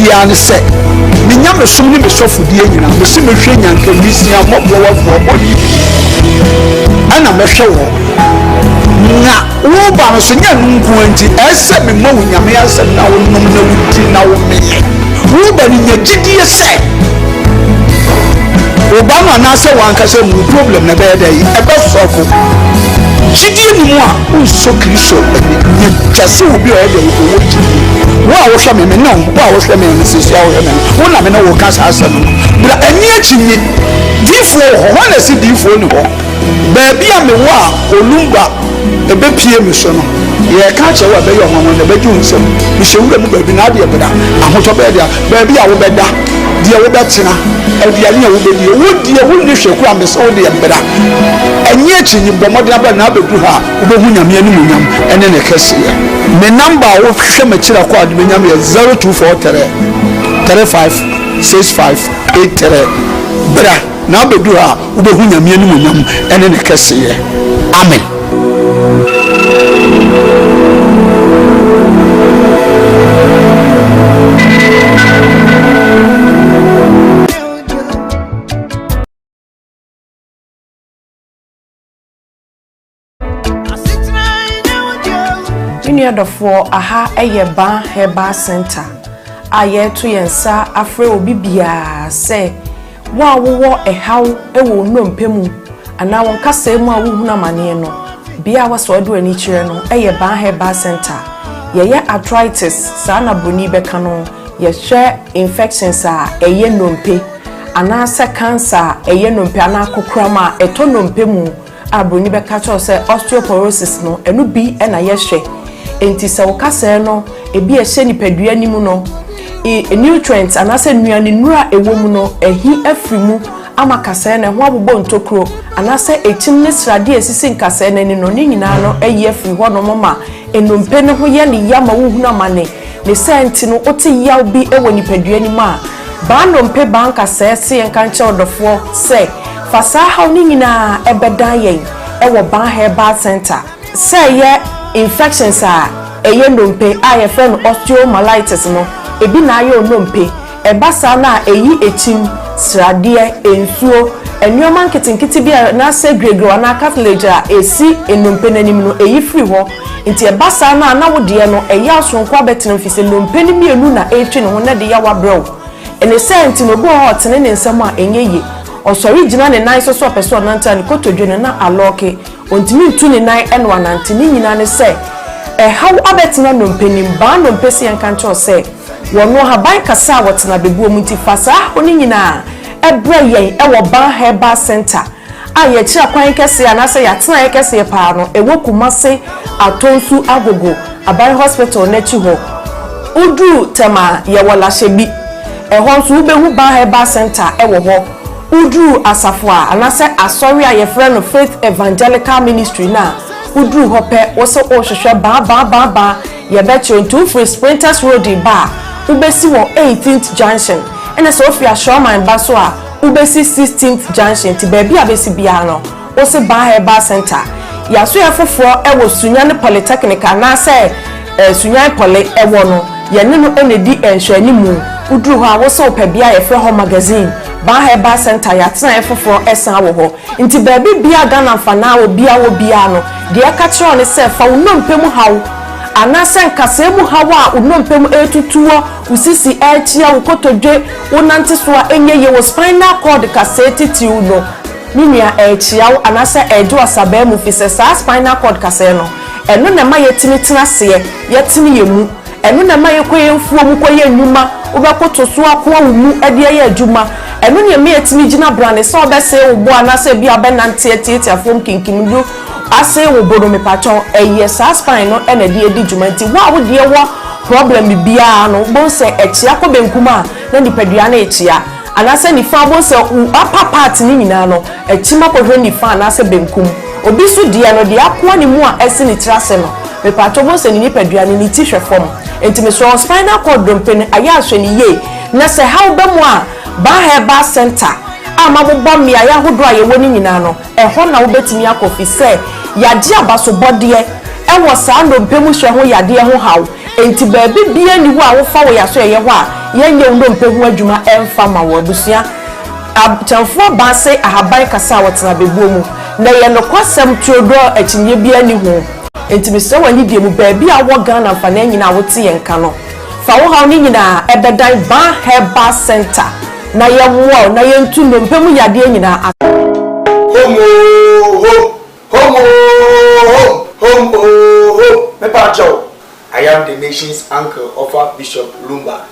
bia ne se me nya me som ne me sofodie nyina me se me hwe nyanka misia mobbo wafo bodi ana me hwe wo na wo ba no so nya nku anti ese me mo nyame ase na wo nom na wuti na wo me wo ba ni nyagidie se Obama na say one kase mu problem na be dey e be sofo jidie ni mu a unso kristo ni kase obi o dey wo jidie wo a wo hwe me no wo a wo hwe me nsisi a wo hwe me wo na me no wo kasa asa no bra ani achinye difo ho na si difo ni ho ba bia me wo a olumba e be pie me so no ye ka che wo be yo ho no be ju nsem mi hewura mu ba bi na de beda ahoto be dia ba bia wo beda dia wo betina aduane a wo bedi wo dia wo ni hweku amese wo de beda enye achinyi bomode aba na abedu ha wo be hu nyame ani munyam ene ne kese me number wo hwe ma kira kwa de nyam ye 0243 356583 bra na abedu ha wo be hu nyame ani munyam ene ne kese amen. For aha Eyeba Heba Center. Aye to yensa afre obi bia say wa wo e haw e wo nnompemu ana won kasa mu a wo huna mane no bia waso do ani kire no Eyeba Heba Center. Ye arthritis sa na boni beka no ye hwe infections a eye nnompe ana se cancer eye nnompe ana kokrama eto nnompemu a boni beka cho se osteoporosis no enu bi e na ye hwe enti se wokase no ebi ehye nipadua nimu no nutrients anase nuane nura ewomu no ehi afrimu ama kase na ho abobɔ ntokro anase etim ne srade esisi nkase na ni no ni nyina no eyi afri ho no mama enompe ne ho ye ne yama wo huna mane ne senti no oti yaw bi ewo nipadua nimu a ba nompe ba nkase se enka nche odofo se fasa haw ni nyina ebedan yen ewo Ba Heba Center se ye infections a eye ndompe a ye friend osteomyelitis no ebi na aye onompe ebasa na eyi echim srade ensuo enwoma nketinketi bi na se gregro na cartilage a esi enompe nanim no eyi free ho nti ebasa na wode no eya asonko abetene fise nompe ni mienu na etwe ne ho na de ya wabrew ene senti no go hot ne nsem a enyeye osori gina ne nan so person nanta ne kotodwe ne na aloke ontimi ntu ne nan eno anante ni nyina ne se haw abetena nompenim ba nompesi enkancho se wono haban kasa wotena bebuo munti fasa oni nyina ebre yen ewo Ba Heba Center a ye kira kwan kese anase ya tena ye kese pa no ewo Kumase Atonsu Agogo Abai Hospital na chi ho udu tema ye wola shebi ehon so ubehu Ba Heba Center ewo ho udu asafo anase asori a ye friend Faith Evangelical Ministry na udu hope woso ohwehwe ba ye betche into free Sprinters Road ba ubesi wo 18th junction ene so ofia Showman ba so a ubesi 16th junction ti baby abesi bia no woso Ba Heba Center ya so ye foforo ewo Sunyane Polytechnic na se Sunyane Poly ewo no ye ne no enedi enhwani mu udu ho a woso opabia ye frɛ ho magazine Ba Heba Center ya tena ye foforo esan wo ho nti baby bia Ghana fa na wo bia no de aka kire on se fa unompemu hawo anase nkase mu hawa unompemu etutuo usisi echia ukotodwe unanti so enyeye wo spinal cord kaseti ti uno minia echia anase ejo asabe mu fise sa spinal cord kase no eno na ma yetimi tenase yetimi yemu eno na ma yekoye mfuo mu koye nnuma ubekoto so akwa mu ede ye adwuma eno ne me yetimi gina brane so obese wo bo anase bia benante etieti afom kinkimdu ase wo bodo me pacho eye sa spine no ene de edi dwumanti wa wo de wo problem bia no bon se echia ko benkuma na nipadua na echia anase ni fa bon se upper part ni nyina no echima ko hwe ni fa anase benkum obi so de no de akwa ni mu a ese ni trase no me pacho bon se ni nipadua ni ti hwe fom enti me so spinal cord dompe ni aya ahwe ni ye na se how be mu a Ba Heba Center ama bobom ya yahodo a yewo ni nyina no eho na wo betimi akofi se yade abaso bode ewo sa ndompemu hwe ho yade ho haw enti baabi bia ni wo a wo fa wo ya so ye ho a yen ye ndo mpehu adwuma emfa ma wo abusua abtamfo ba se ahaban kasa wotena bebuo mu na ye no kwasem tuodo akinye bia ni ho enti me se wani die mu baabi a wo Ghana fa na nyina wo te yenka no fa wo ha ni nyina ebedan ba heba center na ye wo na ye ntu no mpemu yade nyina home. I am the nation's uncle of Bishop Lumba.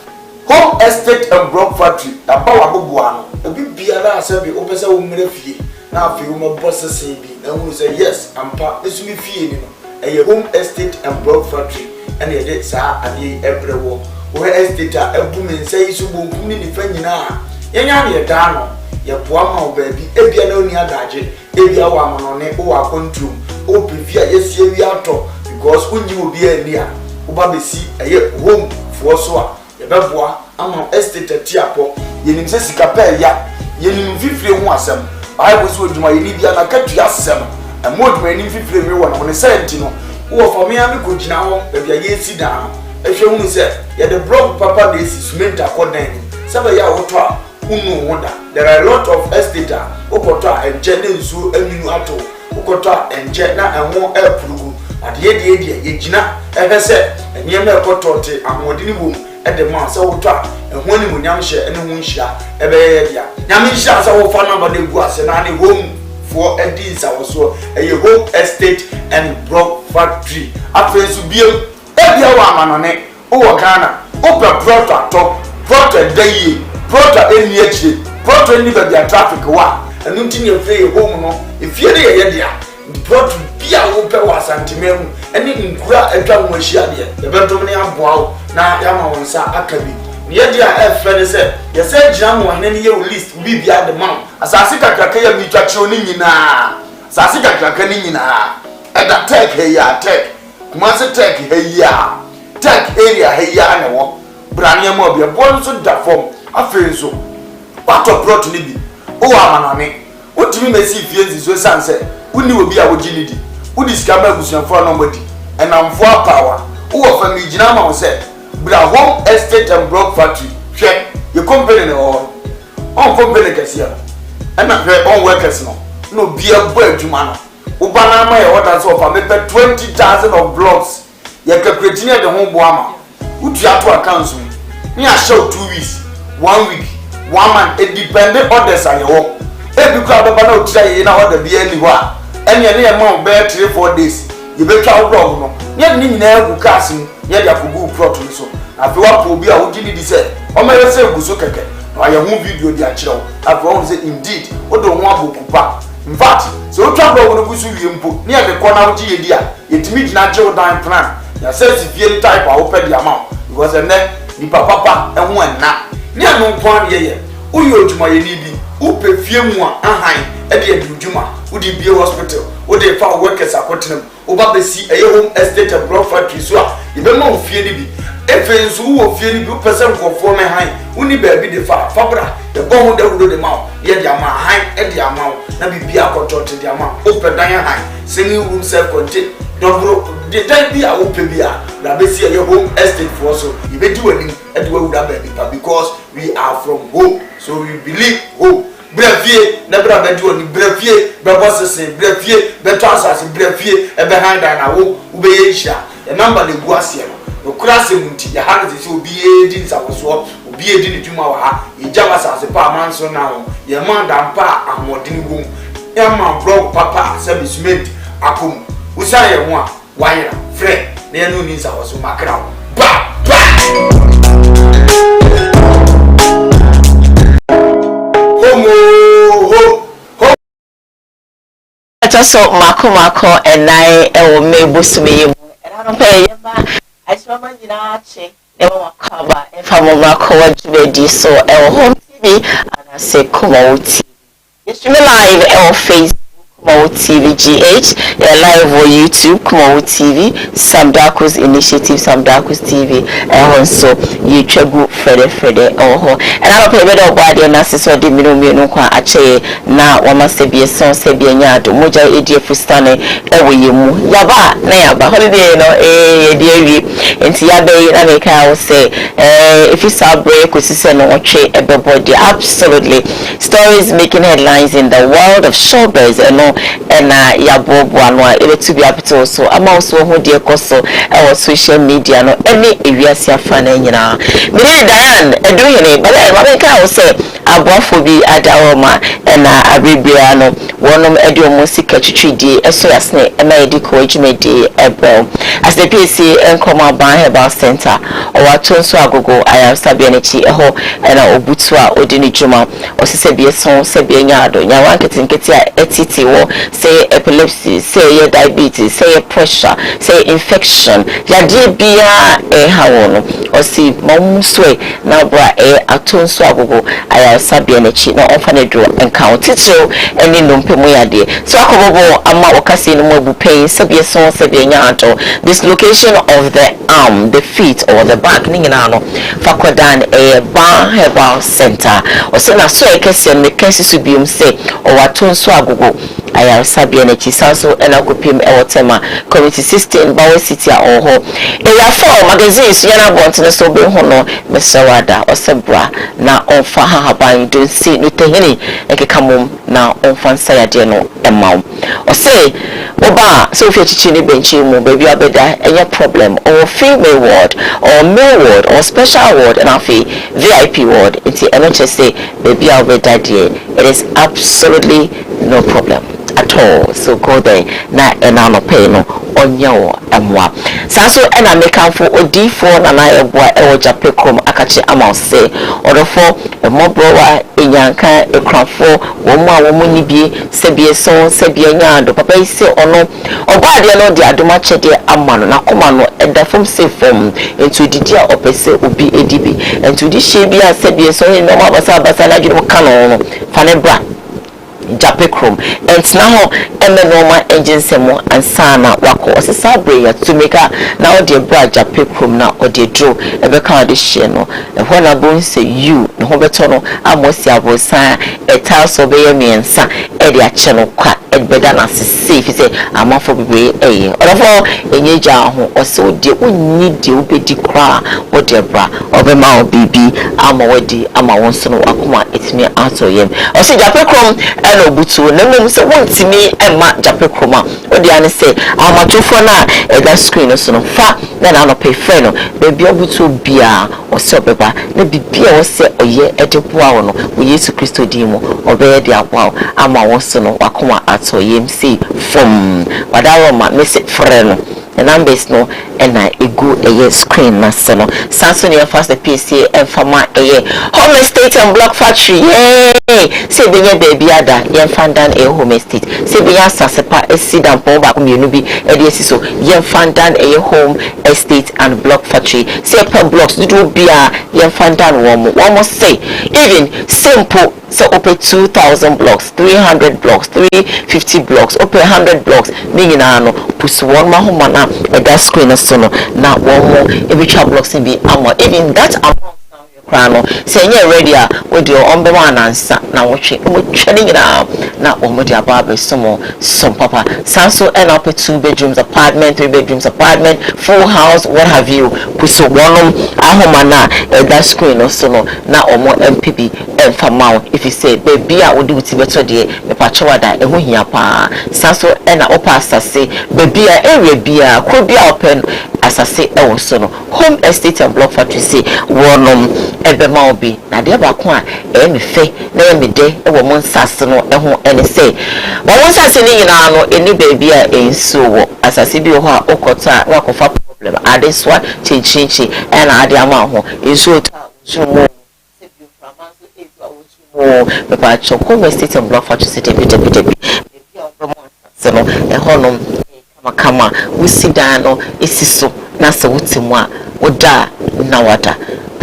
Home estate and block factory. The power of Buano. A big biara said, Opesa will fee. Now, if you my bosses say, and who say, yes, I'm part. This will be fee. A home estate and block factory. And a dead sir and ye every war. Where estate a woman says you won't come in the friend now. Yan dano. Your poor baby, if you know near Daji, if you are one on it or a control, or prefer yes, we are talk because when you will be a near, Ubabi see a home for so. The Babua, I'm estate at Tiapo, Yenim Sessica ya, Yenim Fifty Wasam. I was with my Libya and country as some, and more than 50 one on a Sentino, or for me, I'm good now, if you sit down. If you only said, yeah, the block papa this is meant according. Sabaya Otra. Wonder. There are a lot of estate, Okota and Jenny Zoo and Minuato, Okota and Jenna and more air prugu. At the end, Yejina, ever said, and Yama Kotote and Modinum at the Mount Sawota, and when you Yamsha and Munsha, Ebeya. Yamisha, our father, but they was and any home for a deal, so a home estate and block factory. After to be a woman on it, Ghana, Open Prota, Prota Day. Prota any actually, Prota any but their traffic wa, and nothing you play home no. If you're there, the Prota be a open was antimum, and in Kura a drum was shared. The Bentomania Bow, now Yamawansa Akabi. Near the F. Freddy said, you said Jam one any year list will be beyond the mount. As I see Kakaya Mitrachoning na Sassika Kakanina, at that tech here, tech, Master tech here, tech area here, and a walk. Brania Mobia, born so that form. Afenso what of brought libi o amanane what do you may see fiends so sanse woni obi a woginidi wo discover busuanfo nobody and am for power who of me gina ma say bra home estate and block factory hwe your company no on company kasia and na hwe on workers no bia bo adwuma no wo bana ma ye order so of me 20,000 of blocks ye calculate near the home boama wo tua to account so me a show 2 weeks 1 week, 1 month, it depended on the sign. Every crowd of an tray in order to be anywhere. And you're near Mount Bear 3-4 days. You better out wrong. Yet, never casting, yet you have to go properly. So, after what will be a would say, or may I say, Busuka, or your movie video, dear child. After all, say indeed, what don't want to papa. In fact, so trouble when we see you put near the corner of Gia, it meets natural dime plan. You says if you type, I open the amount. Because a neck, the papa, and one now. Nia no kwan ye uyo odwuma ye ni bi upe fie mu a ahan e de adwuma udi bie hospital udi fa workers akotenam oba besi eye home estate and block factory so a ye be ma ofie ni bi efe nso wo ofie ni bi person nkofo me han uni ba bi de fa bra de bo ho dawudo de ma ye de ama han e de ama na bibia akotote de ama open dan han singing room self contain dobro de dan bi a open bi a na besi eye home estate for so ye be di wani e de wawuda ba bi because we are from home, so we believe home. Brefie, never been doing brefie, bosses, brefie, betasas, brefie, and behind an hour, Ubeisha, a number of Guasian. No crossing, your hands will be 18 hours, will be 18 tomorrow. You jamas as a par man so now, your man and pa and what in room. Your man broke papa, service mate, Akum, Usaya one, wire, friend, there no needs our so my crown. Bah! So mako and I will make busumi and I don't pay I saw my dinachi never cover if I'm mako to be so home TV and I say come out yes you live our Facebook Koowaa TV GH, they're live on YouTube, Koowaa TV, Sam Darko's Initiative, Sam Darko's TV, and also you go Fede, oh, and I'll pay better body and assess or diminu ache na wama sebi son sebi nyado moja edie fustane ewe yemu yaba na yaba holiday no edie enti yabe na make I will say if you saw break we see no otwe everybody absolutely stories making headlines in the world of showbiz and yabobo anwa ebe to be capital so ama also ho de koso e social media no any area sia fa na nyina me dan edu hene but I make I will say aboafo bi adawoma na abibia no wonom edi omusika twitwidi eso yasne na edi ko adwumedi ebo as the PC enkoma ban herbal center o wato nso agogo ayamsabia nechi eho na obutu a odi ni dwuma osise bi so se bi nyaado nya wanketenkete a etiti wo say epilepsy say diabetes say pressure say infection yade bia hawo no osi mamuswe na bra atonso agogo ayamsabia nechi na onfane dro encounter titro eni nompemu yade so akobobo ama wakasi no mabu pain sabia so sabia nyaado dislocation of the arm the feet or the back ningina no fakodan ban herbal center o se na so ekese ne kesi so biom se o watonso agogo ayar sabia na chi sanso ena kopim e wotema community system bawo city a oho ya for magazine so yana bontene so be ho no mesawada o sebra na onfa hahaban don see no tehini ekekamom na onfa nsayade no emaw o say oba so fi chichi ni benchi mu baby abeda any problem or female ward or male ward or special ward and afi VIP ward it's say baby abeda there it is absolutely no problem at all so go there na no pay no onyo emwa sanso ena make for odi4 na na eboa ewo japekrom akache amase odofo emobrowa enyanka ekrafo womu a womu ni bi sebie so sebie nyaado papa ise ono obaade no de adoma chede amano na koma no edafom sefom entu didi a opese obi edibi entu di shebi a sebie so ni no mabasa na dwum kano no fanebra japekrom entnaho emenoma engine semo ansana wako osesa breya to make na odi bra japekrom na odi dro ebeka odi hye no ehwo na bon say you no ho beto no amosi abosan etaso be yemiensa edi ache no kwa edbeda na sese fi say amafo bebe odofo enyeja ho ose odi onni de obedi kra odi bra obema obibi amawodi amawonso no akoma etimi ato yem ose japekrom no butu na mmom se wontimi emma japekroma odi ane se amatofo na eda screen so no fa na no pay friend no baby obutu bia ose obeba na bibia ose oye edeboa wo no wo Yesu Kristo di mu obeye di aboa ama wo so no wakoma ato yem si from wadawo ma message friend no the numbers no and I go a screen na seno sanso ne fast the PC and fama home estate and block factory say benye baby ada yen fandan home estate say benya sasepa esidan pon ba ko mienu bi e de so yen fandan home estate and block factory say per blocks do bia yen fandan one say even simple so open 2,000 blocks 300 blocks 350 blocks open 100 blocks meaning no pusu one ma homa na that screen so no na one more every blocks be ammo even that amount krano say you ready with your on be one answer na wotwe twani na omodi ababe some papa sanso end up 2 bedrooms apartment 3 bedrooms apartment full house what have you puso one ahoma na that screen so no na omo MPB enfamao if you say baby a wodi uti beto de me pacho da eho hia pa sanso na opa asase baby a area bia ko bia open asase e so no home estate and block factory say wonom ebema obi na de ba ko a me fe na me de e wo mon sase no eho ene say wo mon sase ni nyina no eni baby a enso wo asase bi ho a okota na kofa problem adeswa chinchinchi na ade ama ho enso ta sumo me pa choko me state and block factory city bit so no e honom kama we sit down no isiso na se wotimu a oda na wada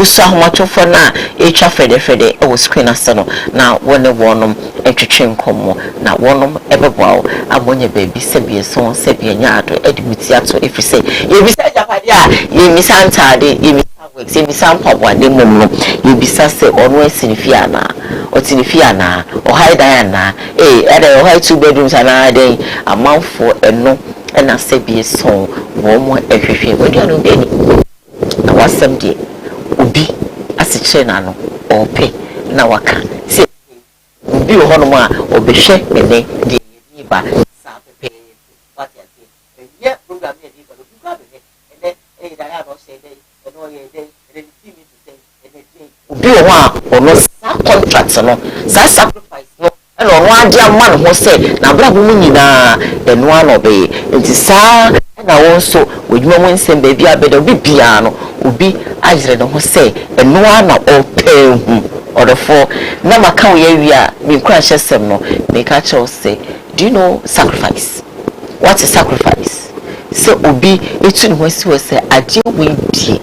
so ahomacho for na etwa fede e wo screen asano na wone wonom etwetwe nkomo na wonom ebeboa amonye baby sebie so sebie nyaado edimuti ato efrise yebisa japade a yemisa ntade yemisa works yemisa mpabwade momno yebisa se ono asinifia na otinifia na o hide na ede o hide 2 bedrooms ana den amanfo eno na sebie so wo mo ehwehwe wodi no beni na wasem de obi asikyere na no ope na waka se obi ho no ma obehwe ene de yiba sa pepe what ya say ye program ye di ko program ene da ya no say dey no ye dey dey see me to say ene dey obi ho a ono sa contract no sa sacrifice no ene ono ade amman ho say na bra bu mu nyina eno ano be enti sa na won so odwuma mo nsem baby abeda obi bia no obi ajire no ho say eno ana ope hu orofo na maka wo ya wi a me kura hyesem no me ka che say do you know sacrifice? What is sacrifice? So obi etu ne ho si wo say ade we die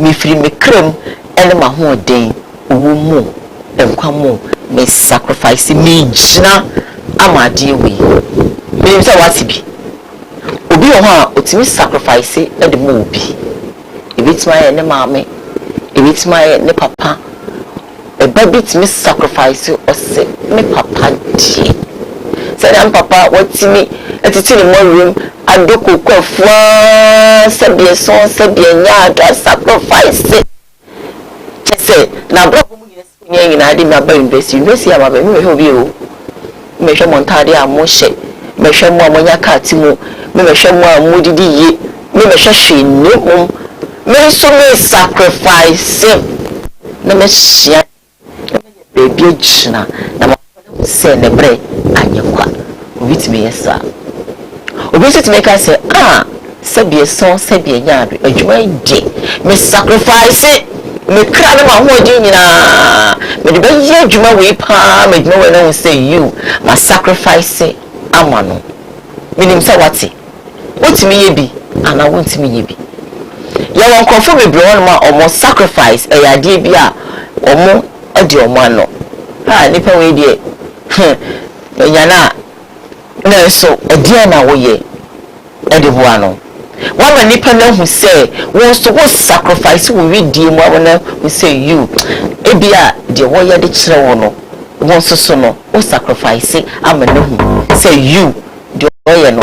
me firi me krem ene ma ho den owo mu enkwa mu me sacrifice me gina amade we me say what be obi ho a otimi sacrifice e de mo obi ebitima ye ne maame ebitima ye ne papa e babit me sacrifice o se me papa die say am papa watimi etiti ne mo room adoko kwafua sebie so sebie nya sacrifice say na bro mu nyina de me aba university ama be me obi o me hwe montade a mo hye me hwe mo amonya kaati mu me hwe mo amudidi ye me hwe hwe ni mo me so me sacrifice na me hia baby china na ma se ne bre anyekwa obitime yesa obitime ka se sebie so sebie nyaado adwuma de me sacrifice me kra na ma ho di nyina me de be ye adwuma we pa me adwuma we na say you ma sacrifice amano minim say wati wotimi ye bi ana wotimi ye bi ya won confirm be bro ma omo sacrifice e ya de bi a omo odi omo ano nipa we de nyana na so edi na wo ye e de bo ano wama nipa na hu say won so wo sacrifice wo we die mu abona we say you ebia de wo ye de kire wo no won so no wo sacrifice amana hu say you de wo ye no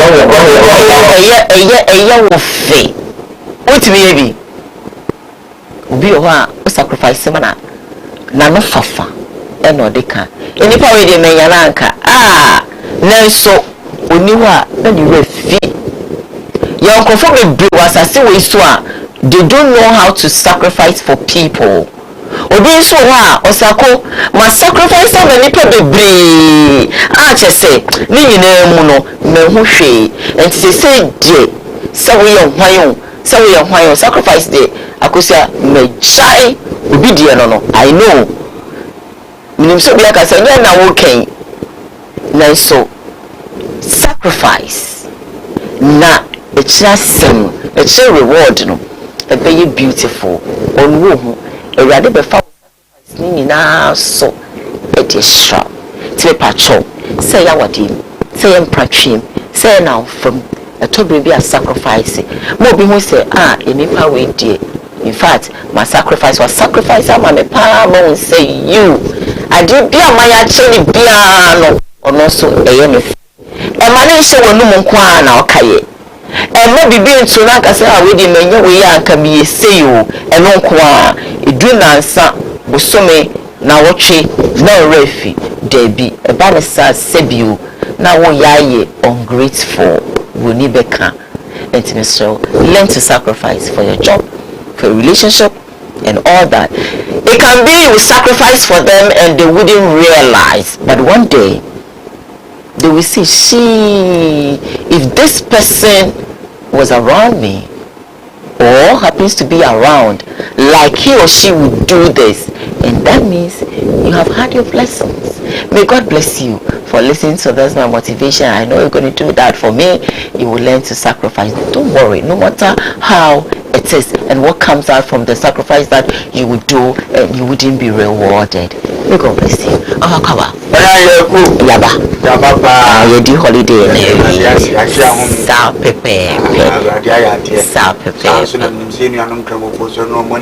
eye wo fe otimi ye bi obi ho a wo sacrifice mana na no fafa e no de ka enipa we de menyana anka na so oniwa na de refi your conform be was as we so they don't know how to sacrifice for people obi so wa osako ma sacrifice am ni pe bebre che say ni nyina mu no me hu hwe enti say die say we hwan sacrifice dey akosia me jai obi die no I know minim so bia ka say na wo ken na so sacrifice na it's a reward no a very beautiful on wo e rade be fa sacrifice ni na so it is sharp to patrol say ya wadi say em pratwem say na from a to be a sacrifice mo bi ho say enipa we die in fact my sacrifice was sacrifice am me pa mo say you ade bia maya cheni bia no ono so eye me e ma na hye wonu mo kwa na okaye ema bibi ntu na kase a we di menye we ya anka mi yesei o eno nko a edu nansa bosome na wotwe na refi debi e ba ne sa sebio na wo yaye ungrateful woni beka intimate so learn to sacrifice for your job, for a relationship and all that. It can be you sacrifice for them and they wouldn't realize, but one day they will see, if this person was around me or happens to be around, like he or she would do this, and that means you have had your blessings. May God bless you for listening to this. My motivation, I know you're going to do that for me. You will learn to sacrifice. Don't worry, no matter how it is, and what comes out from the sacrifice that you would do, and you wouldn't be rewarded. May God bless you. Koowaa. Yaba. You do holiday.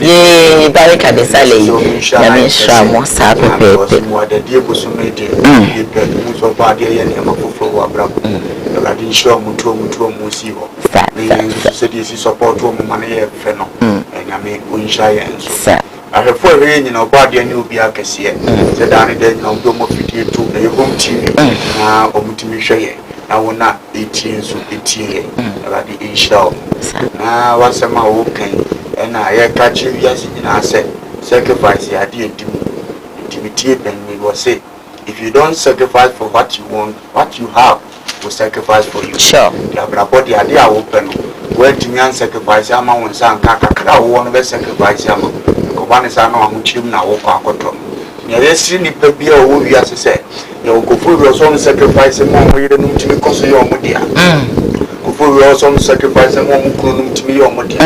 Yay, Barika de Sale. Yamin Shamo Sa Pepe. I have four rain in our body and you'll be a cassia. The Danny dead no domo 52 na home TV na omutimishye na wona 18 so 18 already in show na wasema okay na ya catch you yes na say sacrifice ya dey intimidate and we will say if you don't sacrifice for what you want, what you have will sacrifice for you. Sure. Ya brabody ade a open where to me sacrifice ama won san kakakra wo no be sacrifice ama ko bane sa na amuchim na wo kwa akoto ne yesi ni pa bia wo wi asese ya okofu wi so sacrifice mo mo yire num timi koso yo mo dia okofu wi so sacrifice mo mo kunu num timi yo mo dia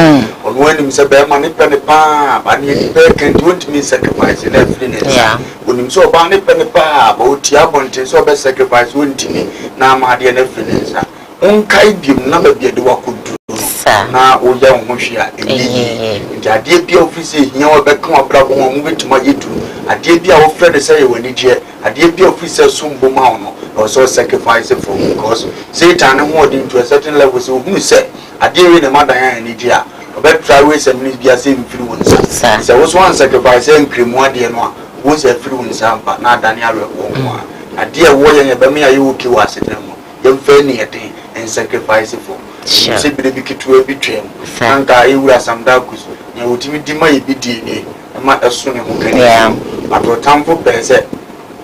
onu anim se be ma ne pe ne pa ba ne di pe kan don't me sacrifice na freeness onim so ba ne pe ne pa ba o tia bonte so be sacrifice won timi na ma de na freeness kai bim na ba bia de wakodu na o ya ho hwia ebi ndi ade bia ofisi hia wo beka wa brabo wo mu betuma yetu ade bia wo frede say wani je ade bia ofisi sumbo ma ono also sacrifice for because Satan ho dey to a certain level so who say ade we ne madan ani je a obe try we say ministry bia say mfiri won sa say wo so one sacrifice en kremu ade no a wo say free won sa mpa na adane awe wo mo ade wo ye be me aye wo ki wa setem yem fa ni ede and sacrifice for se bi de kitu bi twem anka ewura samdakus nya wotimi di ma yebidi ni ma eso ne ho kan atotamfo pese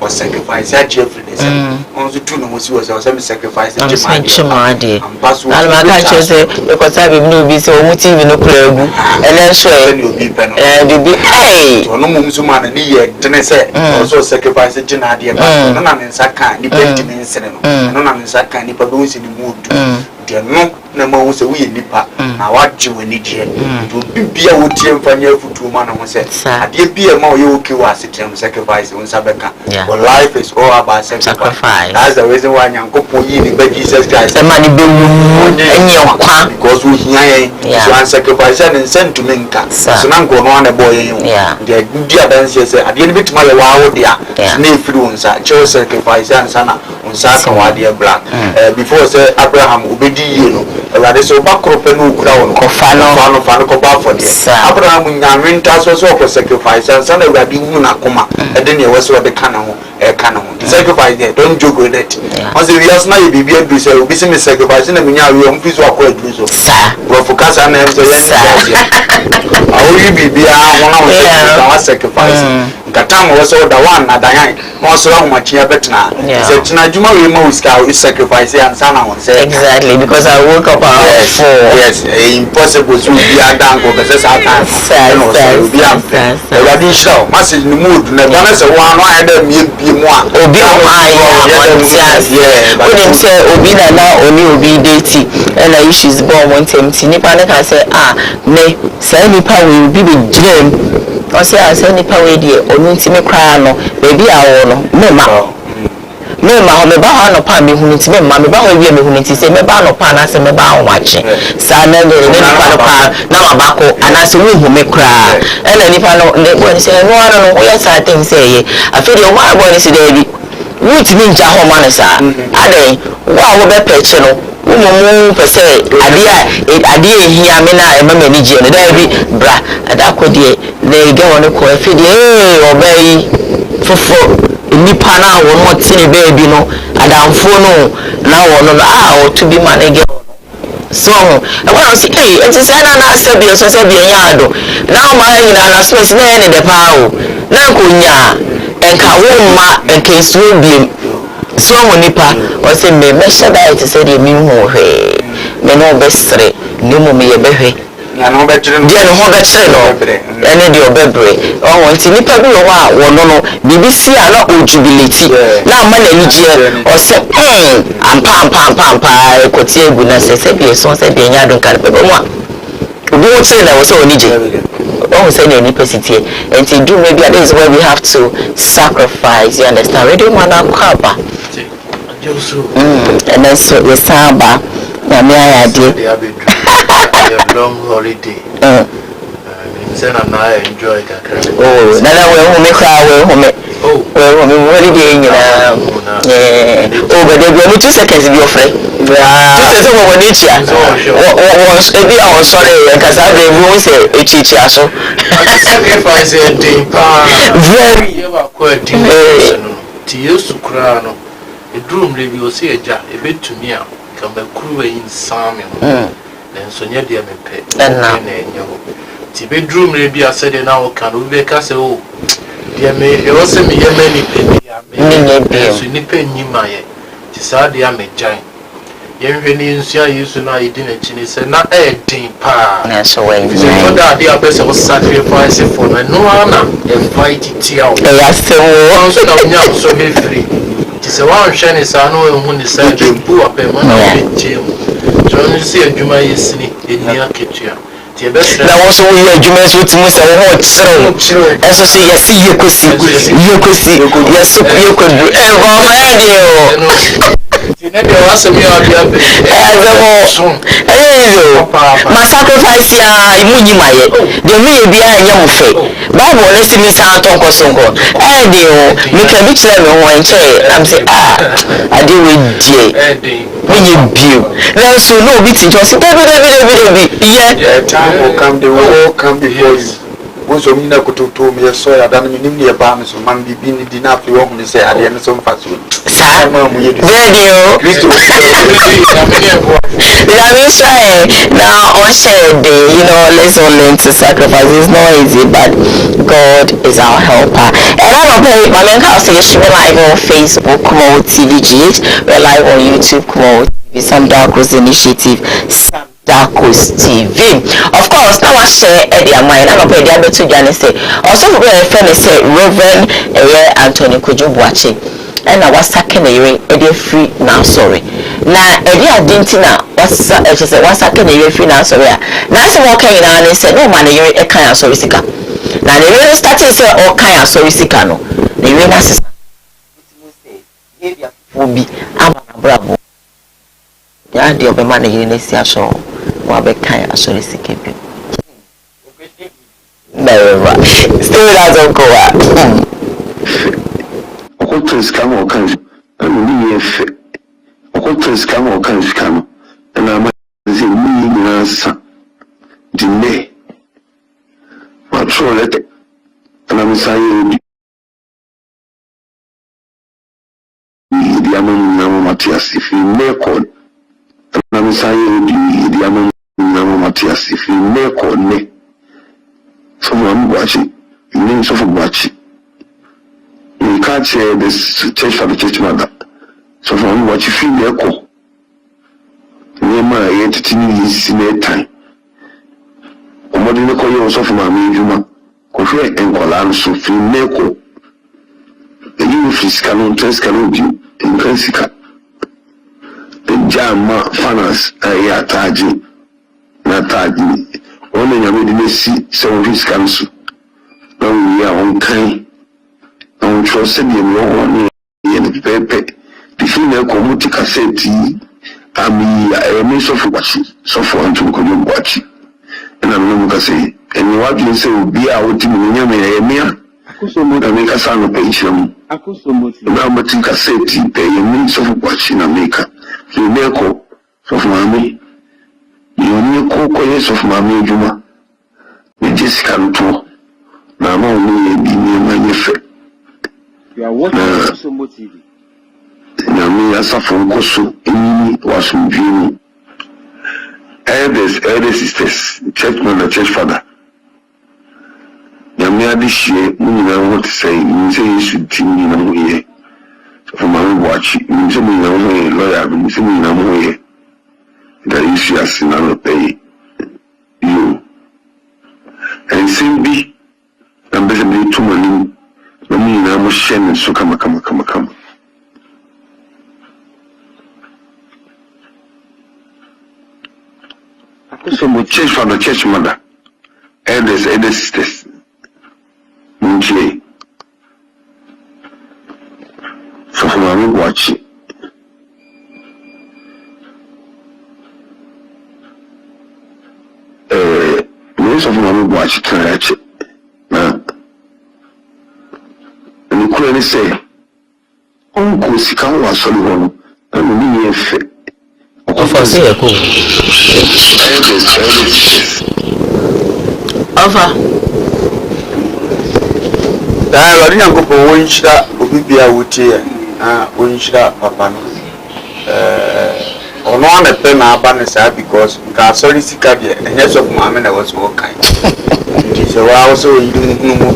or sacrifice ya jeffrey say on so tu no mo si was say sacrifice chimade alma ka chose because I be no bi say o mu tv no kura egu ene so ni obi pe no bibi to no mo so ma na ni ye tene say also sacrifice jinade ba no na nsa kan ni pe timi nsene no na nsa kan ni pa be won si ni mu du no na ma wo se wo ye nipa na waje wani je to bibia wo tie mfanya afutu ma na ho se ade bia ma wo ye okay wa setem sacrifice won sabeka but life is all about sacrifice. That's the reason why nyankopon yi ni ba Jesus Christ e ma ni be wu enye kwa because we hear so an sacrifice and send to menka so na nko no na boy yin the dia dance say ade ni bitima le wa wo dia na efiri won sa che sacrifice and sana won sa kan wa dia black before say Abraham obedi yi no awade so ba krope no ukura won ko fa no ko ba for dia Abraham nyamenta so ko sacrifice and sana awade hu na koma e de ne we so de kana ho the sacrifice there don't joke with it once we ask na you be do say obi say me sacrifice na me nya we on piece akọ adu so bro focus na em say awo yi bibia wona we sacrifice nkata mo so da one na dan mo so ho machia betna say tina juma we ma we sacrifice and sana won say exactly because I woke up at 4 yes impossible to be a dan go because say atan no so be am everybody show message no mood na bana say one no I dey bi mo a obi o ma ya when say obi na oni obi date and issues born one tempty nipa na ka say me say nipa we bi be dream o say say nipa we dey onu ntimi kra no baby awo no me ma ho me ba ha no pa me hunu ntimi ma me ba ho wi me hunu ntimi say me ba no pa na say me ba ho wache sa na ne nipa no pa na ma ba ko ana say wu hu me kra and nipa no we say no no we say things say afi dey why boy say dey bi wutimi nja ho ma ne sa ade wa wo be peche no wo pese ade ehia me na e mama ni je no da bi bra ada ko de le ge won ko afi dey obey fofo nipa na wo no tini baby no adamfo no na wo no o to be manage so I want to say it is na sabi so sabi nya do na ma nyina na so si na ne de pa o na ko nya enka wo ma enka so bi so mo nipa o say me shada it say de mi ho hwe me no be sere ni mo me ye be hwe ya no be kire de no ho be kire no ene de obebre o won ti nipa bi wo a wo no BBC a na o jubilate na ma na ni je o say ampa ko ti egu na say bi so say bi nya do kan pe mo Go say that was so only. Oh, say the university, and to do maybe this is where we have to sacrifice. You understand? Radio mana kwaba. And then so the samba. Na me I did. Long holiday. Then I enjoy that. Oh, now we home cry we home. Oh, we holiday yeah. Oh, but they go 2 seconds be your friend. Yeah. 2 seconds we need ya. Was ebi I was sorry because I dey won say echichi aso. Sacrifice a day. Very ever quite ti yesu kura no. Edrum le bi o se eja e betumi a ka makuru yin same ho. Den so nya dia me pe. Na enye ho. Ti bedroom le bi asede na o kan o be ka se o. Dia me e o se me ye mani pe dia me. So ni pe nyima ye. Ti sa dia me jan. Ye hwe ni nsia yesu na yedi na chini se na e din pa. na so when So for that dia be se o sacrifice for no ana invite ti out. e ya se wo So na nya so me free. Ti se wa hwe ni sa no hu ni sa bu ape ma na o be jam. So ni se adwuma yesini eni aketua. na wo so we adwuma so timu se wo ho kyerɛ ɛso so yɛ si yekosi yɛ so yekodu e ho ma de o Tinebe wasemi abia be. Ma sacrifice ya imu nyimaye. De me e bia enya mo fe. Bible le si mi sa aton kosonko. De o mi ka bi kire me ho enche am say ade we die. When you view. Then so no bit just yeah. Time will come, they will all come before you. Once you mean I could to me, so I don't mean the abandon, so man be being enough to walk and say, I didn't so fast. Radio. Now on share day, let's all learn to sacrifice. It's not easy, but God is our helper. And I don't play my main house. We're live on Facebook, Koowaa TVGH. We're live on YouTube, Koowaa TV, Some Darkos Initiative, Some Darkos TV. Of course, now I share their mind. I'm not paying the other two Janice. Also, for a friend, say Reverend Anthony Kujubuachi. And I was second a free now sorry. Now I didn't know what's second a free now sorry. Now so walking and they said no man a kind of sorry sika. Now they really started to say all kind of sorry sika no. They really will be bravo. Yeah, the other man in this year show will be kind of sorry sika. Never. Still doesn't go out. Okotres come or comes, and we have Okotres come or comes come, and I might say, me answer. Delay. My troll letter, and I'm saying, the Amon Matthias, if you may call, and I'm saying, the Amon Matthias, if you may call me. Someone watching, you mean so for watching. You can't say this church for the church mother. So from what you feel the echo. Nema entertaining is in a time. Omodine ko yo so from amejuma. Ko hwe enkola so fi neko. You fiscal on trescal bi incensika. The jama finance ya taji na taji. Only nyame de si so fiscal so. Now we are on kind. On trust the one and pepe. The female community cassette, a miss of watching, so for one to come watching. And I'm going to say, and what you say will be out in the Yamia. I make a sound of patient. Now, but in cassette, pay a means of watching America. You make of mammy. You need cocoyes of mammy Juma. We just come to. Now, only be near my effect. You are watching Koowaa TV. Nami asa fonkoso eni wasumdwini. Elder sisters, churchman and church father. Nami adishie munina what say, nse yesu timi na muye. For my watch, nse munina muye lawyer, nse munina muye. That issue as in pay you. And simply, I'm basically too many. Munina mo shen so kama. So my church father, church mother, elders, elder sisters. Okay. So for my watch it. Most of my watch it can watch it. And the queen say, Uncle Sika was so long, and we need a Offer say a cool. Offer. I didn't go for one shot, Obibia would here, one shot, Papa. On one a pen, our banners are because Castle Sika, and yes, of Mamma was all kind. So I also didn't know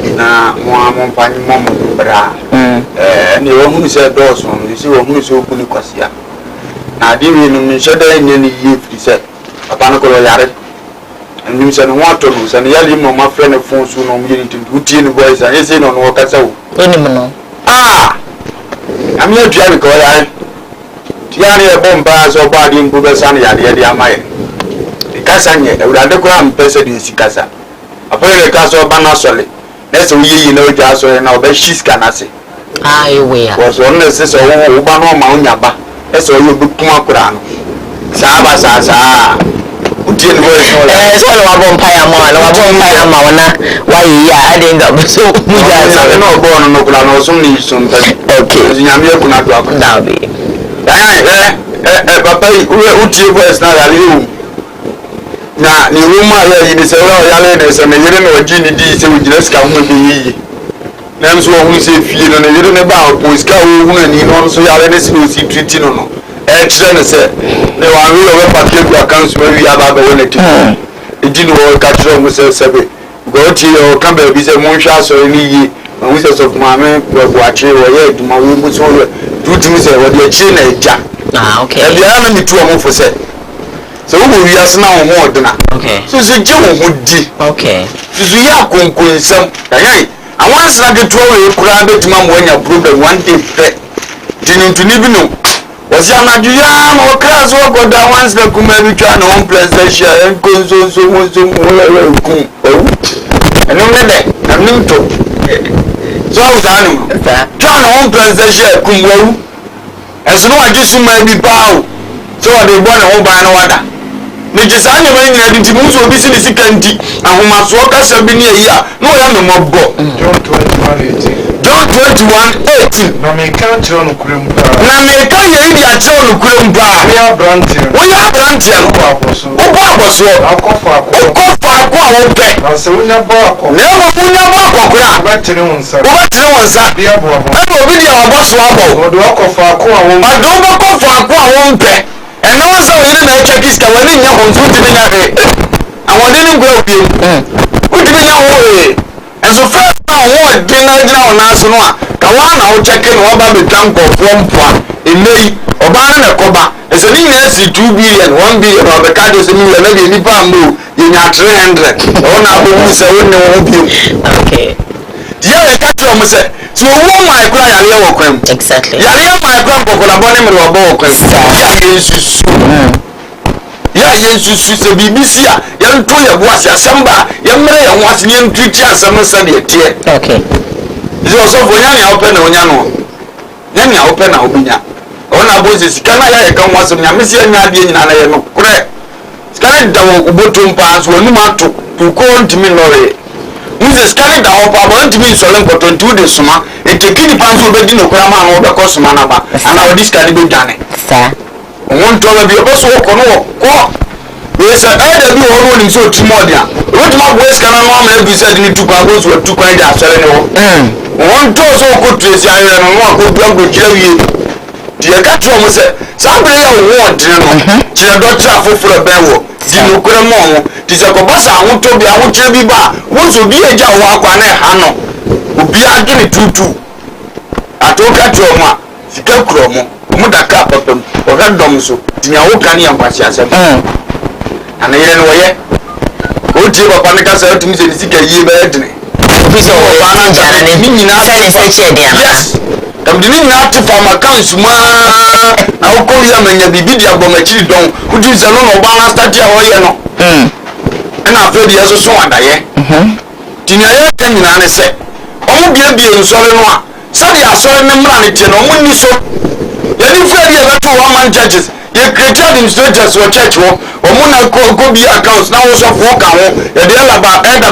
one funny moment, and you who said those one, you see what who is open Nicosia. I didn't show any youth, he said, a panacola yard. And you said, want to lose, and yelling on my friend of phone soon on meeting to routine voice, and he's in on what I saw. Ah, I'm here to have a call. Tiani a bomb bars or body in Bugasani at the Amaya. The Cassania, a radical person in Sicasa. A player castle banasoli. That's a you know, just so now, but she's canasi. I was one of the sister of Ubano Maunyaba. That's all you book Kumakuran. Saba Sasa. Utin voice, all our vampire Mona. Why, yeah, I didn't go so. We no born on Oklahoma, some need some. Okay, Yamia could not walk down. Papa, Uti voice now, now, the woman here is a ladies and a little or Ginny D. So we just come with the names who say, feel on a little about Posca woman, you know, so y'all let see treating on. Excellent, sir. No one will ever packet accounts where we have other one. It didn't work at home with a seven. Go to your camera, be a monshas or any wizards of my man, watching or yet, my room was all two to say what you're chin a jack. Okay. And the enemy to a move for say. So we are now more than that. Okay. So the Joe would do. Okay. So we are going some. I once like a 12 crowd to mom when you prove the one day pet. Didn't to live in. Was your Nigerian or class work or that once the Kumabi trying on PlayStation and console so much and only that I'm new to. So I was animal. Trying on PlayStation Kumbo. And so I just might be bow. So they born a home by no other. The design of any identity will be seen candy and who must work as a bin here. No, I am no more. John 21:18. John 21:18. No, me can't turn a cream. Now, me can't hear your children cream bar. We are Brantian. I'll go for a okay. I'll say, we never walk. Never walk. Back to the one, sir. What do you want, sir? The other one. I will be your boss. Or do I go for a core? I don't go for a core. And no one saw you know check is when in your home to be there. I want to go with you. What do you know? And so first what dinner now national. Kawana will check in over the tank of 1 in May or Banana Coba. As a thing as 2 billion, 1 billion or the card is a million, maybe any bamboo in your 300. Oh, now we say, okay. Yeah, I can't tell myself. So, my cry, I will come. Exactly. Yeah, my grandpa for a bonnet or a book. Yeah, yes, you see, BBC, young Toya was a samba, young Mary was young teacher, some Sunday. Okay. It's also for Yanni open on Yano. Yanni open Albina. On our voices, can I come once of Yamisi and Yadi and I am correct. Scarlet Dow Bottom Pass will not to call to me, Lorry. Mrs. Scarlet Dow, I want to be solemn for 22 days, summer, and take any pounds over the Grandma or the Cosmanaba, and our discarded Johnny. Sir. One to be a boss walk on walk. Yes, I had a new rolling so Timodia. What my boys can normally be said in 2 pounds were 2 kind of selling. One toss all good to say, I am one good young with Jerry. The catcher was somebody I want to know. She had got traffic for a bell. Dino Cremon, this a cobasa, I want to be, I want to be back. Once will be a job walk on a hano. Will be a guinea 2. I told Catroma, Sika Cromo, Muda Cap of them, or that domso, Tiaokani and Pasiasa. And I know yet. Go to your Panica to me, Sika ye bedne. Yes. I'm doing not to farm accounts, ma. I'll call you and you be video from a children who do the long of balance that you are. ɛna afɛ deɛ so so adaeɛ tinyɛ ka nyinaa ne sɛ ɔmo biebie nsɔre no a sɛde asɔre ne mmara ne tie no ɔmo nni so yɛde fɛ deɛ bɛto one man churches yɛ create administrators wɔ church hɔ ɔmo na kɔ bi accounts na wosɔfoɔ ka ho yɛde ɛda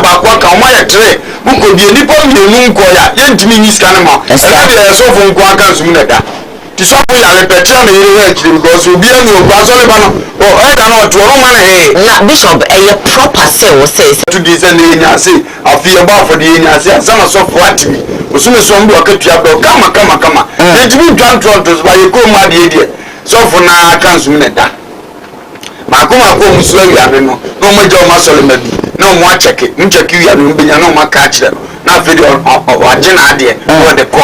baako aka ɔmo ayɛ tere wokɔ bie nipa mmienu nkɔ ya yɛntumi nyi sika no ma ɛka deɛ yɛsɔfo nko aka nsum na da ti sɔfo yɛ arepɛkyerɛ na yɛre hɛ akyiri because obiara ne ɔkɔ asɔre ba no ɛda no ɔto ɔno ma no hee na bishop ɛyɛ proper sɛ wo sɛ to di sɛ ne yɛnya ase afei yɛbɔ afɔde yɛnya ase ansa na sɔfo atimi osome sɔm bi ɔkatua bɛ kama yɛntumi ntwa ntoɔnto so ba yɛkɔɔ mu adeɛ deɛ sɔfo na aka nsum ne da maako ɔmu so awiane no na ɔmo agya ɔmo asɔre ma bi na ɔmo akyɛke nkyɛke wiane no bɛnya na ɔmo aka akyerɛ no na afei deɛ ɔgye n'adeɛ na ɔde kɔ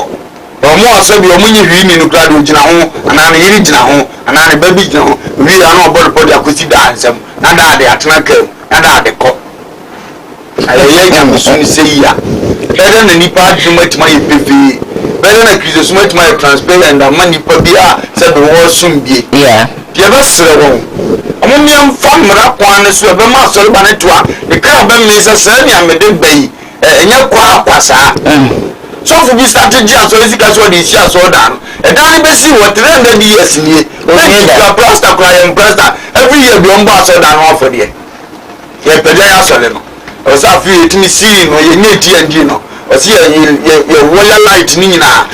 ɔmo asɔ bi ɔmo nye hwii ni no kura de ogyina ho anaa ne yere gyina ho anaa ne ba bi gyina ho wi ana ɔbɔ repɔ de akosi daa nsɛm na daa de atena kam na daa de kɔ ayɛyɛ nyamesu ne sɛ yi a bɛdɛ na nipa adwene mu atuma yɛ pefee bɛdɛ na kristosom atuma yɛ transparent ama nipa bi a sɛ de wɔ som bie yɛbɛserɛ wɔn ɔmo mmiɛmfa mmara kwan no so ɛbɛma asɔre ba ne toa ne kra bɛmee sɛ saa nea mede ba yi ɛnyɛ kwa saa sɔfo bi starte gye asɔre sika so ɔde esi asɔre da no ɛdan ne bɛsi wɔ 300 years nie na plasta kora yɛ plasta every year bi ɔmbɔ asɔre da no afɔdeɛ yɛpɛgya yɛ asɔre no ɔsɛ afei yɛtumi sii no yɛnyɛ TNG no ɔsɛ yɛwɔ yɛ light ne nyinaa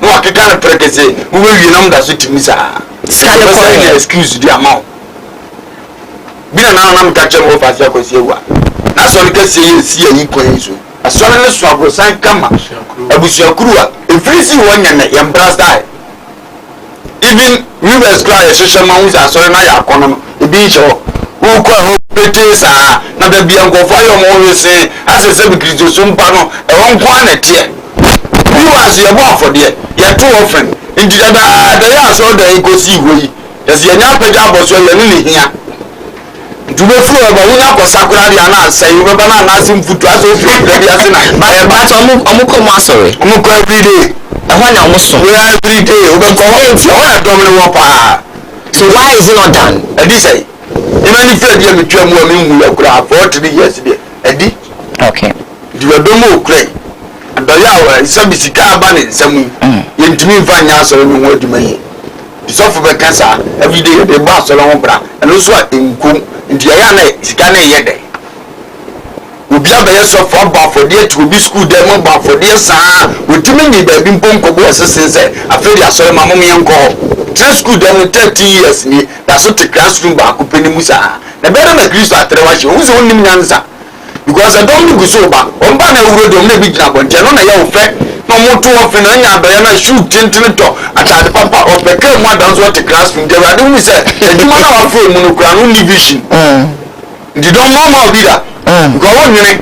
na wakeka no prɛ kɛsɛ wobɛwie nam da so tumi saa sika excuse di ama wo bi na nanam ka kyerɛ mo fa ase akɔsi ewu a na asɔre kɛseɛ yɛ si ayi kwan yi so asɔre ne so aborosan kama abusuakuru a efiri si hɔ nyɛ yɛn bra style even rivers kura yɛ hyehyɛ ma ho sɛ asɔre na yɛ akɔnɔ no ebi nhyɛ hɔ wokɔ ɛho pete saa na baabi nkɔfoɔ ayɛ ɔmo wese asɛ sɛ bikiriso so mpa no ɛwɔ nko a na ɛteɛ bi wɔ ase yɛbɔ afɔdeɛ yɛto wɔ fɛn nti dadaada yɛ asɔre da yɛ kɔsi hɔ yi yɛsɛ yɛnyɛ apagya abɔ so yɛne ne hia nti wobɛfiri ɔba wonya akɔsa koraa deɛ ana asɛe wobɛba no anaase mfutu asɛ wofiri kra bi ase na but ɔmo kɔ mu asɔre ɔmo kɔ everyday ɛhɔ na ɔmo so everyday wobɛkɔ hɔ ɛdɔm ne wɔ paa so why is it not done ɛdi sɛ ɛmani fɛ deɛ metwa mu a menwu yɛ koraa 40 years deɛ ɛdi okay nti wɔdɔm a ɔkura adɔyɛ a sɛbi sika aba ne nsɛm yi yɛntumi mfa nyɛ asɔre no ho adwuma yi sɔfo bɛka saa everyday yɛde bɔ asɔre ho bra ɛno nso a nkom nti yɛyɛ na sika no ɛyɛ dɛ obi abɛyɛ sɔfo abɔ afɔdeɛ te obi school dɛ mo bɔ afɔdeɛ saa wɔtumi nyi baabi mpo nkɔbɔ ɛsese sɛ afei de asɔre ma momyɛ nkɔ hɔ tre school dɛ no 30 years ni da so te classroom baako pɛ ne mu saa na bɛrɛ na kristo atere wahyɛ wo sɛ wonnim nyansa because ɛdɔm no gu so ba ɔmba na awuro dɔm na bi gyina abɔnkyɛn no na yɛ wo fɛ na ɔmo to wɔ fe na anya adɔyɛ na shoe tenten tɔ atade papa ɔpɛ kaa mu adan so ɔte classroom deɛ awurade hu sɛ adwuma na wafɛ mu no kora no ni vision nti dɔm ma ɔma obi da because wɔn nwene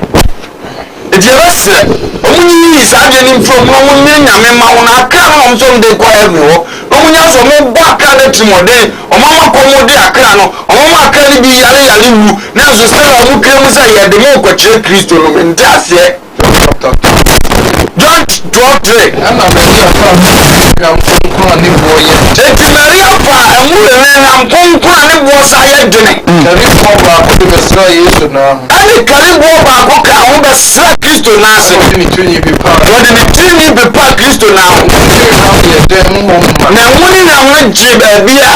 nti yɛbɛserɛ ɔmo nyiyi saa deɛ ne mfiri ɔmo na ɔmo nye nyame ma wo na akra no ɔmo sɛ ɔmo de kɔ ɛmi hɔ na ɔmo nya sɛ ɔmo bɔ akra no tirimɔden ɔmo ama kɔ ɔmo de akra no ɔmo ama akra no bi yare wu na nso sɛ ɔmo kra mu sɛ yɛde mo kɔkyerɛ kristo no mente aseɛ John 12:3 ɛna mɛri afa nam kronkron a ne boɔ yɛ eti mɛri afa ɛmu yɛ nam kronkron a ne boɔ saa yɛ dwene kari bɔ baako de bɛsra yesu naa ho ɛne kari boɔ baako ka ho bɛsra kristo n'ase ɔde ne tirinwi bi paa wɔde ne tirinwi bepa kristo n'aho yɛ dɛn mu hɔ mma na ɛho ne na ho gye baabi a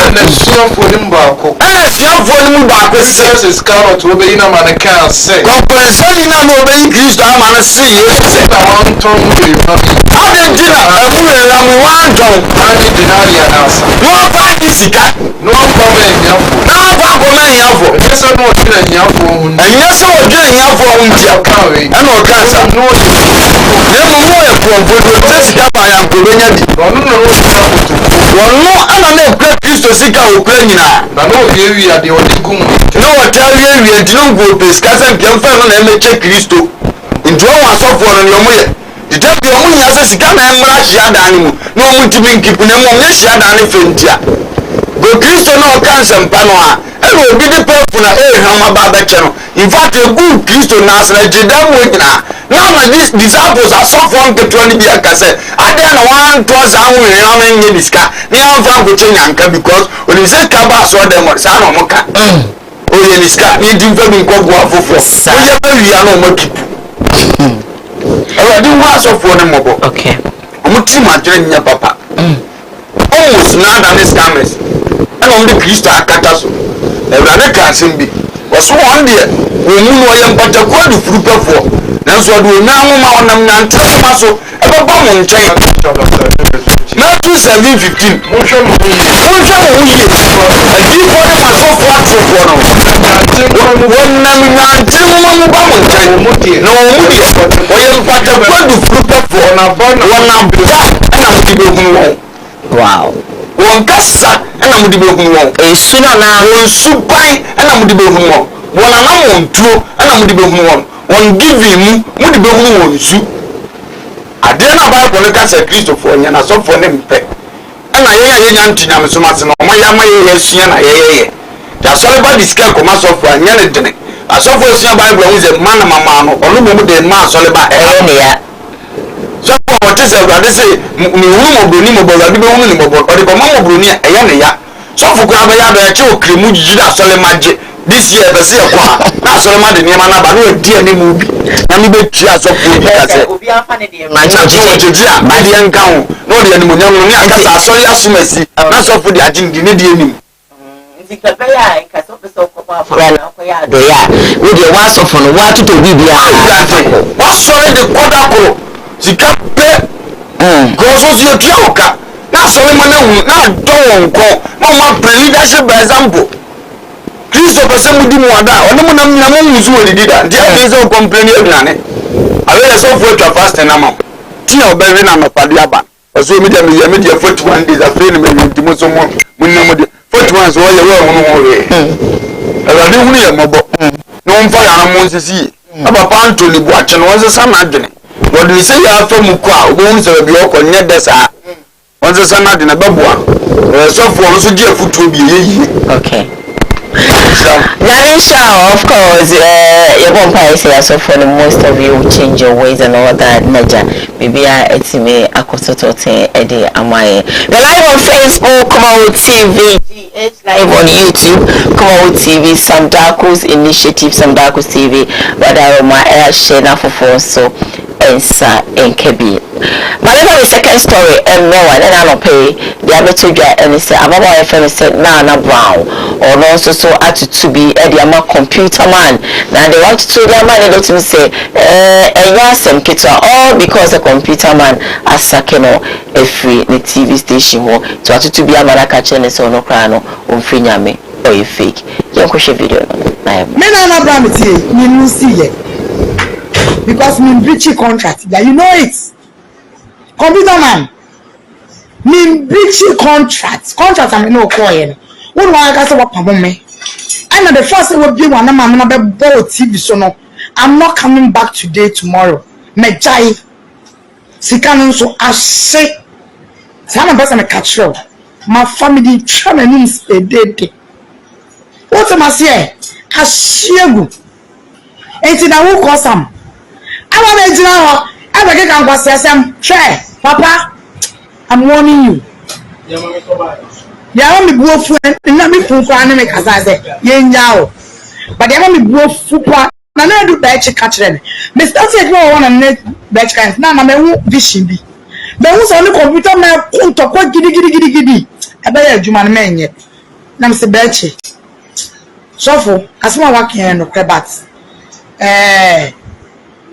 ɛna suafoɔ ne mu baako ɛna suafoɔ no mu baako sɛ sɛ scarlet wɔbɛyi na ma ne kaa sɛ kɔnkɔnsɛni na ma ɔbɛyi kristo ama no se yesu sɛ na wɔntɔn mu de ma ade nti na ɛmu yɛram wantɔn ane denaria n'asa na ɔfa ne sika na wɔmfa ma ahiafoɔ na ɔfa akɔma ahiafoɔ ɛnyɛ sɛ na ɔdwene ahiafoɔ ho nti ɛnyɛ sɛ ɔdwene ahiafoɔ ho ntia ɔka wei ɛna ɔka sa na ɔde na mmom na ɔyɛ kurɔmfoɔ de ɔsɛ sika ma ayankɔbɛnya bi ɔno na ɔdwene akotokuo wɔno ana na ɔkura kristo sika a ɔkura nyinaa na na ɔwie wie adeɛ ɔde gu mu na wɔta wie nti no ngu opɛ sika sɛ mpiɛmfa no na ɛmɛkyɛ kristo nti ɔwɔ asɔfoɔ no ne ɔmo yɛ deda bi ɔmo nya sɛ sika na ɛmmra hyiadan no mu na ɔmo ntumi nkipu na mmom nyɛ hyiadan no fɛ ntia go kristo na ɔka nsɛmpa no a ɛna obi de pɛfo na ɛrehwam aba abɛkyɛ no infact egu kristo n'ase na gyeda mu nyinaa na ama disciples asɔfoɔ nketewa no bi aka sɛ adeɛ na wɔantɔ saa ho hwehwam nyɛ ne sika na yɛmfa nkɔkyɛ nyanka because onim sɛ sika ba asɔɔ dɛm saa na ɔmo ka ye ni ska ni di mfa bi nko go afofo o ye ba wia no mo kipu awurade hu asɔfoɔ ne mmɔbɔ okay ɔmo ti ma adwene nya papa almost nada ne scammers ɛna ɔmo de kristo akata so awurade ka asɛm bi wɔso wɔn deɛ wɔn mu no ɔyɛ mpatakoa de furupɛfoɔ nanso ɔde onwa nwoma ɔnam nantɛma so ɛbɛbɔ mo nkyɛn Matthew 7:15 monhwɛ mo ho yie adiifoɔ ne masɔfoɔ atorofoɔ no wɔnam nante nwoma mu ba mo nkyɛn na wɔn mu deɛ ɔyɛ mpatakoa de furupɛfoɔ wɔnam ba ɛna mo de bɛhunu wɔn wow wɔn kasa ɛna mo de bɛhunu wɔn esu na na wɔn suban ɛna mo de bɛhunu wɔn wɔn anam wɔn tuo ɛna mo de bɛhunu wɔn wɔn giving mu mo de bɛhunu wɔn su adeɛ na Bible no kasa kristofoɔ nyɛ na asɔfoɔ ne mpɛ ɛna yɛnya ntunyamesoma ase na ɔmo yɛama yɛyɛ sua na yɛyɛyɛ de asɔre ba de sika kɔma asɔfoɔ a nyɛ ne dene asɔfoɔ sua Bible ho sɛ mma na mama no ɔno mmom de ma asɔre ba ɛyɛ ne ya sɔfoɔ wɔte sɛ awurade sɛ mehunu mɔborɔni mɔbɔ awurade bɛhunu ne mɔbɔ ɔde kɔma mɔborɔni a ɛyɛ ne ya sɔfo koraa bɛyɛ adɔ ɛkyɛ ɔkremu gyigyi de asɔre ma gye this year bɛsɛ yɛ kɔ a na asɔre ma de nneɛma no aba na ɔdi anim bi na mebɛtua asɔfoɔ bi ka sɛ gyegye a badeɛ nka ho na ɔde animonyam no ne akasa asɔre asom asi na asɔfo de agye ne ne di anim doya wo de wa sofo no wa tuto bibia wa sɔre de kɔda koro sika pɛ kɔso si otua oka na asɔre ma na hu na dɔ wɔn kɔ na ɔma pre leadership by example kristo pɛ sɛ mudi mu ada ɔne mu nam nyina mu nsu wɔ didi da nti afei sɛ ɔkɔmpleni aduane awɛyɛ sɛ ɔfo atwa fasting na ma tia ɔbɛwe na anɔpade aba ɔsɛ omi deɛ meyɛ me deɛ 41 days afei ne mawie nti mo so mo nam de 41 so ɔyɛ wɔ ho no ho wee awurade hunu yɛ mmɔbɔ na wɔmfa yɛana mo nsisi yie na papa antoni boakye no wɔnsesa n'adwene wɔde ne sɛ yɛ afa mu kɔ a wobɛhunu sɛ baabi ɔkɔ nyɛ dɛ saa wɔnsesa n'adwene bɛboa sɔfoɔ no so gye afotuo bi ɛyɛ okay Narisha, of course, your vampire say so for the most of you change your ways and all that. Naja, maybe it's me. I could sort of say, Eddie, am I? We're live on Facebook, Koowaa TV, live on YouTube, Koowaa TV, Sam Darkus Initiative, Sam Darkus TV. But I will my air share now for so. Ensa Enkebi. But then the second story, and no one, and I don't pay the other two guys, and they say, I'm about FM said, Nana Brown, or also so to be a computer man. Now they want to their man, they let me say, yes, and Kita, all because a computer man as Sakeno, a free the TV station, to be a Marakacha and so no crano, free yame, or a fake. You can video. Nana Brown, you see it. Because me breachy contract, yeah, you know it. Computer man, me breachy contract. Contract I mean no coin. What one I say what pamon me? I know the first thing will be one of my board TV so no. I'm not coming back today, tomorrow. Me jai. Sikanon so I say. Some person me catch you. My family try me means a day. What am I say? I share you. Ain't it I will call some. I want to know. I will get on some try. Papa, I'm warning you. Yeah, me go friend. Let me prove for anime as I say. Yenjao. But they want me go fupa. Na na do batch catch them. Me start say no one and batch kind. Na me who vision bi. Me who say no computer me kunto kwa gidi. Ebe ya adwuma me enye. Na me say batch. So for asma working no but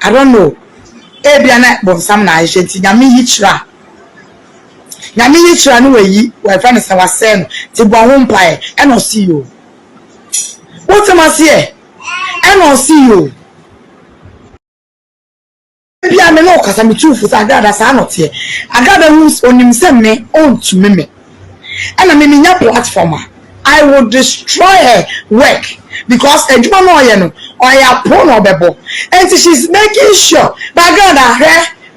I don't know. Ebiana bon sam na ahenti nyame yichira. Nyame yichira no weyi we friend say wasem ti bo ho mpae e no see you. What am I say? E no see you. Ebiana no kasa me tufu sa agada sa no tie. Agada hu onim se me on to me. And I mean nya platform I will destroy her work because ejuma no ye no oya pon obebo and she's making sure but God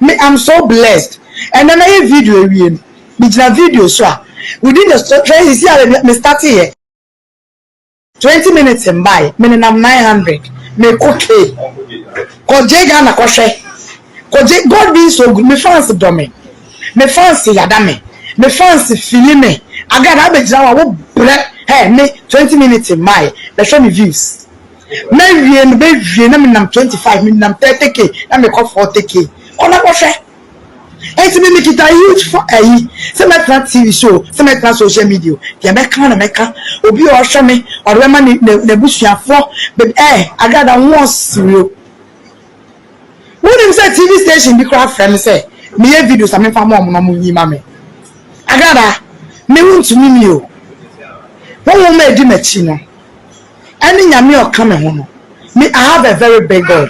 me I'm so blessed and then I video we video so within the train you see me start here 20 minutes and by me na 900 me okay ko jega na ko hwe ko je God be so good me fancy do me fancy yada me fancy feel me agada be jira wa wo bre Hey, me 20 minutes in my. Let's show me views. Maybe and baby, I'm 25 minutes, I'm 30k, I'm 40k. On a washer. And to make it a huge for a some TV show, some social media. The American will be or show me or women the bush for, but I got a one serial. Wouldn't say TV station be craft friend say, me videos, I mean, for mom, no mammy. I got a me want to meet you. One will make the machine. Any yammy or coming home. Me, I have a very big God.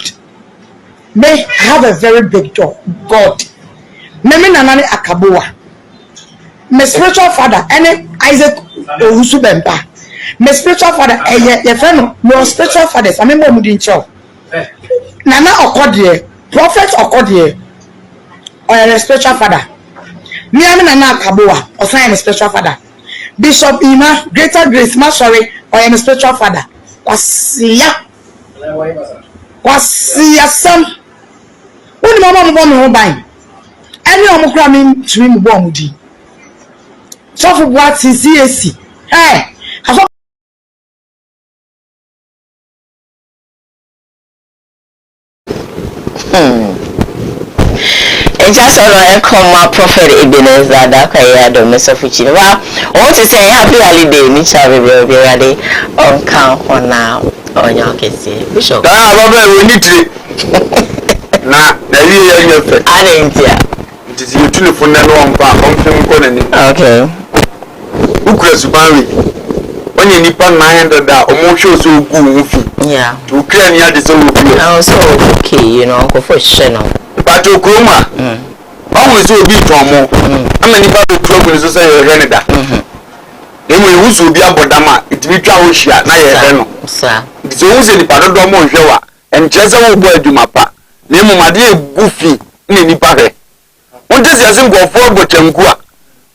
Me, I have a very big God. Me nanani akaboa. My spiritual father, any Isaac Usubempa. My spiritual father, your friend, your spiritual fathers. I mean, what would you show? Nana Okodie, prophet Okodie, or your spiritual father. Me, I mean, Nana Akaboa, or sign a spiritual father. Bishop Ima, Greater Grace, sorry, or your spiritual father. Kwasia Sam. When Mama born home by any omocramming dream bombudi. So for what is CAC? Hey, And just on a comma prophet Ebenezer that I had on Mesofuchi. Well, I want to say happy holiday, Mitchell will be ready on count for now. On your case, Bishop. We need to. Nah, there you are. I didn't hear. It is your telephone and one part on film calling. Okay. Who could survive? When you nip on 900 or show so good. Yeah. To clear near the soul. Also, okay, you know, go for channel. But to Kroma, always will be from more. How many people trouble is say Canada? Then we also be about Dama, it be Chawshia, Naya, sir. It's also the Paradomo Joa, and Chesa boy do mapa. Name my dear Goofy, Nini Pare. What does your simple for Botemqua?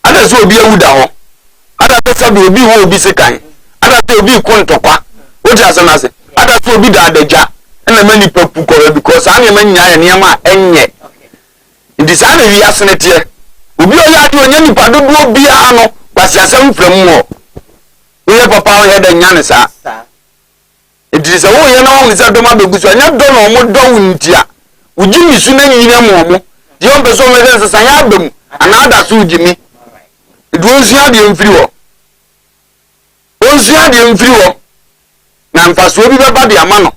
Others will be a Udao. Others will be second. Others will be Contopa. What does an answer? Others will be the Deja. And the many people because I am a Yama and yet. It is only a senator. We be allowed to any part of the piano, but some from more. We have a power head and Yanasa. It is a way along with Adoma because I have done or more done with Tia. Would you be soon any more? The old person as I have them, and others who Jimmy. It was the inferior. Was the inferior. Now, first, we will be about the Amano.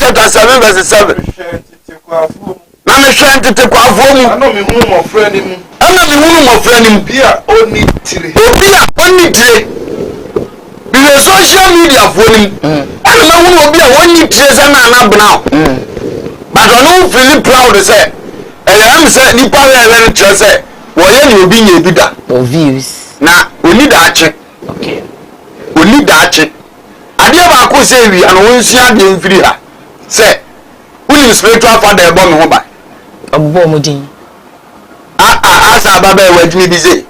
Chapter 7 verse 7. I'm ashamed to take off home. I know me whom of friend him. I know me whom of friend him. Beer only 3. Beer only 3. Because social media for him. I don't know who will be only 3 and now. But I know feeling proud to say. And I'm saying the power and to say, well, you will be a bidder. Or views. Now, we need that check. Okay. We need that check. I never say we and we see the inferior. Say, who is spiritual father born home by? A bomudin. As a baby went me busy.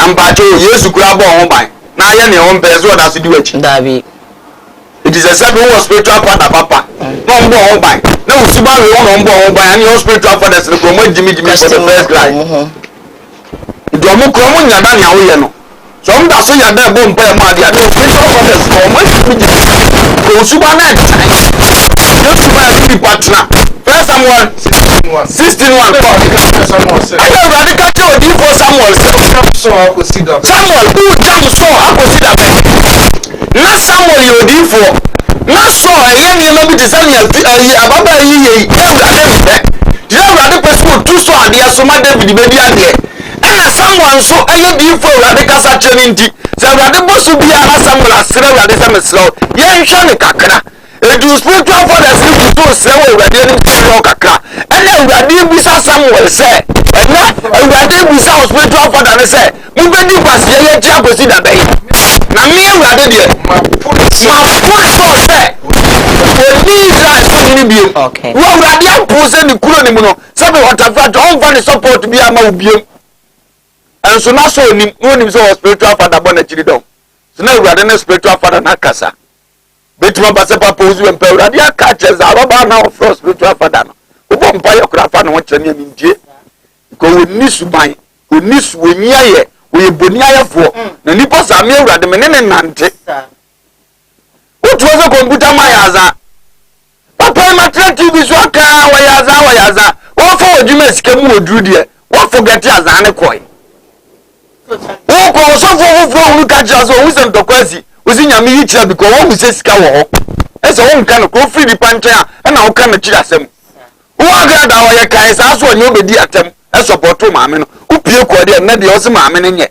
And Pacho, yes, you grab home by. Now, you're your own person, that's to do it. David. It is a seven was spiritual father, Papa. No home by. No, Subaru on home by, and your spiritual father to promote Jimmy for the first line. It don't move on your Daniel. Some that's so you're there, boom, pay money. I don't spiritual fathers for much. Go Subanet. Just to buy a partner. First someone 16 1. I know radical do for Samuel. Samuel who jump so I could see that. Not Samuel you do for. Not so a young nobody Samuel about a year. You know radical person too so and they are so much David baby and there. And someone so I do for radical saturating. So radical to be a Samuel as radical slow. Yeah, Shani Kakana. It was spiritual fathers who say we are dealing with Kakra. And then we are dealing with Samuel say. And now we are dealing with our spiritual father and say, Mubedi was here, Jago see that day. Now me we are there. My foot so say. Okay. Well, we are there posing the Kuronimuno. Some of what I've all for the support to be a Maubium. And so now so him so spiritual father born a children. So now we are the spiritual father Nakasa. Betuma Basepa pose when Peradia catches our now for spiritual father. Who won't buy your craft and what you name in J. Go with Nisu buy, with Nisu when ye, we boni ayefo na nipa same awurade me ne nante what was a computer mayaza papa ma TV so aka wayaza wo fo odwuma sika mu oduru de wo forget azan ne koi wo ko so fo hu ka ja so hu sem tokwasi wo si nyame yi kira because wo hu se sika wo ho ese wo nka no ko free di pancha na wo ka na kira asem wo aga da wo ye kai sa so onye obedi atem e support maame no wo pie ko de na de wo se maame ne nye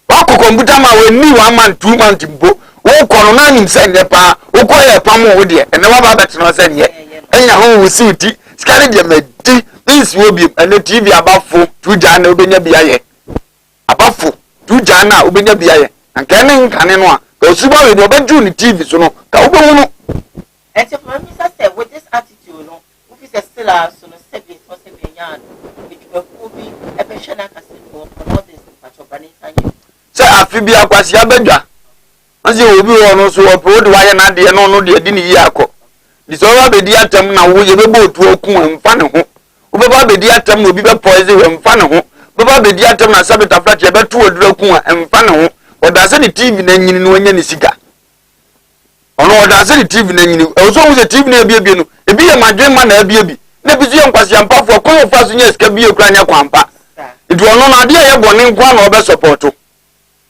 wa ko computer ma we ni 1 month 2 month mbo wo ko no na nim se ne pa wo ko ye pa mo wo de ene wa ba bet no se ne enya ho wo si uti skare de medi this will be and TV abafo tu jana obenya biaye abafo tu jana obenya biaye anka ne nkane no a ka suba we do beju ni TV so no ka wo behu no enti for me say with this attitude no if you still are so no say be so say be yan be di ko bi e be shana ka se for all this pacho bani sanye say afi bi akwasi abedwa anse obi wo no so wo pro de waye na de no de di ni yi akọ di so wa be di atam na wo ye be bo tu okun amfa ne ho Baba be di atam no bi be poison we mfa ne ho baba be di atam na sabita flat ye be to odura ku a mfa ne ho oda se ni TV na nyini no anya ni sika ono oda se ni TV na nyini e so wo se TV na ebie no ebi ye madwen ma na ebie na bi so ye nkwasi ampafo ko yo fa so nya sika bi e kura nya kwampa edu ono na ade ye bone nkwa na obe support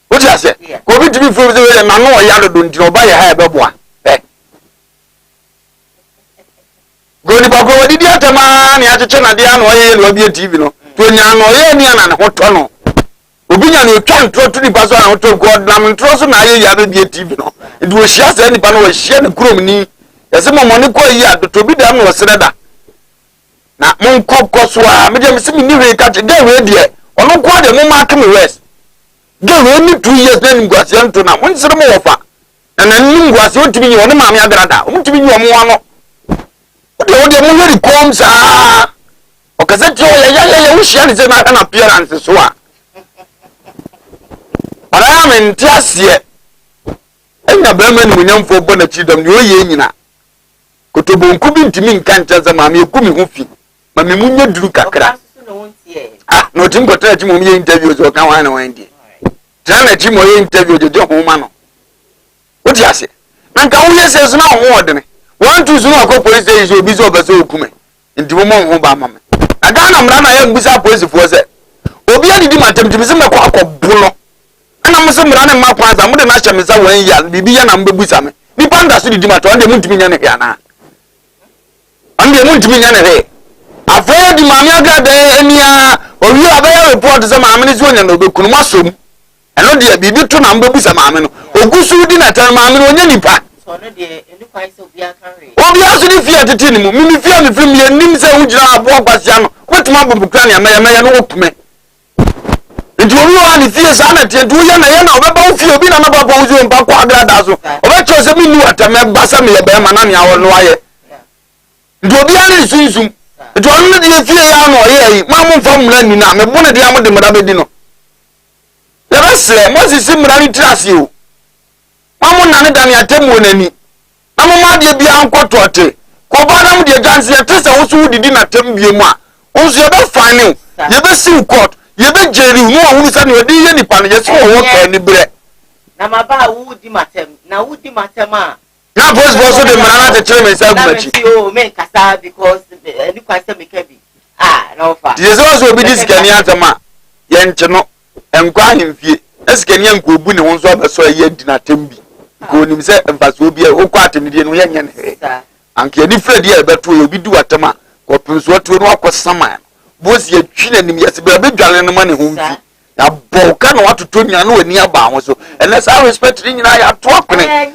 wo ti ase ko bi TV fo se na no ya do ntino ba ye ha e be boa Goni ba ko wadi dia tama ni acheche na dia no ye lo bi TV no to nya no ye ni ana ne hoto no obi nya no twa ntro to ni ba so na hoto god lam ntro so na ye ya bi TV no ndi wo hia se ni ba no wo hia ne krom ni yase mo ne ko yi adoto bi da no sereda na mon kokko so a me de me simi ni we ka de we de ono ko de mo ma me west de we ni 2 years na ni gwase nto na mon sere mo wofa na ni gwase o timi ni wo ne ma me agrada o timi ni wo mo ano de mo yeri kom sa o ka se ti o ya wo hia ni se na na appearance so a ara me ntiasie enya ba ma ni munyamfo bo na chidom ni o ye nyina kotobonku bi ntimi nka nkyeze ma me ekumi ho fi ma me munye duru kakra no timbo tra ti mo me interview so kan wa na wan die tana ti mo ye interview de ho ma no o ti ase na nka wo ye se so na ho odene one two so na ko police station obi so obaso okume nti mo ho ba ma me na ga na mra na ye mbusa police fo se obi adidi matem ti me se me ko akobu no ana mo se mra na ma kwanza mo de na hye me za wan ya bibi ya na mbebusa me ni panda so didi mato ande muntimi nya ne hia na ande muntimi nya ne he afo di mami agade emia owi abaya report se maame ne so nya no bekunu masom eno de bibi to na mbebusa maame no ogusu di na tan maame no nya nipa so no de eni kwai se obi aka re obi aso ni fia tete ni mu mi fia mi film ye nim se ujira abo kwasia no wetuma bobukra ne amaya no okume nti obi wa ni fie sa na tie du ye na ye na obeba ofie obi na maba bo uzo mpa kwa agrada so obecho se mi nu atame basa me ye be ma na ne awo no aye nti obi ani sunsun nti onu de fie ya no ye yi ma mo mfa mra ni na me bo ne de amode mra be di no le bese mo sisi mra ni trase o mamu nane dani atemu onani mamu ma de bia ankotote ko ba na mu de ganse ya tese wo so didi na tembie mu a wo so ye be fane ye be sim court ye be jeri mu wo hu sa ne odi ye nipa ne ye so wo ka ni bre na ma ba wo di matem na wo di matem a na boss boss de mara na chere me sa gumachi o men kasa because ni kwase me kabi na ofa ye so obi di sikani atama ye nche no enkwa ahemfie esikani enko obu ne ho so abeso ye di na tembi ko nim se mfaso obi e okwa atemdie no ye nyane anke ni fredi e beto obi du atama ko pinso to no akosama boss ye twina nim ye se be dwale no ma ne ho mfi ya boka na watoto nya no ani aba ho so ene sa respect ni nyina ya to akone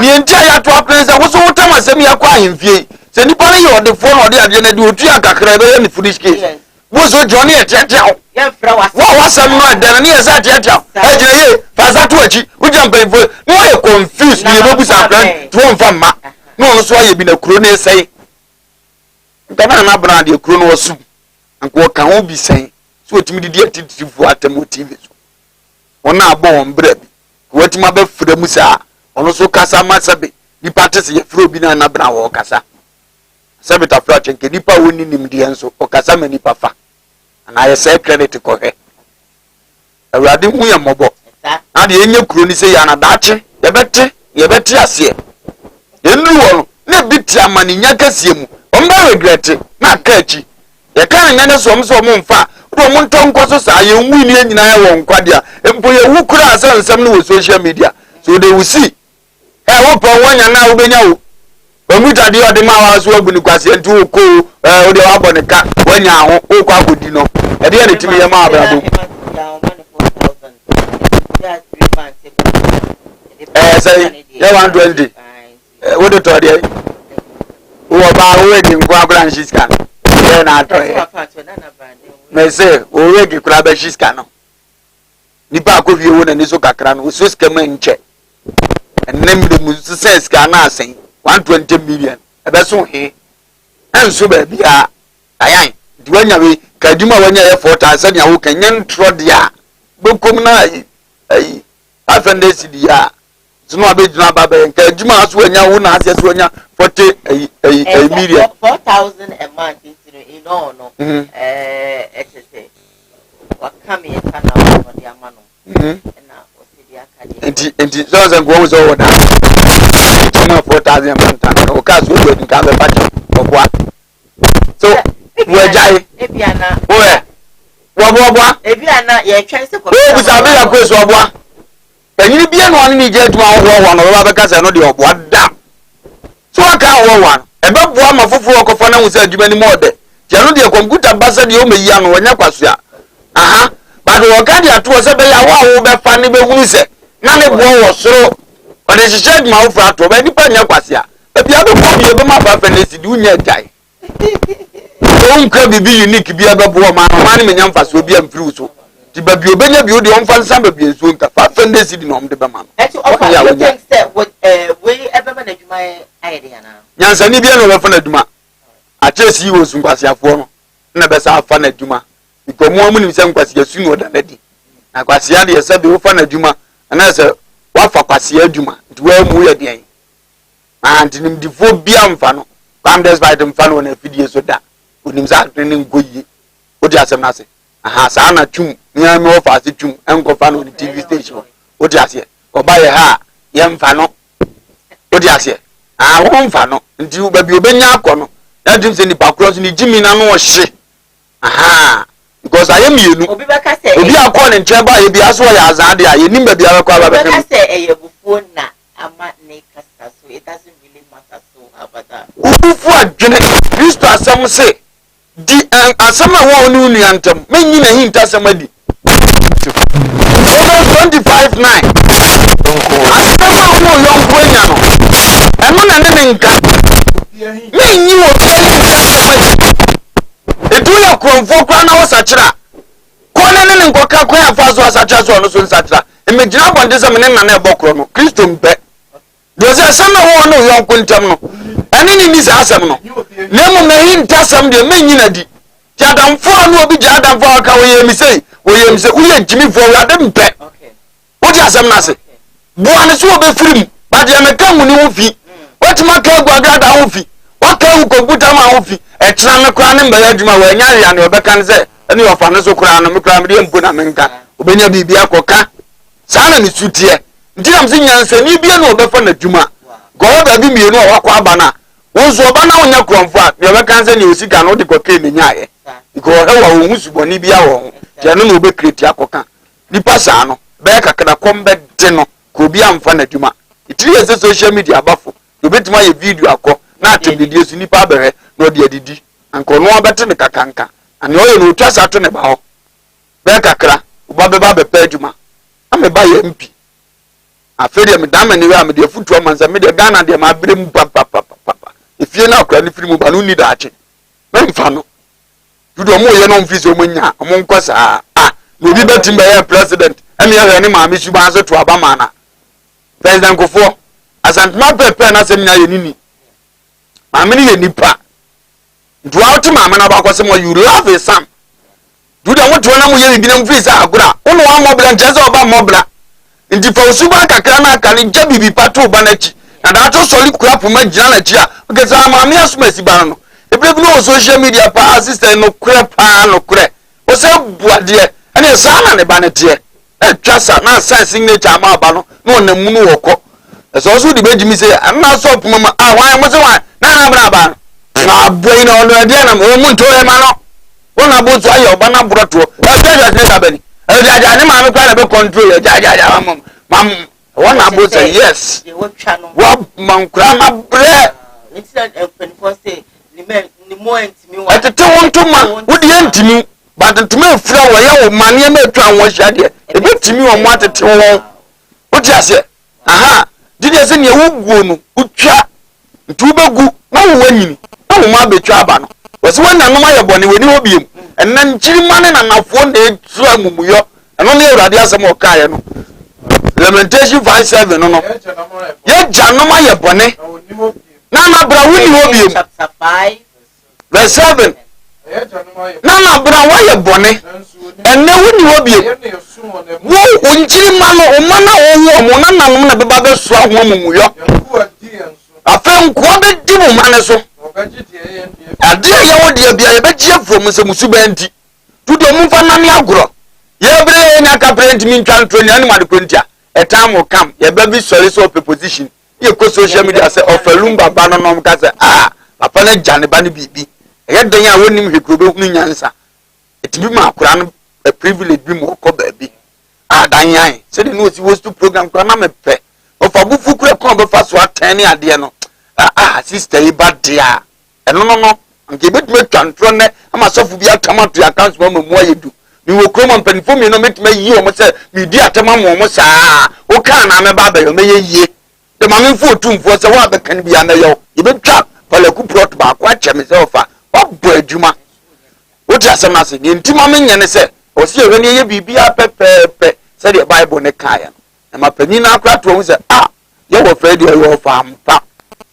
ni enti ya to akone se wo so wotam asem ya kwa ahemfie se nipa ne ye ode fo na ode ade na de otu akakra be ye ni foolish case boss o johnny e teteao ye fra wa wasam no ade na ye sa teteao e je ye fa sa to achi ujam pen fo no ye confused ni be busa plan to mfa ma no so ye bi na kuro na esai ntana na brand ye kuro no wasu anko ka ho bi sai so otimi didi atiti fu atamo TV so ona abo on bra bi ko watima ba fura mu sa ono so kasa masabe ni patese ye furo bi na bra wo kasa sabe ta fura chenke nipa woni nim de enso o kasa ma nipa fa ana ye say credit ko he awurade hu yɛ mmɔbɔ na de enye kuro ni sɛ ya na daakye yɛbɛte aseɛ yɛnuru wɔ no na bi te amane nya kɛseɛ mu ɔmbɛ regret na aka akyi yɛka ne nyane so ɔm sɛ ɔmo mfa do ɔmo ntɔ nkɔ so saa yɛnwu ni nyinaa wɔ nkwade a mpo yɛwu kura asɛ nsɛm no wɔ social media so they will see wo pɛ wɔnya na wobɛnya wo ɔmuta deɛ ɔde ma wa so agu ne kwase nti wo ko wo de wabɔ ne ka wɔnya ho wo kɔ akɔdi no ɛde yɛ ne timi yɛ ma abrabo sɛ yɛ 120 wo de tɔ deɛ wo ba wo edi nko akora nhyɛ sika no yɛ na atɔ yɛ mɛ sɛ wo wegi kora bɛhyɛ sika no nipa akɔwie wo na ne so kakra no wo so sika ma nkyɛ ɛnam de mu sɛ sika na asɛn 120 million ɛbɛso he ɛnso baabi a ayan de wanya we kadwuma wanya yɛ 4000 ya wo kanyɛ ntro de a bɛkom na ayi afɛnde sidi a sino abɛgyina baba yɛ kadwuma aso wanya wo na asɛ so wanya 40 million 4000 a month in all no ɛsɛ wakame yɛ kana wo de ama no na osidia kade enti so sɛ nko wo so wo da 4000 a month o ka so we nka be pacha oboa so we jai ebiana wo boa ebiana ye twɛn se ko wo bisa be ya ko so oboa anyini bia no ane ni je aduma wo no ba bɛka sɛ no de oboa da so aka wo wa ebe boa ma foforo okofo na hu sɛ aduma ni mo de je no de computer basa de o meyi ano wonya kwaso a aha ba de wo ka de ato sɛ be ya wo be fa ne be hunu sɛ na ne boa wo soro ɔde hyehyɛ aduma wo fra to ba nipa nya kwase a ebia be ko bi be ma fa fɛnɛ si di unya jai o nka bibi unique bia be boa ma ne menya mfa so bia mfiri so ti ba bi obenya bi o de onfa nsa ba bi enso nka fa fɛnɛ si di no omde be ma no ɛti ofa you think say we ebe ba na aduma ayede yana nyansa ni bia no be fa na aduma a chesi wo sun kwase afo no na be sa fa na aduma because mo amunim se nkwase yasu no da na di na kwase ya de yesa be wo fa na aduma na se wafa kwase aduma nti wa mu ye den and nim difo bia mfa no kwam despite mfa no na fidie so da onim sa ne ngoyi o di asem na se aha sa na twum nya me ofa ase twum enko fa no TV station o di ase ko ba ye ha ye mfa no o di ase ah wo mfa no nti ba bi obenya akọ no na dim se ni pakro so ni jimi na no hye aha because I am you obi baka se obi akọ ne nche ba ye bi aso ya azade a ye nim ba bi akọ ba ba baka se eye bufuo na ama ne kasa so it doesn't really matter so about that ufu adwene Kristo asem se di asem a wo nu nu antem menyi na hinta asem adi 25:9 asem a wo yonko anya no eno na ne nka menyi wo etu ya kromfo kwa na wo sachira ko ne nkoka kwa afa so sachira so no so sachira emegina bonde se me na na ebokro no Kristo mpe doze asem a wo no yonko ntem no ene ni sa asem no na mo mehi ntasem de menyi na di ti adamfo no obi ja adamfo aka wo ye mi sei wo ye jimi fo wa de mpe wo di asem na se bo ane so obe firim ba de me kan ni wo fi watima ka gwagada wo fi waka hu computer ma wo fi e tena me kra ne mba ya adwuma wa nya ya ne obe kan se ene yo fa ne so kra no me kra me de mpo na menka obenya bibia koka sa na ni sutie nti am se nyansa ni bia no obe fa na adwuma go ba bi mienu o wakwa aba na wo so oba na wonya kromfo a de obe kan se ne osika no de koka ne nyaaye because he wa wo husubo ni bia wo je no obe create akoka nipa sa no be kakada kombe de no ko bia amfa na adwuma itiri ese social media abafo obetima ye video akọ na atebidie su nipa abere na odi adidi anko no obete ne kakanka ane oye no otwa sa to ne ba ho be kakra oba be ba be pa adwuma ameba ye mpi aferi me dama ne we amede futu amanza me de Ghana de ma brem papa efie na akra ne firimu ba no ni da ache memfa no dudo mo ye no mfi so monya mo nkosa no bi betim be ye president ene ye ne ma me su ba so to abama na president kofo asantma pepe na sem nya ye nini mamini ye nipa do out mama na ba kwase mo you love his son do da woto na mo ye bi na mfi sa agura ono wa mobla ncheze oba mobla ndi fa osuba kakra na aka ni jabi bi pato ba na chi na da to soli kura puma gina na chi a okeza mama ya sumasi ba no ebre bi no social media pa assistant no kura pa no kura o se buade ene sa na ne ba ne te Trasa na sign signature ma ba no na munu woko so so di beji mi say na so mama wa mo say wa na bra ba na boy na ono dia na mo mun to e ma no wona bo so ayo ba na bro to e ja ja ba ni e ja ne ma me kwa na be control e ja mam wona bo say yes wa man kra na bre it's not open for say ni mo ntimi wa atete won to ma wo di ntimi but ntimi fra wo ya wo mane ma twa won hia de e betimi wo mo atete won wo ti ase aha didi ase ne wo guo no utwa ntu begu na wo wanyini na wo ma betwa aba no wo se wona no ma ye bone woni ho biem enna nchiri mane na nafo na etu amumuyo eno ne urade asem o kae no Lamentation 5:7 no ye ja no ma ye bone na bra woni ho biem chapter 5 verse 7 na bra wa ye bone enne woni ho biem wo nchiri mano o mana wo mo na nanom na beba be so ahwo mumuyo afa nko be di mo mane so ade ye wo de bia ye be gie from se musu banti tudo mu fa na me agoro ye bre nya ka print mi ntwa ntro ni animal krontia e time will come ye be be sorry so position ye ko social media say ofalum baba no no ka say papa na jane ba ne bibi ye den ya wonim hwekro be hunu nyansa etimi ma akora no a privilege bi mo ko ba bi adanyan se de no si was to program kwa na me pe ofa bufu kure kon be fa so atene ade no sister yi ba dia eno no nke betime twantro ne ama sofu bi atamato account mo mo ayedu ni wo kromo mpanifo mi no metime yi o mo se mi di atama mo saa wo kan na me ba ba yo me ye de ma me fo tumfo se wa be kan bi ana yo ye betwa pala ku prot ba kwa cheme se ofa obo adwuma wo ti asem na se ni ntima me nyane se o se ye ne ye bibia pepepe se de bible ne kaya na mapanyi na akra to wo se ye wo fa de yo fa ampa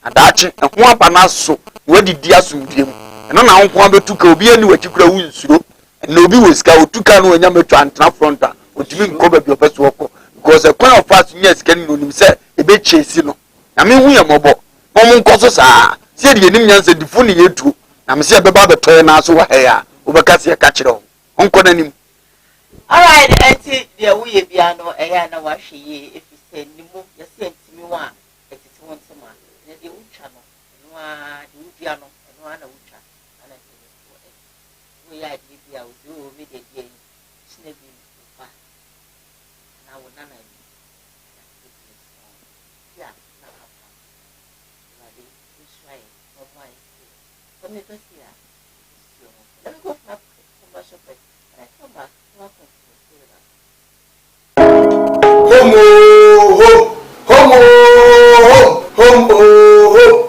adachi ho apa na so wadi di asumdiem eno na nko abetuka obi ani wakikura wu nsuro na obi weska otuka no anya metwa antena fronta otimi nko ba bi opeso woko because a coin of us yes can no nim say e be chesi no na me hu ye mobo mo nko so saa se de nim nyanse difu ne yetu na me se be ba betoy na so wa he ya obeka se ka kire onko na nim all right enti de wo ye bia no e ya na wa hweye efise nimu ye se ntimi wa etiti won tema ne de ucha no no a de ubia no no ana ucha ana de we ya de bia o do me de de sine bi fa na wo na na ya na ha na de Israel no mai so me to see ya let me go for commercial break and I come back welcome to the program. Homo.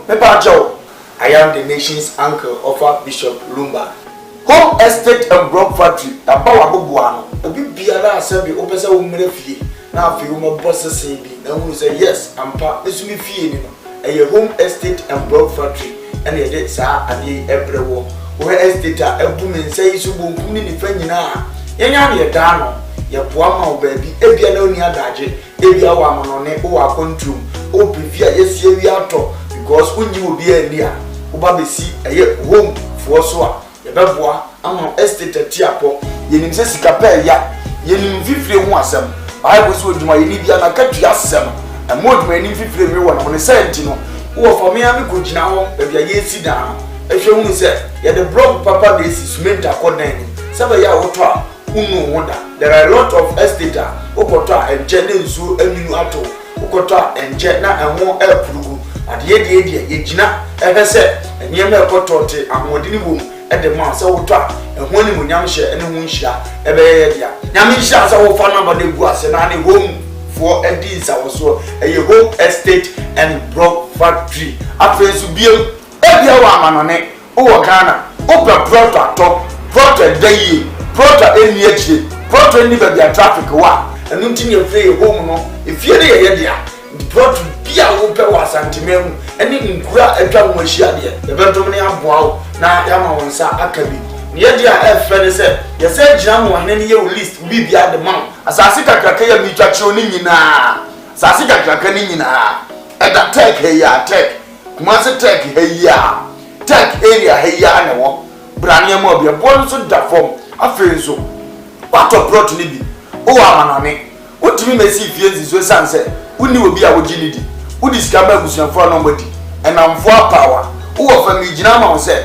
Papa Joe, I am the nation's uncle of Bishop Lumba. Home estate and broad factory, the power of Buano. A big biara assembly opens a woman fee. Now, if you want bosses say, and we say yes, and part this will be fee. A home estate and broad factory, and a dead sir, and the every war. Where estate a woman says you won't put in the friend now. Yan dano, your poor baby, if you know near Daji, if you are one on it, or control, or prefer yes, you are talk, because when you will be a near, Ubabi see a home for so. Yabeboa ama estate tiapo yenim se sikape ya yenim fifire ho asem bible so dwuma yeni bia na katua asem amodwuma yenim fifire we wona wona senti no wo for me am ko gina ho e bia ye si dan ehwe hu se ye the block papa dey cement akodan sebe ya woto a unu woda there are a lot of estate okoto a enje ne nsu aminu ato okoto a enje na enwo apurugu ade de ye gina ehwe se enye me ekoto te amodini wo at the man so talk and when you nyamshe and munshia ebe dia nyamsha so wo fa number de gu ase na ne home for a dis so a home estate and block factory afensu biem ebia wa amanone o Ghana o product top product dey product eni echi product ni be traffic wa enu ntinye free home no efie de ye dia product bia wo pe wa santimemu eni nkura atwa mo ahia de ebentom ne aboa wo na yama wonsa akabi ye dia efre se ye se gina mo hne ne ye list bibia de man asase kakraka ya mi twakye ni nyina asase kakraka ni nyina eda tech ya tech kuma se tech ya tech area ya na wo brane mo bia bo so da form afenso pato plot ni bi o amanane wotumi mesi fienzi so sanse woni obi a wogini di wodi skamba agusuafo no mbodi enamfo power wo fa mi gina ma wo se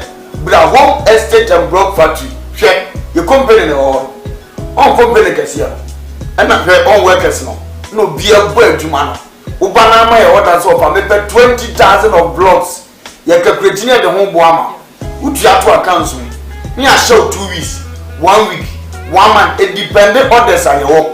bra home estate and block factory hwe ye company ne ho on company kasia ena hwe on workers no bia bo adwuma no wo bana ma ye order so fa me 20,000 of blocks ye calculate ne de ho bo ama utu ato accounts me a show 2 weeks 1 week 1 month it depending orders are your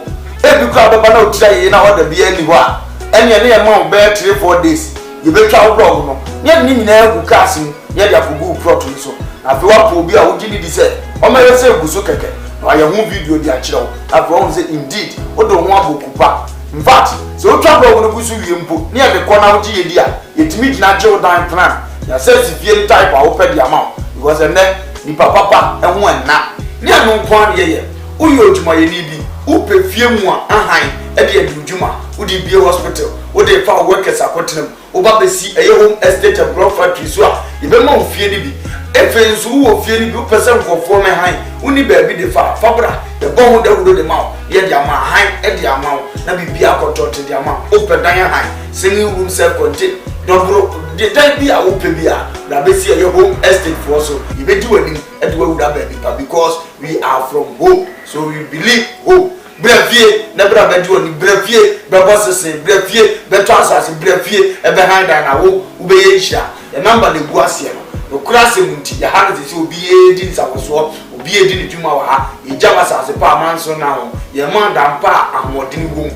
ebi kwa baba na otira ye na order bia ni ho a ene ne ye ma be 3-4 days ye be twa blog no ye ni nyina egu cars ni ye dia kugu plot ni so afi wa po bi a wo gidi di se o mere se eguso keke na ye hu video di a kire wo afi wo say indeed o do ho aboku pa in fact so twa blog no busu wie mpo ne ye de ko na wo gi ye di a yetimi gina je dan plan ya say si fie type a wo pe di ama because ene ni papa ehun enna ni anu kwan ye uyo odwuma ye ni bi upe fie mu a ahan e de adwuma udi bie hospital udi fa workers akotenam oba besi eye home estate and block factory so a ye be ma ofie ni bi efe nso wo ofie ni bi upese nkofo me han uni ba bi de fa bra de bon ho dawudo de ma ye de ama han e de ama na bibi akotote de ama open dan han singing room self contain double the time bi a open bi a na be see your home estate for so you be do any e do we that baby because we are from home so we believe home brefie na bra be do ni brefie be bossese brefie be transas brefie e be hand na wo be ye hia the number de gu ase no kura se munti ya ha se obi e di nsawoso obi e di ni dwuma wa ha e jama sase pa manso na ho ye man da pa amodin wo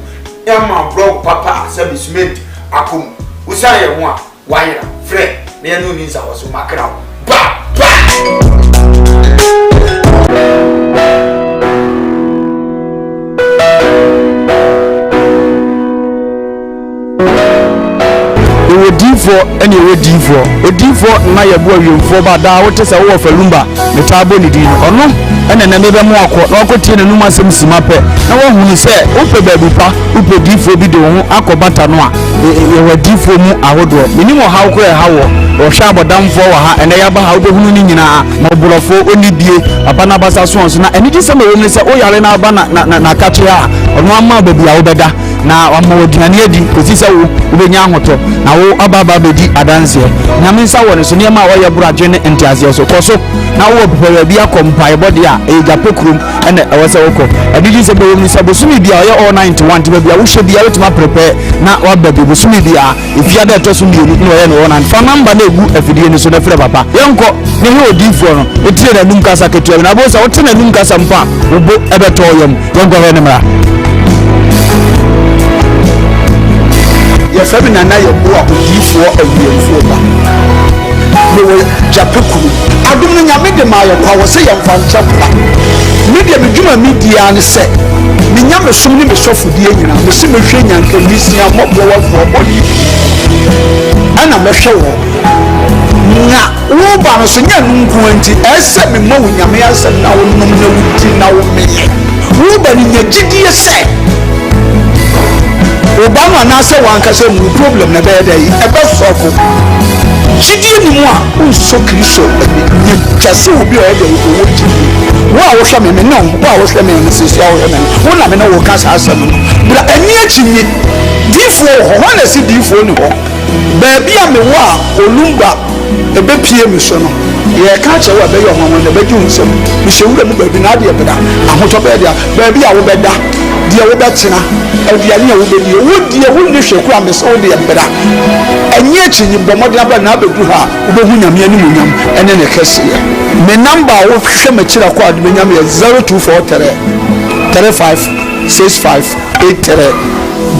ya ma blog papa service made akom usa ye ho a wayera friend na ye no ni nsawoso makra ba ene odifo na ye bo awemfo ba da wote se wo falumba metabo ni din ono ene na mebe mu akọ na okotie na numa asem sima pe na wo hunu se upe baby pa upe difo bi de ho akobata no a ye wadifo mu ahodo minimo hawo ko e hawo o hwa abodamfo wa ha ene ya ba ha obohunu ni nyina ma oborofo oni bie aba na basa so na ene ji se ma wo ne se o yare na aba na kache a ono ama baby a wo beda na wama wodinani edi kosi se wo ubenya ahoto na wo ababa bedi adanse nyame nsa wone so niam a wo yebradwe ne entiase so koso na wo pepewe bia kompai body a eja pekrum ene ewose woko adiji se bo mi se bo sumi bia ye all 91 tiba bia wo hwe bia wetima prepare na wa baby bo sumi bia ifia da to sumi enu no ye no na fa number na egu afidie ni so na frɛ papa yenko ne he odifo no etire na num kasa ketua na bo se wo tene num kasa mpa wo bo ebeto yom yenko he ne mra ye fabi na ye bo akudifo awemfo ba no japekuru adum no nyame de ma ye kwa wo se ye mfa nchapa media medwuma media ne se me nyame som ne me sofodie nyina me se mehwe nyanka misia mobbo wafo bodi ana mehwe wo na wo ba no so nya nunku anti ese me ma wo nyame ase na wo nom na wuti na wo meye wo ba ni nyagidie se Obama na se wankasa mu problem na be dey e be sofo jidie ni mu a unso kristo ni kase obi o dey wo jidie wo a wo hwa me no wo a wo hwa me no sisi a wo hwa me wo na me no wo kasa asem no bra ani achinyi difo ho na si difo ni ho ba bia me wo a olumba e be pie me so no ye ka che wo be yo ho no be ju nsem me hewura mu ba bi na de e beda ahoto be dia ba bia wo beda dia wo betina aduane a wo bedi wo dia wo ne hwe kura me so de beda enye achinyi bomode aba na abedu ha wo be hu nyame ani munyam ene ne kese me number wo hwe me kira kwa adu nyam ye 0243 356583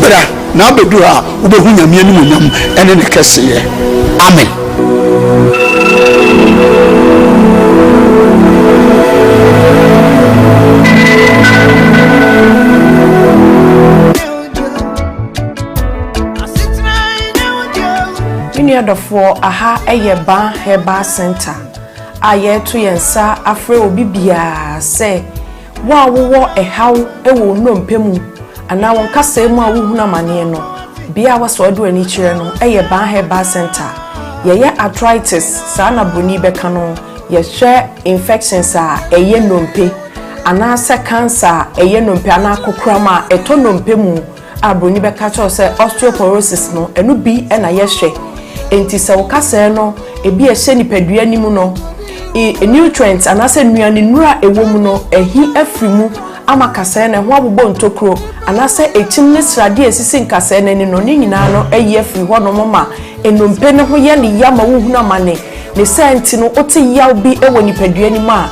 bra na abedu ha wo be hu nyame ani munyam ene ne kese amen. Adofo aha eyeba heba center aye to yensa afre obi bia se wa wo ehaw ewo nnompemu ana won kasa mu a wo huna mane no bia waso ado ani kire no eyeba heba center ye arthritis sa na boni beka no ye hwe infections a eye nnompe ana se cancer eye nnompe ana kokrama eto nnompemu abroni be catch us osteoporosis no enu bi na yehwe enti se wo kasa no ebi ehye nipadua nimu no nutrients anase nuane nura ewomu no ehi afrimu ama kasa na ho abobɔ ntokro anase echim ne srade esisi nkasa na ni no ni nyina no eyi afri ho no mama enompe ne ho ye ne yama wo huna mane ne senti no oti yaw bi ewo nipadua ni ma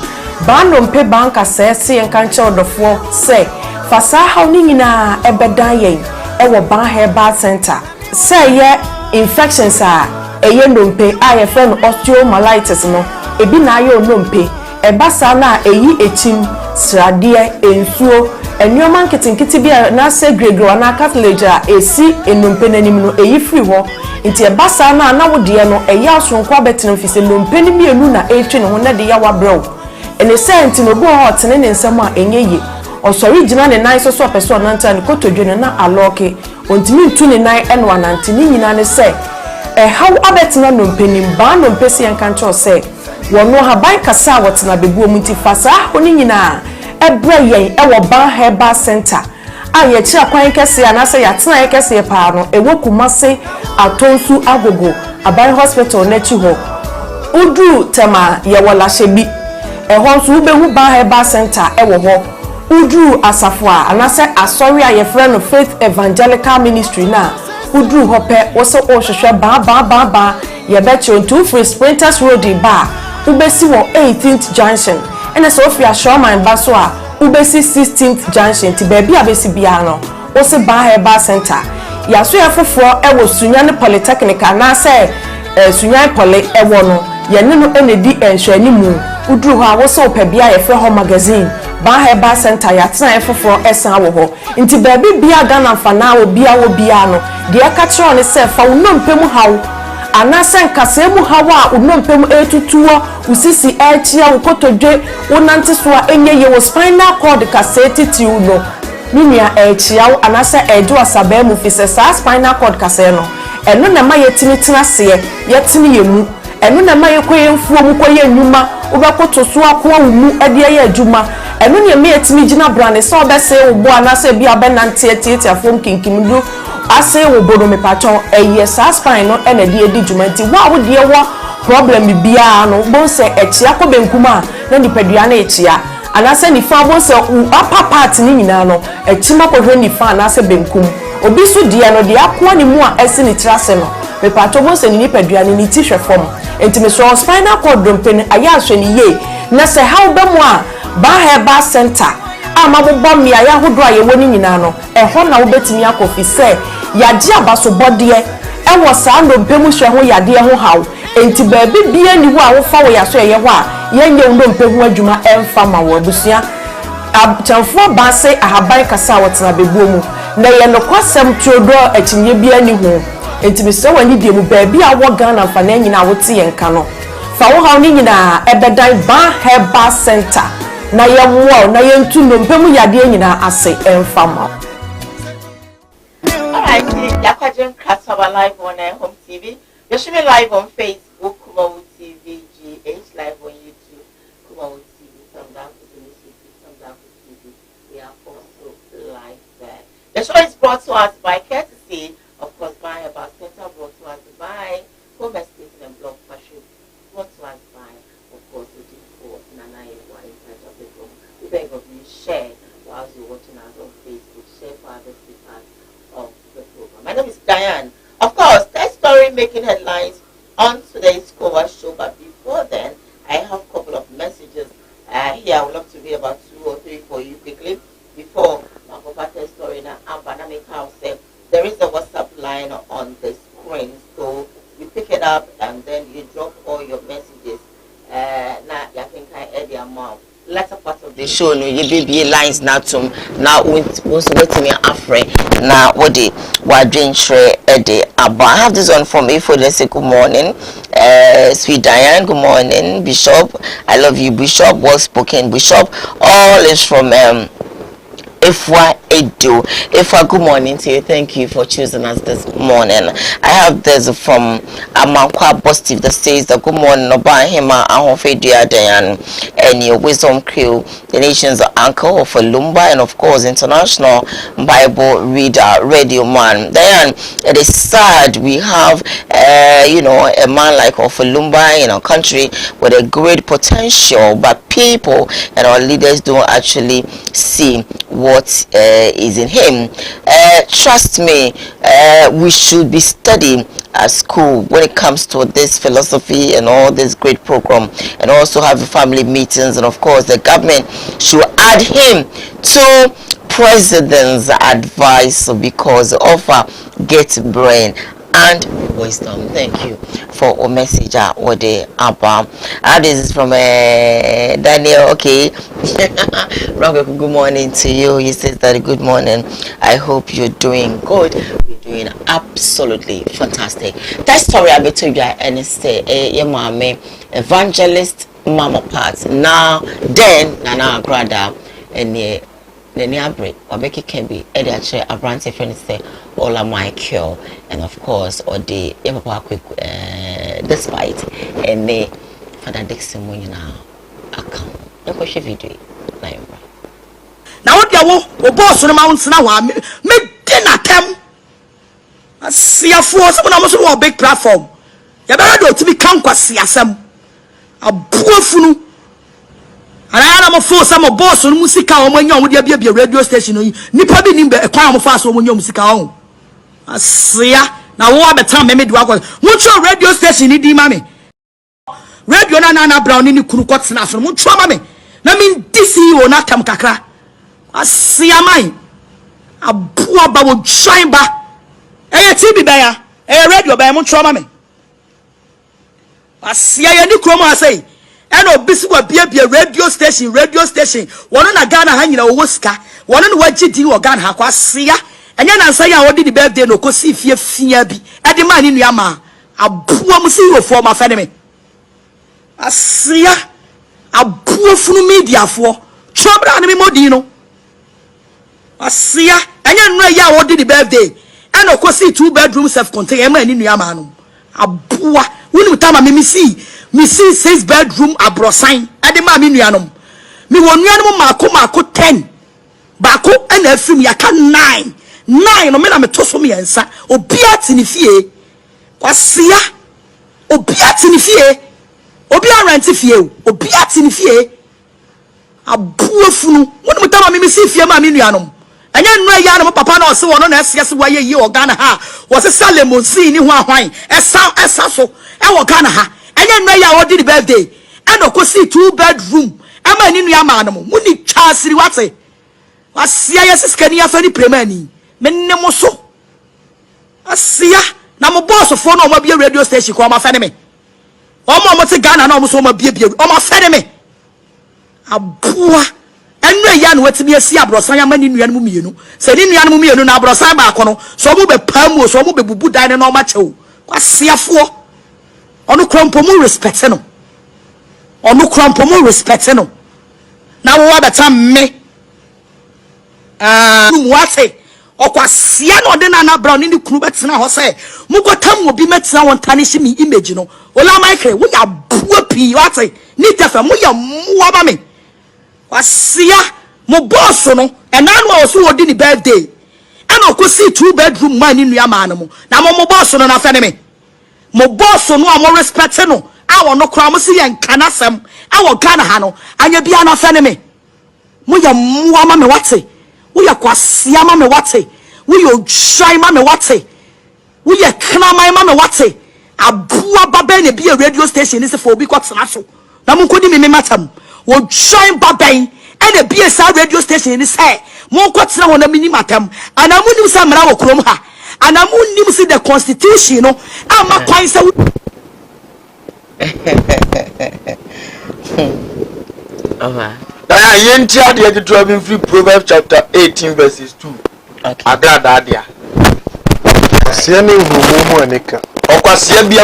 ba nompe banka se se nka nche odofo se fasa ha ni nyina ebedan yen ewo ban herbal center se ye infections a eye nompe a ye friend osteomyelitis no ebi na ayo nompe ebasa na eyi echim srade ensuo enyoman kitinkiti bia na se gregro na cartilage a esi enompe nanim no eyi free ho nti ebasa na wode no eya asonko abetene fise nompe ni mienu na etwe ne ho na de ya wabrew ene senti no bo hot ne nsem a enyeye osori gina ne nan so person nanta ne kotodwe na aloke ontimi ntu ne nan eno anante ni nyina ne se how abetena nompe ni ba nompe se yankancho se wono haban kasa wotena bebuo munti fasa oni nyina ebre yen ewo ban herbal center aye chi akwan kese anase yatena ye kese pa no ewo kumase atonsu agogo aban hospital na chi ho udu tema ye wola shebi ehon so ubehu ban herbal center ewo ho udu asafo anase asori aye friend of faith evangelical ministry na udu hope wo se o hwehwe ba ye beche onto free sprinters road ba ubesi wo 18th junction ene so ofia showman baso a ubesi 16th junction ti baby abesi bia no wo se ba herbal center ya so ya foforo ewo sunyane polytechnic na se sunyane poly ewo no ye ne no enedi enhwani mu uduru ho a wo se opabia ye fre ho magazine ba herbal center ya tena ye foforo esan wo ho nti baby bia Ghana fa na wo bia no de aka kire ne se fa wo nompemu hawo anase nkase mu hawa unompem etutuo usisi echia ukotodwe unanti so enyeye wo spinal cord kaseti ti uno minia echia anase edu asabe mu fise sa spinal cord kase no eno na ma yetimi tenase yetimi yemu eno na ma yekoyemfuo mu koye nyuma ubekoto so akwa mu ede ye adwuma eno ne me yetimi gina brand so obese wo bo anase bia be nante afom kinkimdu ase wo bodo me patron eye sa spine no ene de edi dwumanti wa wo de wo problem bia no bon se echia ko benkuma na nipadua na echia anase ni fa bon se upper part ni nyina no echima ko hwe ni fa anase benkum obi so de no de akwa ni mu a ese ni trase no me patron bon se ni nipadua ni ti hwe fom enti me so spinal cord dompen aya ahwe ni ye na se how be mu a ba herbal center amabobọ mi aya hodo aye woni nyina no ehọ na wo betimi akofi se yade abaso bode ewo sa ndompemu hwe ho yade ho hawo enti baabi bia ni ho a wo fa wo yaso eye ho a yenye ndompemu adwuma emfa ma wo abusua abchamfo ba se ahaban kasa wotena bebuo mu na ye no kwasem tuodo akinye bia ni ho enti me se wani die mu baabi a wo Ghana fa na nyina wo te yenka no fa wo hawo ni nyina ebedan ba herbal center na ye wo na ye ntu ndompemu yade nyina ase emfa ma. Alright, Yakwajen Kasaba live on Home TV. You're streaming live on Facebook, Koowaa TV, GH, live on YouTube, Koowaa TV, some Darkus Initiative, some Darkus TV. We are also live there. The show is brought to us by courtesy, of course, by About Center, brought to us by Koowaa Station and Blog Fashion, brought to us by, of course, for Nana Ewa in charge of the room. We beg of you, share whilst you're watching us on Facebook, share for others to pass of the program. My name is Diane. Of course, that story making headlines on today's Koowaa Show. But before then, I have a couple of messages here. I would love to read about 2 or 3 for you quickly. Before my Koowaa story now, Banamika said there is a WhatsApp line on the screen, so you pick it up and then you drop all your messages. Now, I think I add your mom. Latter part of the show, no, you baby lines now to now what's waiting me afraid now what the drink share about. I have this one from me for the good morning, sweet Diane, good morning, Bishop. I love you, Bishop. Well spoken, Bishop. All is from F1 radio. If a good morning to you, thank you for choosing us this morning. I have this from Amankwa Positive that says the good morning Obahima Ahofedia Dayan and your wisdom crew, the nation's anchor for Lumba, and of course international Bible reader, radio man. Dayan, it is sad we have a man like Ofalumba in our country with a great potential, but people and our leaders don't actually see what is in him. Trust me, we should be studying at school when it comes to this philosophy and all this great program, and also have family meetings, and of course the government should add him to president's advice because offer get brain and wisdom. Thank you for a message or the abba. This is from Daniel. Okay. Robert, good morning to you. He says that good morning. I hope you're doing good. You're doing absolutely fantastic. That story I be told you and say your mommy evangelist mama part. Now then Nana Grada and Nene Abre, Wabeki Kembi, Eddie Ache, Abrante friend say, Ola Michael, and of course, or the Papa quick, despite, and they Father Dixon when you now account. No question video. Now, what you boss on the mountains now, make dinner them. I see a force when I was on a big platform. You better go to be conquest, Siasam. A poor fool. And I am a force, I'm a boss on Musica when you would be a radio station. You probably need a crime of fast when you Musica home. I see ya. Now, what the time made work? What's your radio station? Need mammy. Radio Nana Brown in the Kurukots and from which mammy. I mean, this you not come kakra. I see ya mine. A poor bubble shine back. A TV bear, a radio by Montreal mammy. I see ya, you chroma say. And obisi will be a radio station. One on a Ghana hanging a whisker, one on what GT or Ghana Haquasia, and then I say I did the birthday no cause if you fear be at the man in Yama. A poor see for my family. I see a poor full media for trouble enemy modino. I see and then no ya did the birthday, and of course see 2 bedrooms self contained a man in Yamano. A poor will time me see 6 bedroom abrosign at the mammy nuanum. Me 1 mako 10. Bako and a film ya can 9. 9 no men am to me and sa. Obiat in fie. Kwasia. Obiat in fie. Obia rent fie. Obiat in fie. A buafunu. When time me see fie mammy nuanum. And then no ya papa no so no na yes why ye o Ghana ha. Was a Salem see ni hwan. Esa so. E Ghana ha. And then I did the birthday. And of course, 2 bedroom. I'm an in your man. Muni Charles, what say? I see I is scanning for the premani. Menemoso. I see ya. Now, my boss of phone on my radio station call my family. Oh, Mamma Ghana, and almost on my baby. Oh, my family. A poor. And no yan wet me a sea brosa man in Yanumino. Said in Yanumino, now brosa bacono. So move a palm, so move a bubu dine and all macho. What see a four? Onu krompo mu respect no. Onu krompo mu respect no. Na wo abeta me. Mwate. Okwasia no de na brown ni kunu betena ho say. Mukotam obi metena won tarnish me image no. Ola Michael wo ya buo pi wate. Ni tefa mo ya muwa ba me. Kwasia mo boss no. Ena no so odi ni birthday. Ena okosi 2 bedroom man ni nua ma no mo. Na mo boss no na fa ne me. Mo boss no am respect no awo no kra mo si yen kanasem awo Ghana ha no anya bia na fa ne me mo ya muwa ma me wate wo ya kwasia ma me wate wo ya odwai ma me wate wo ya knaman ma me wate abua baba na bia radio station is for obi kwatena so na mo nkodi me matam wo join baba and na bia sa radio station is say mo kwatena ho na mini matam ana mo nim sa mra wo krom ha. And I'm only see the constitution, no. I'm not quite so. You enter the 12 free Proverbs chapter 18 verses 2. Okay. I got that there. See any woman, Nika. Or Quasia be a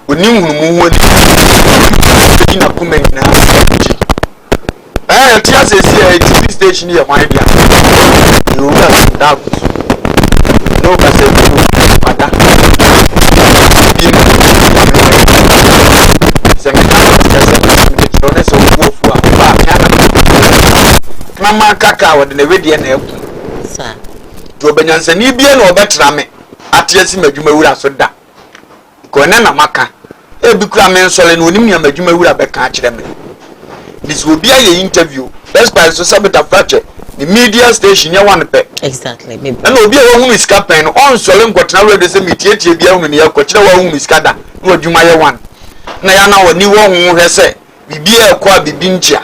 winning oni hunu woni na kuma na tia se TV station here my dia you will that no ka se mata se me ka se wo fu ba mama kaka wo de na wedi na eku sa to benyansani bie na obetra me atiasi madwuma wura so da ko na maka ebi kura me nsole na onim nya madwuma wura be ka kire me this will be a interview let's by so sabita fracture the media station ya one pe exactly maybe na obi e hu miska pen on sole nkotena wura de se metietie bia hu ne ya ko kire wa hu miska da na adwuma ye one na ya na woni wo hu hwese bibia e kwa bibi nchia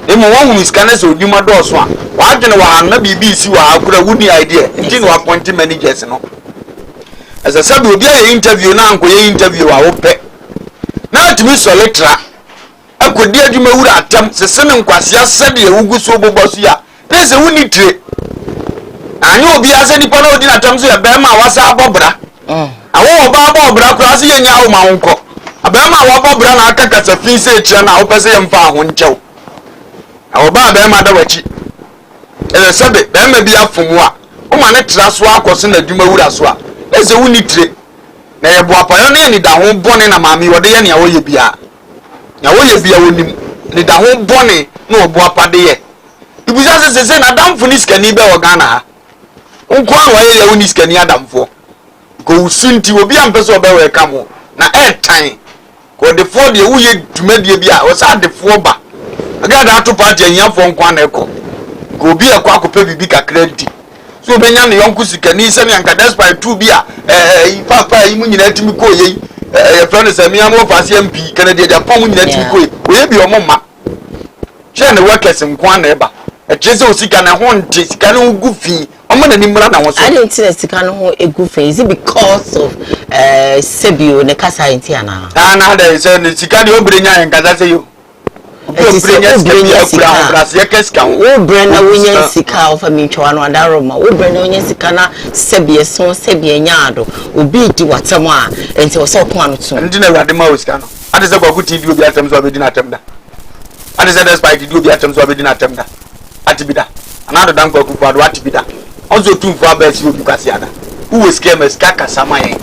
emu wo hu miska na se odwuma do so a wa dwene wa na bibi si wa akura wuni idea nti no appoint managers no as a sabi obi a interview na anko ye interview a wo pe na timi sole tra akodi adwuma wura atam sese ne nkwase asede ewugu so boboso ya pese wuni tire anyi obi ase nipa na odi na atam so ya be ma wasa abobra awo oba abobra kura se yenya wo ma wonko abema wo abobra na aka kasa fin se kire na wo pese yemfa ho nchew awo ba abema da wachi ele sebe be ma bi afomu a wo ma ne tra so akoso na adwuma wura so a pese wuni tire na ye bo apayo ne ni da ho bone na maami wode ye ne a wo ye bia ya wo ye bia wonim ne da ho bone na obo apade ye ibuza se na damfo ni skani be wo Ghana ha nko an wa ye ya woni skani adamfo ko usunti obi ampeso be we kamo na tan ko de fo de wo ye dwumadie bia wo sa de fo ba aga da to party anyafo nko an eko ko obi e kwa akopa bibi kakra di so benya ne yonku sikani se ne anka despite two bia papa yi mu nyina timi ko ye friend say me am ofasi MP Canada dia pom nyina timi ko we bi omo ma je ne workers nko an eba e chese osika na ho nte sika no gu fi omo na nimra na wo so I didn't see sika no ho egu fi is it because of sebio ne kasa inti ana na da say ne sika de obrenya en kasa say yo obrenya sika plus ye keska wo brenda wonya sika of me twa no adaroma wo brenda wonya sika na sebie so sebie nyaado obi di watam a enti wo so ko anu tu ndi na wade ma osika no ade say kwaku TV obi atam so obedi na atam da ade say despite di obi atam so obedi na atam da atibida anado dan kwaku kwado atibida onzo tumfo abasi obi kwase ada who was scammers kaka samaye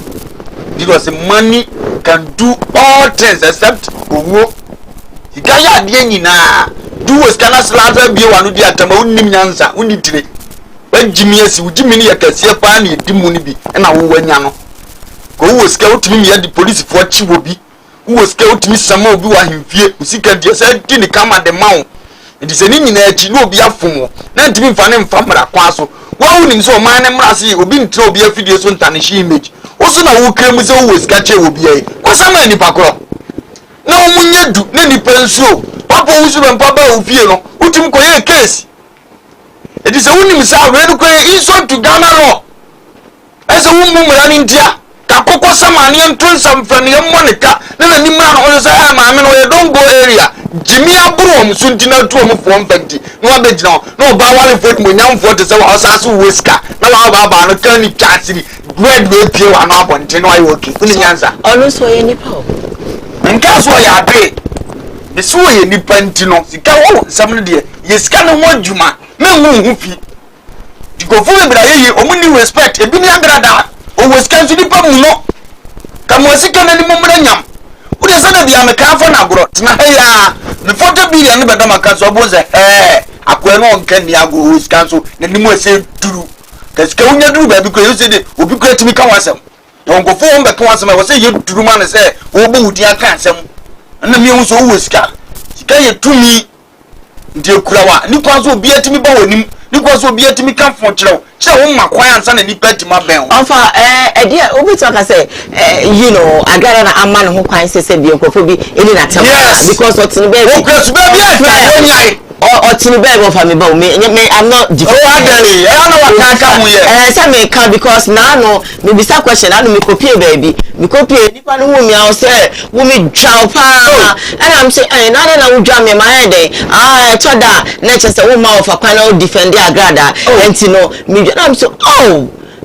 because money can do all things except owo ikaya de nyina do was kana slaza bie wanu di atama unnim nyansa unitire wajimi asi ujimi ni yakase pa na edimu ni bi na wo wanya no ko wo ska utimi mi di police fo chi obi wo ska utimi sama obi wa hemfie usika die sa di ni kama de mawo ndi se ni nyina achi no obi afomo na ntimi mfa ne mfa mra kwa so wa unim so man ne mra se obi ntra obi afidie so ntane image wo so na wo kremu se wo ska che obi ai kwa sama ni pakoro na omunye du ne ni penso papa wo so mpa ba ofie no utim ko ye case it is a unim sa we ko insult to Ghana law as a woman mra ni ntia ka kokko sama ne ntun sam fa ne monica na ni mra no so say ma me no ye don go area jimi aburu om sunti na tu om fo mpanti no abegina no ba wale fo mo nyam fo te se wa osasu weska na wa ba no kan ni twasiri bread we pie wa no abonte no ayi okay uni nyanza onu so ye nipa nka so ya be the so ye nipa nti no sika wo sam no de ye sika no ho adwuma me hu fi dikofo be bra ye omuni respect ebi ni agrada o weska so nipa mu no kamo sika na ni momra nyam ode se na bia me ka fo na goro tena ya me 40 billion ne beda maka so boze akwa no nka ni ago weska so na ni mo se duru ka sika unya duru ba bi ko yo se de obi ko atimi ka wasam ongo fo on be ka wasam wo se ye duru ma ne se wo bo wudi aka asam na mi hu so wo sika sika ye tumi ndi ekurawa ni kwa so obi atimi ba wonim ni kwa so obi atimi ka fo kire wo ma kwan ansa na ni peti ma ben ofa dia obi talk say you know agara na ama ne ho kwan se bi nkofo bi eni na tem because what no be o kresu be bi onyai or Tinibel of me, I'm not different. I don't know what come here. Some may come because now no, maybe some question. I don't make copy, baby. Me copy. If I know me, I'll say, woman, chow pa. And I'm saying, now that I will jam in my head. I told that, not just a woman of a panel defend their grada. And you know, me, I'm so,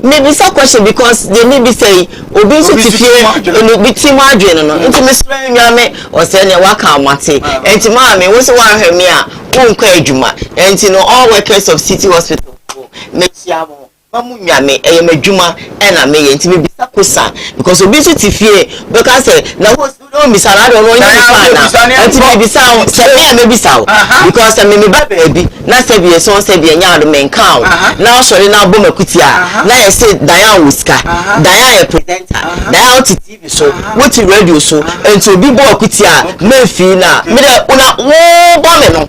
maybe some question because they need be say obi so tifie no bi ti mu adwene no nti me so nyame o say ne waka amate enti ma me wo so wan hwe me a wo nkwa adwuma enti no all workers of city hospital me tia mo mamu nyame eye madwuma e na me enti me bisa kosa because obi so tifie because say na wo no bisa na do no nya enti me bisa say me bisa because me ba baby na say be so say be nya do men kan na sorry na bo makuti a na e say Diane Wuska Diane presenter Diane TV so what radio so enti obi bo akuti a me fi na me da una wo bo me no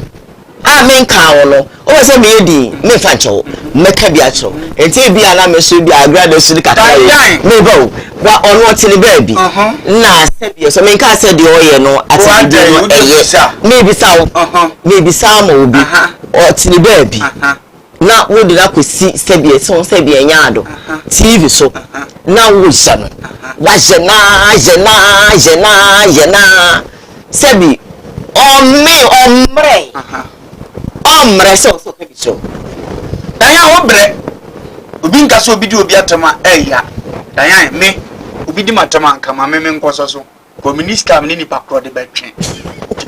a men kan no o say me edi me fa cho me ka bia cho enti bia na me so bia agrada so kakra me bo wa ono tini baby na say bia so men ka say de oye no ati de no eye me bi sa mo obi o tini baby na wo de na kosi say bia so say bia nyaado TV so na wo sha no wa jena say bi omre so kebiso Diane obre obi nka so obi di obi atama eya Diane me obi di matama nka ma me nkoso so communist cam ni nipa kro de betwe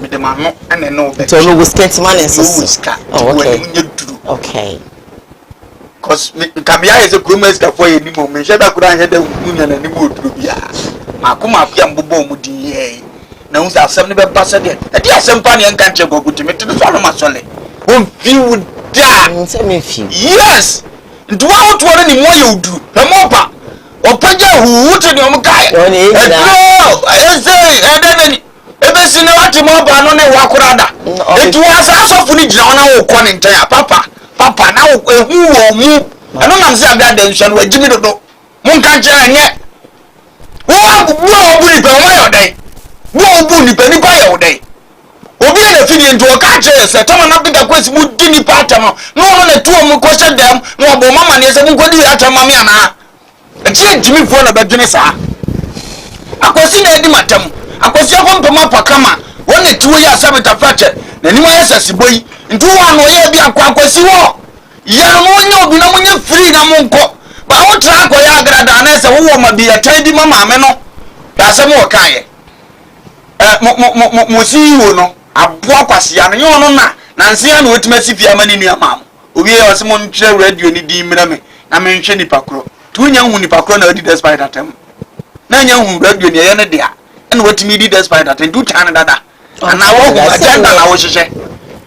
me de ma no ene no be so no go skate man and so okay cause nka me ya eze communist ka for ye ni mo me sheda kura anya da munya na ni mo duru bia makoma afia mbobo mu di ye na unsa asem ne be basa de e asem pa ne nka nche goguti me tinu so no masole won feel da say me feel yes ndo wa woto ni mo ye udu pe mo pa opaja huute ni omkai eze edeni ebesi ne wati mo ba no ne wakurada etu asa asofu ni gina ona wo ko ni ntan papa na wo ehu wo mu eno nam se abia da nsuan wa jimi dodo mo nka kire nye wo bu ni pe mo yo dai wo bu ni pe ni pa yo dai obi na fidi nto ka kire se tama na bida kwesi mu di ni pa tama no na tuo mu ko se dem no bo mama ne se mu ko di atama mi ana etie jimi fo na badwene saa akosi na edi matam akosi akompema pakama wona tuo ya sabita fache na ni waya sasiboi ntu wa no ye bi akosi wo ya no nya obi na munye free na monko ba wo tra ko ya agrada na se wo ma bi ya tadi mama me no ya se mo kaye mo si wo no abo akwase ya no yo no na nsia na otima si fia mani nua mam obi ya se mo ntwe radio ni di mira me na me nhwe nipa kro tunya hu nipa kro na odi despite that na nya hu radio ni ye ne dia na watimi di despite that do tan dada ana wo hu agenda na wo hyehyɛ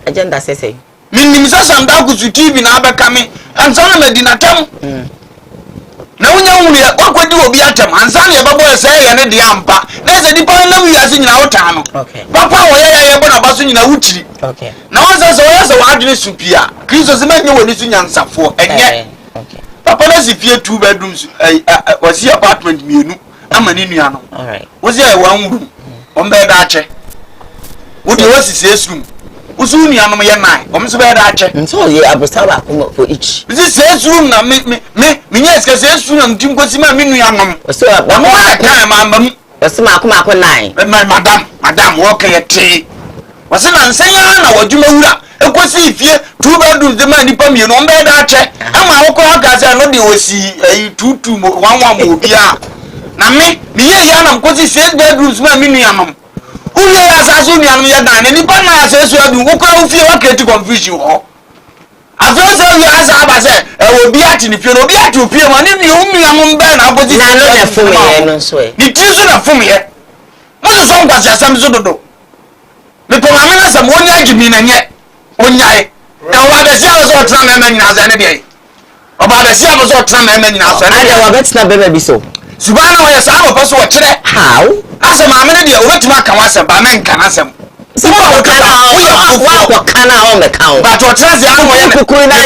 agenda sese minim sasa ndaku su TV na abeka me ansa na medina tam na wonya hu ya kwakwadi obi atam ansa na ye babo ye sɛ ye ne dia ampa na sɛ dipa na wi ase nyina wo tan no papa wo ye bo na baso nyina wutiri na won sɛ wo ye sɛ wadwene su pia Kristo se manye woni su nyansafo enye papa na si fie 2 bedrooms wasi apartment mienu ama ni nua no alright wasi e wan room on be da ache wodi wasi se room usu nua no ye nine om so be da ache nso ye abusta ba ko for each this se room na me nya eska se room na ntim kosi ma me nua no so ba mo aka ma mam wasi ma ko nine madam wo ka ye te wasi na nsanya na wadwuma wura ekosi fie 2 bedrooms de ma nipa mienu on be da ache ama wo ko aka se no de osi 22 mo 11 mo bia na me ye ya na mkosi 6 bedrooms ma me nua no uye ya sasu nua no ya dan nipa na asesu adu wo ko fie wa create confusion ho afense ya asa aba se obi ati ni fie no obi ati opie ma ni nua mo mbe na abosi na no na fom ye no so e ni tisu na fom ye mo so ngwasi asam so dodo me ko ma na sam wonya agimi na nye onyae e wa be sia so tra me nyina za ne de oba be sia so tra me nyina so ne ade wa betina be bi so subana wa yesa no paso wa kire how asa ma me de obetima kan wasem ba men kan asem so wa kana o me kan ba to tra se an wo ye kukuru na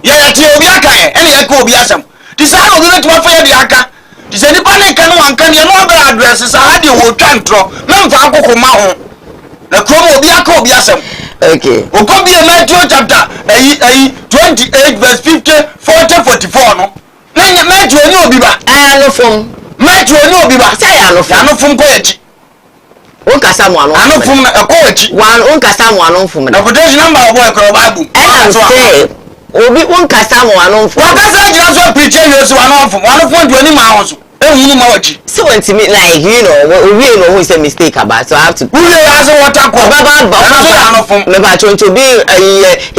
ya ti obi aka e ya ka obi asem ti sa no obetima fa ye de aka ti se ni ba ne kan wan kan ye no be address sa ha de wo twantro memfa akoko ma ho na kromo obi aka obi asem okay okobi e Matthew chapter 28 verse 50 40 44 no na Matthew ni obi ba no fom Matthew ni obi ba say ya no fom ko echi on kasa mo anu fom na ko echi one on kasa mo anu fom na quotation number of boy ko Bible and say obi won kasa mo anonfo wakasa jira so preach you so anonfo do ni ma honso ehunu ma wachi so want me like you know we know who is a mistake about so I have to who dey ask water ko baba me ba to be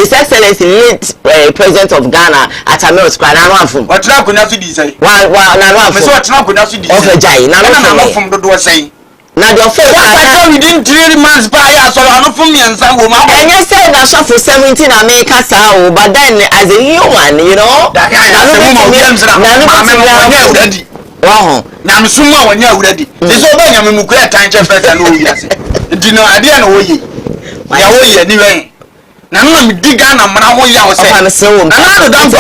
his excellency late president of Ghana at Amel Square na anonfo watira konya so di sai wa na anonfo me so watira konya so di sai of jai na anonfo do do sai na the first I within 3 months by ya so anonfo miensa wo ma and you said na shop for 17 America sao but then as a human you know that guy na no mo ready na msuma wanya uredi so ba nya memuku ya tanche fesa no wiase ndi no ade na woyi ya woyi ani wen na no me diga na mra ho ya wo se papa me se wo na no dan ko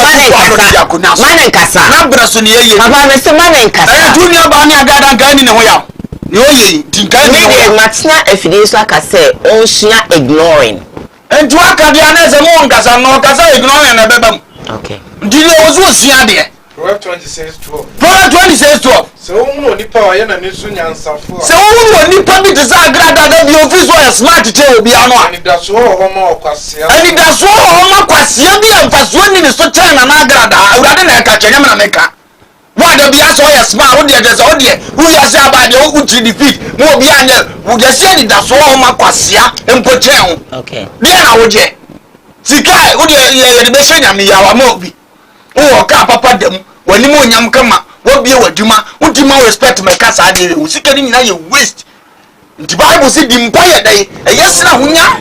ko na manen kasa na bra so ne yeye papa me se manen kasa dunia ba ni agada gani ne ho ya ne oyi dinka ni ne matna efide so aka se on sua ignoring entu aka dia na se mo nkasa no kasa ignoring na bebam okay ndi le wo so sia de Proverbs 26:12. Proverbs 26:12. So who nipa wa yana nisu nyansafo. So who nipa bi desagrada da bi office wa smart te obi ano a. Ani da so ho ma okwasia. Ani da so ho ma kwasia bi amfaso ni ne so tena na agrada. Awurade na ka kyenya na meka. Wa da bi aso ya smart wo de de so de wo ya se aba de wo ti defeat. Mo obi anya wo de se ni da so ho ma kwasia empo chen ho. Okay. Bia na wo je. Sika wo de ye de be shenya me ya wa ma obi. Wo ka papa dem wani mo nyam kama wo bie waduma wo di ma respect me ka sa de wo sika ni nyina ye waste nti bible say di mpa ye dai yesna hunya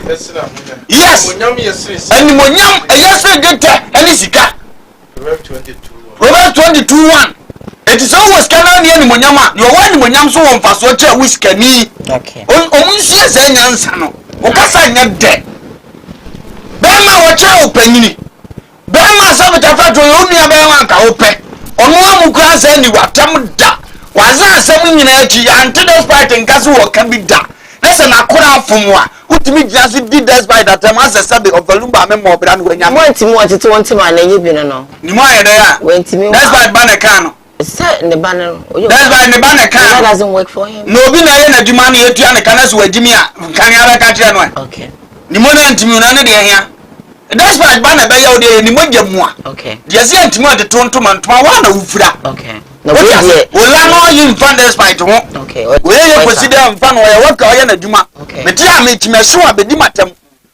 yes Onyam yesiri. ani mo nyam yesna gete ani sika Proverbs 22:1 it is always kana ni ani mo nyam a yo wani mo nyam so wo mfaso che whisker ni okay o munsie se nyansa no o kasa nya de be ma wo che o panyini be ma sa betafa to yo nua be ma ka wo pe ono amukura se ni watam da waza asem nyina achi ante despite nkase wo ka bi da na se na kora afom a utimi gina se di despite that am asese be overlumba me mo bra no wanya mo ntimi otete wonti ma na nyi bi no ni mo ayede a wentimi despite ba na kan no say ne ba no despite ne ba na kan that doesn't work for him no bi na ye na djuma na yetua ne kan so wajimi a kan ara ka kire no okay ni mo na ntimi na ne de hia despite ba na be ya o de ni mo gyamu a okay de se ntimi o de tontoma ntoma wa na ufura okay no we dey wala no yin fan despite ho okay we ye consider fan we waka oya na djuma okay me tia me timeso a bedi matam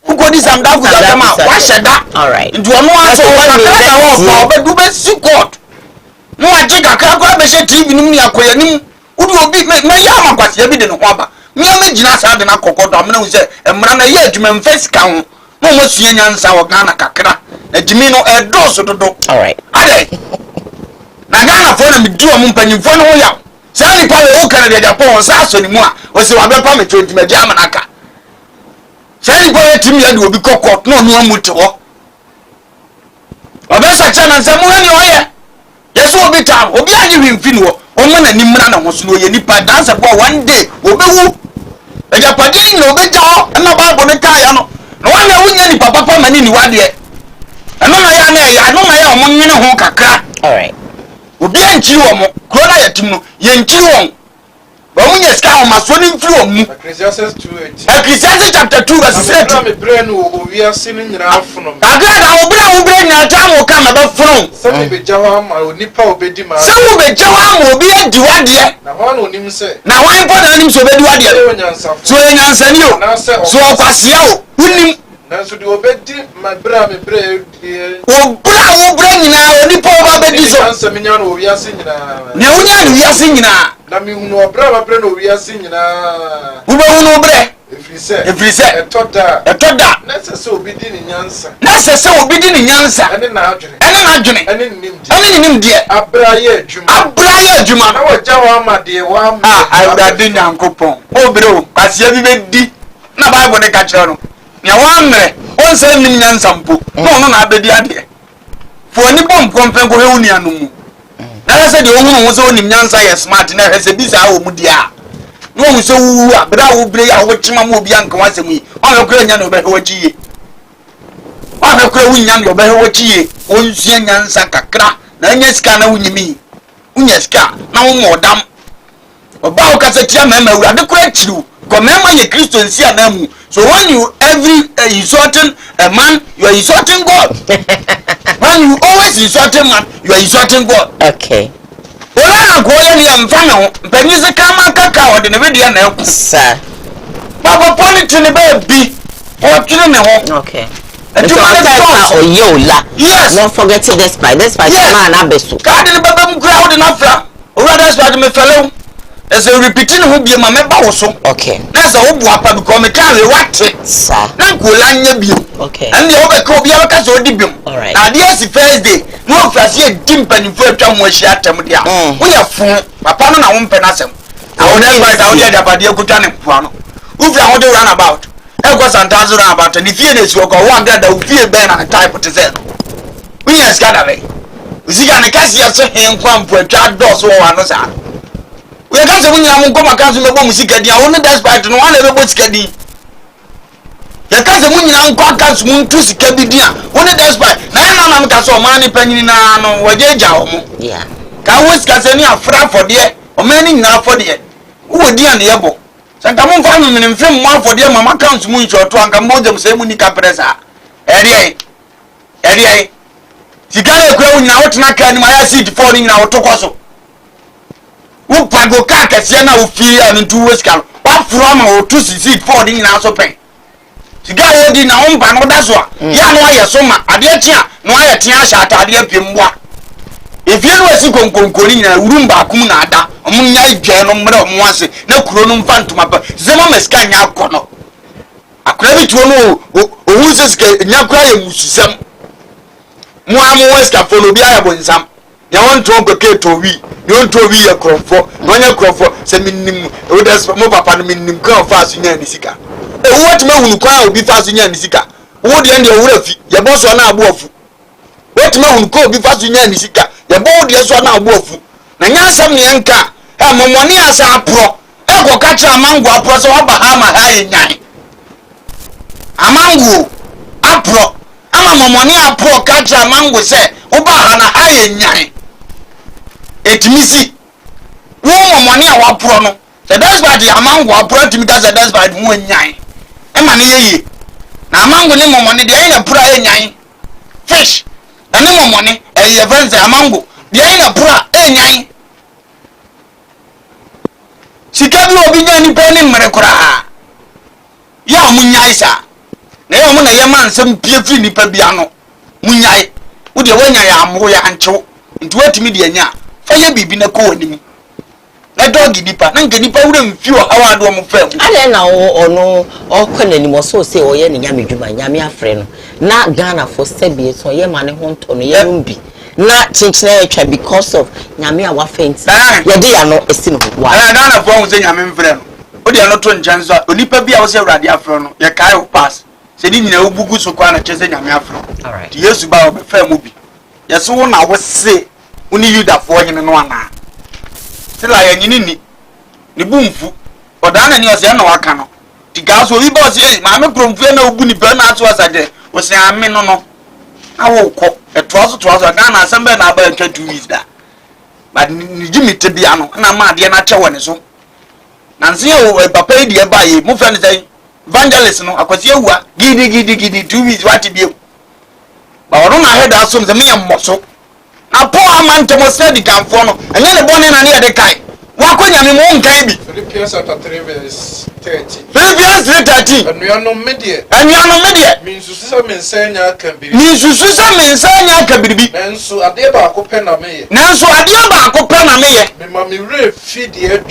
ukodi sam da fuza tam a wa sheda all right nti ono aso wa kaka wo pa obedu be sikot no aje kaka ko be she tv nim ni akoya nim udi obi me ya amakwase bi de no ho aba me am gina sa de na kokodo amna hu se emra na ye adwuma mfes ka ho no mo sua nyansa wo Ghana kakra na jimi no edoso dodo all right ade na Ghana fo na me di o mo mpanyimfo no ho ya sa ni pa wo kana de Japan sa so ni mu a o se wa be pa me 20 me di amanaka sa ni pa timi ya de obi kokot no no amu te ho obe sa cha na se mu ni o ye yeso obi ta obi anyi hwimfi no o mo na nimra na ho so no ye nipa danse bo one day obewu e Japan ni no obe ja ho na Bible ne ka ya no no wa na wunya ni papa pa mani ni wade eno na ya na ya no ma ya o mo nyene ho kakra all right obi anchi wo mo kro na yatim no ye nchi wo ba munya ska o maso ni mfi wo mu Ecclesiastes 2:8. Ecclesiastes chapter 2 verse 8 Na me bre no owiase ni nyina afono. agada wo bra nya ta mo ka ma ba fono Se me beja ho ama onipa obedi ma. se wo be jawa mo obi adi wade Na ho na onim se. na wan po na nim so be di wade Se onyansafo. so enyansani o so okwasia o unim Na so de obedi ma bra me bre wo bra nyina onipa o ba be di so Ansa me nya no owiase nyina. ne wonya ni wiase nyina Na me hunu obra ma bre no owiase nyina. wo be hunu bre Efiri se etoda na se obidi ni nyansa. na se obi di ni nyansa Ene na adwene. ene Nimdi. ene nim de Abra ye adwuma. Na waja wa amade wa am. awurade nyankopɔn obere o kwasia bi be di na Bible ne ka kyerɛ no nya wamre on se nim nyansa mpo no no na abedi ade fo ni bom kompen ko hewu ni anumu na se de ohunu wo se onim nyansa ye smart na hwese bi sa wo mu dia no wo se wu abra wo bere ya wo chima mo obi anka wasem yi on me kura nya no be he wachiye on me kura wunya no be he wachiye on sua nyansa kakra na nya sika na wunyimi unya sika na wo modam oba o kasa tia mema awurade kura chiru ko mema ye Kristo nsi anamu so when you every insulting a man, you are insulting God. When you always insulting man, you are insulting God. Okay. Ola go ye ni amfana mpanyi se kama kaka ode ne bedia na eku. Sir. Papa politics ne be bi. O twene ne ho. Okay. Yes. Not forgetting this by man abeso. Card in the baby crowd in Afra. Or that's why me fellow. As a repeating who be my member also. Okay. That's a hope wapa become a carry what sir. Nankulanya bio. Okay. And the over Koowaa Show dibum. Alright. Now this is Thursday. No fancy dimpen for time we share them there. We are full. Papa no one penasem. I will never down there about the Kutan and Puano. Who's the other run about? Because I'm talking about the feelings you go one that will feel better and type of the we are scattering. We see an Cassia him come for a child doors or another. We are going to come across the music at the only despite no one ever was getting. The cousin Munyan Quackers Moon to Scabidia, only despite Nana Casso Money Penny no Wajaja. Yeah. Can we Cassania fra for dear or many now for dear? Who would dear the able? Sankamon family in film more for dear Mamma counts moon or to Angamodem Semunica Presa. Eddie. Sigara growing out Naka my seat falling out to Coso. Who pago kaka Siena will fear and 2 weeks can. What from or 2 seat falling in our pain? Sigara did na umpa no that's why. Ya no ya soma adetia no ya tia sha atade pemwa. If you was konkoni na urumba kum na ada omunya idwe no mre omo ase na kuro no mfa ntoma pa zema meska nya akono. Akura bi tuo no owu seska nya kura ya mususam. Mo amu weska folo bi aya bonsam. Ya won to kweke to wi. You to wi ya krofo. No nya krofo se minnim o das mo papa no minnim kan fa aso nya ni sika. What me hunu kwa obi fa so nya ni sika wo de nde owura fi ye bo so na abo afu what me hunu kwa obi fa so nya ni sika ye bo de so na abo afu na nya asam ne nka e momoni asa apro e ko ka tra mango apro so wa ba ha ma ha ye nyan amango apro ama momoni apro ka tra mango se wo ba ha na ha ye nyan etimisi wo momoni a wa pro no so that's why the amango apro timi ka so that's why mo nyan ema ne yeye na amango ne momone de ina pura enyan fish na ne momone eye friends amango de ina pura enyan sika bi obi nya ni pe ni mmere kura ya munyai sa na ya mo na ye man sem pie firi ni pa bia no munyai wo de wanya ya amro ya anchew nti watimi de anya fa ye bibi na ko wani na dog nipa na nke nipa wure mfio hawa do mo fam ale na ono okona ni mo so se oye ni nyame dwuma nyame afre no na Ghana for sebie so ye mane ho nto no ye rumbi na chinchina etwa because of nyame a wa fenti ye de ya no esi no wa Ghana for ho se nyame mfre no o de no to nchan so onipa bia wo se urade afre no ye kai o pass se di nyina obugu so kwa na chese nyame afre alright ti Yesu ba o be fam obi ye so wo na wo se uni yuda fo hene no ana tila ya nyini ni bumfu odana ni ose na waka no tiga so wi boss e ma me kromfu na obu ni ba na ato asade wo se ame no no awo ko etwaso ga na asembe na aba ntwa 2 weeks da but ni jimi te bia no na ma ade na che woni so na nse ye papa e die ba ye mu fa ni sai evangelist no akwasi ewua gidi 2 weeks wati bie ba wono na head asom se me yammoso na po amante mo study kanfo no enye ne bone na ne de kai wakonya me mo nkai bi Philippians chapter 3 verse 30 Philippians 3:30 Anuano medie minsusu mensanya kabiribi nanso ade ba ko pe na meye me ma mi wure fi de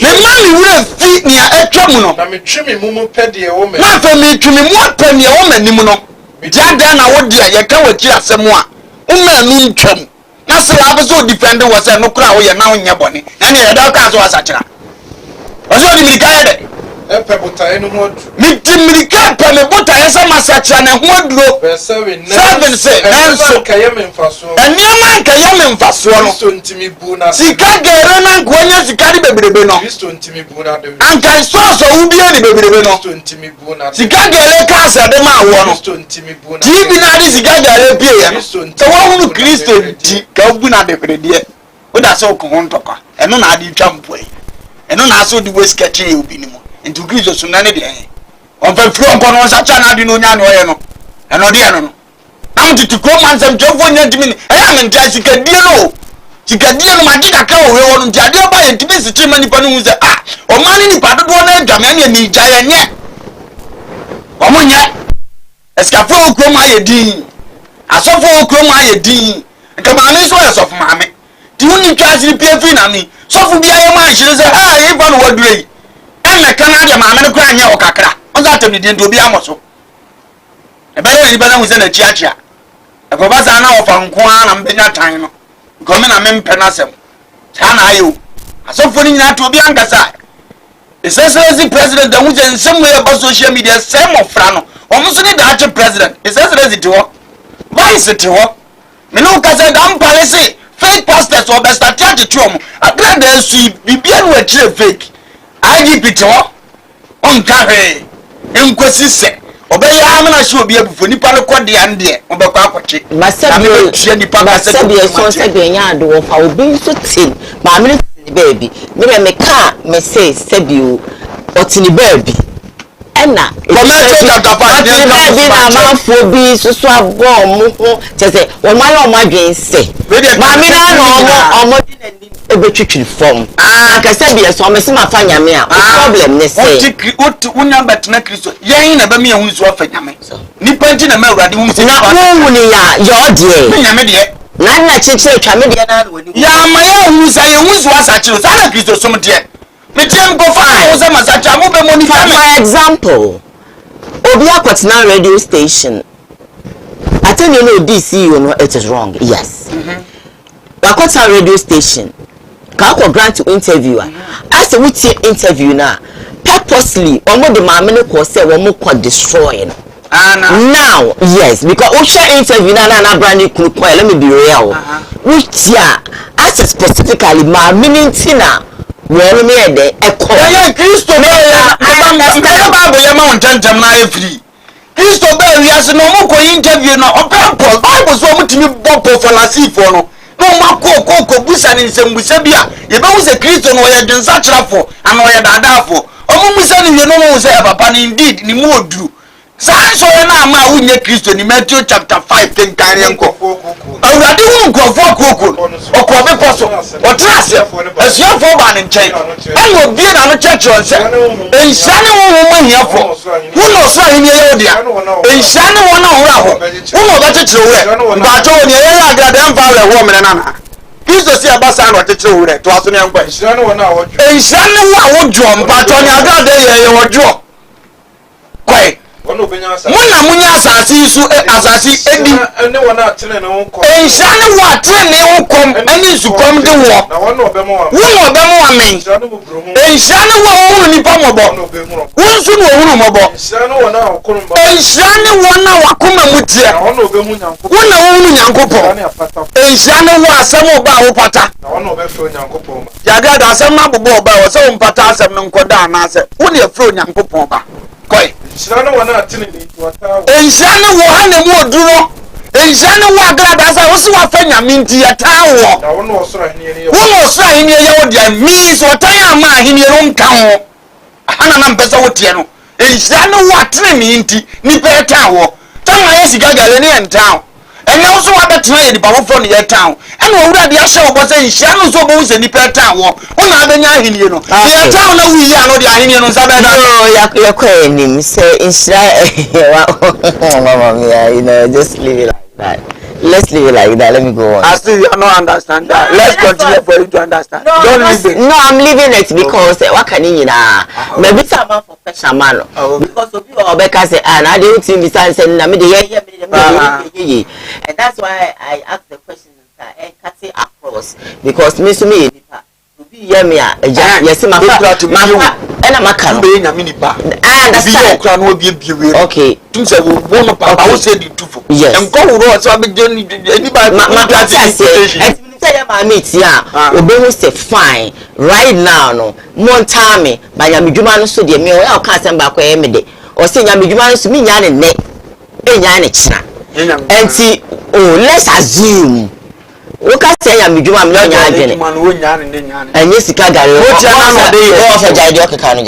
fi ni atwa mu no na me twemi mumu pe de wo me na fa me twemi mu pe ne wo manim no diada na wo dia ye ka waki asem a umma nu ntwam na se abeso defend wo se no kura wo ye na wo nya bone ene ye da ka so asakira ozo di milika ye de epe botae no mo mitimilika pe me botae se masakira na ho aduro seven say nanso kayeme mfaso eniama kayeme mfaso no Kristo ntimi bu na sika gere na nkonya sika di bebrebe no Kristo ntimi bu na de anka soso ubie di bebrebe no Kristo ntimi bu na sika gere ka asa de ma wo no Kristo ntimi bu na tibi na di sika gere pie ye no so wo hunu Kristo nti ka bu na de frede o da se o ko ntokwa eno na adi twa mpoi eno na so di we sketch e obi ni mo nti Kristo so na ne de on fa fru on kono sa cha na di no nya no ye no eno de no am titi ko man sam jofo nya ntimi e ya me ntia sikadie no ma gida ka o we wonu ntia de ba ye ntimi si chima nipa no hu se o man ni nipa dodo na adwame na ni gya ye nye o mo nye eskafo okro ma ye din asofo okro ma ye din ka ma me so asofo ma me ti uni twasiri piefi na mi sofo bia ye ma hire se ye ba no wadure enne kana de ma me no kra nya o kakra o za tam ni din do bia moso e bere ni bana hu se na chiachia e ko ba sa na o fa nko na mbenya tan no ko me na me mpe na sem sa na ayo asofo ni nyina to bia nkasa Essentially, president, the one in some way about social media, same of Frano. Almost any Dutch president. Essentially, it was. Why is it war? Me no kasa dam policy. Fake pastors or best attach to them. I glad they see BBN were fake. IGP to on carry. Inquisi say. Obey Amana should be able to nipper quad the Andia. Obakachi. Masabi, so said the yard of our being so thin. My baby, me car me say Sebu Otini baby. Enna, baby na man for be so swab bomb. Just say, when my dream say, Mammy, no more a bit form. I said, yes, so I'm a summer fanya me a problem. They say, what to number to make Christ. Yea, never me who's offering me. Nipping a mirror, not your dear. Nana chiche chamedi na ya maya huza ye huzu asachi sana Kristo somtie metem go fa huza masacha mo be moni for example obi akwatina radio station ateni no DC you know it is wrong yes akwata radio station ka ko grant interviewer as we interview na purposely omo de ma me ko say wo mo ko destroy no now yes because we share interview na brand new let me be real which as specifically my meaning tina where me dey echo ya Kristo be ya Bible ya ma ontantem na free Kristo be wi ase no mo ko interview na opempo Bible so mo timi bopo for lasifo no ma ko busa ni nsembusa bia ye be wo se Kristo no ye dwensa kyerafo ana ye dadafo omo musa ni ye no mo se papa ni indeed ni mo oduru so na ma wunye Kristo ni Matthew chapter 5 tenkare enko awurade hu nkofo kokoro okobe poso otrase asiafo ba ne nchen en obi na no church on se enshane wo mo hiafo hu no so ahini ye odia enshane wo na hora ho hu no ba chechire we ba to ni ye agrade emfa we ho mene nana Kristo si abasa no chechire we to aso ne enko enshane wo na awodwo enshane wo awodwo mpa to ni agrade ye wodwo kwai muna munya asasi su asasi edi ene wona atene ne wonkom enshane wo atene ne wonkom ani sukom de wo na wona obemo wa men enshane wo hunu nipa mobo wonsu no hunu mobo enshane wona wakoma mutie na wona obemu nyankopon wona hunu nyankopon enshane wo asem ba wo pata na wona obefro nyankopon yaga da asem na bobo ba wo se wo mpata asem ne nkoda na ase wona efro nyankopon ba koi enshane wona atene ni enshane wo hane mu oduro enshane wo agrada sa wo se wa fa nyame nti ya tawo na wo no osoro ahini ye wo dia mi so tan ama ahini ro nka ho ana na mpesa wo tie no enshane wo atene ni nti ni pe tawo tan ma yesi gagale ni entawo ene wo so wa betena ye di bawo fo no ye tawo ene wo wura dia hye wo bo se enshane so bo wo se ni pe tawo wo na abenya ahini no ye tawo na wi ya no di ahini no sa be da ya kwa nim say mama mia you know just leave it like that. Let's leave it like that. Let me go on. I still don't understand that. Let's continue for you to understand. No, don't leave it. No, I'm leaving it because what can you know? Maybe someone for fashion man. Because of you or Becca say, and I didn't see besides saying, and that's why I asked the question and cut it across because Miss Me. Yemia, yes, my and I'm a can be in a mini bar. Okay, I will say it too. Yes, and go road, so I'll be doing anybody. My mates, yeah, we say fine right now. No, Montami, by Yamijuman, so dear me, I'll cast them back where Emily or say Yamijuman to me, Yan and Neck, and Yanich. And see, oh, let's assume. wo ka se nya medwuma me nya adwene enye sika gare wo tia na no de wo fa jaide okeka no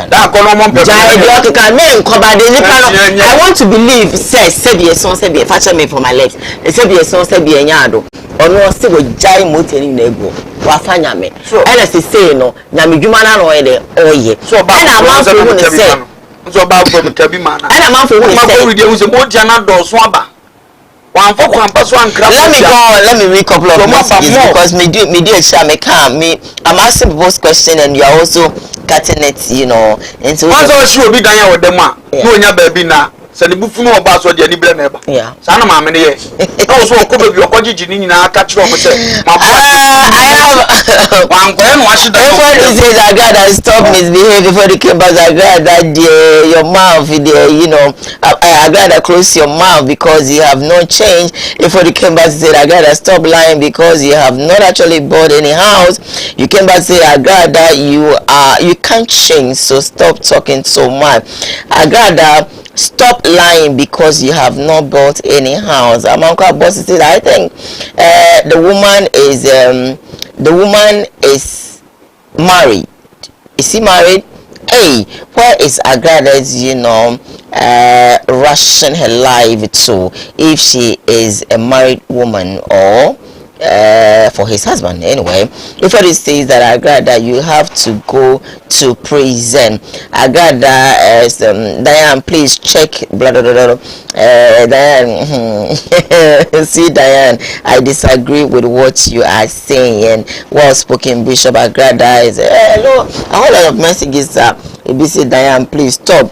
da ko no mo mpe jaide okeka me nkoba de nipa no I want to believe say be so say be fa me for my legs say be so say be nya ado ono se wo jai moteni na ego wa fa nya me ena se say no nya medwuma na no de oye so ba na ma so wo ne say so ba from tabi mana ena ma fo wo ne say ma ko we say mo tia na do so aba let me read a couple of messages because me do a share me can me I'm asking people's question and you're also cutting it, you know. And so once she will be done with them, no nya baby na. So the buffalo about so the libre neighbor. Yeah. Sana mama ne ye. Also ko be your kwaji jini na catch up say. I have one when wash the everybody says I got to stop misbehave before the campers. I got that your mouth you know. I got to close your mouth because you have no change. Before the campers said I got to stop lying because you have not actually bought any house. You came back say I got that you can't change, so stop talking so much. I got that stop lying because you have not bought any house. Amanka boss said I think the woman is married. Is he married? Hey, where is Agrada's, you know, rushing her life to if she is a married woman or for his husband? Anyway, if it says that Agrada, you have to go to prison. Agrada, Diane, please check. Blah, blah, blah, blah. Diane, see Diane, I disagree with what you are saying. Well spoken, Bishop Agrada is hello. A whole lot of messages. ABC Diane, please stop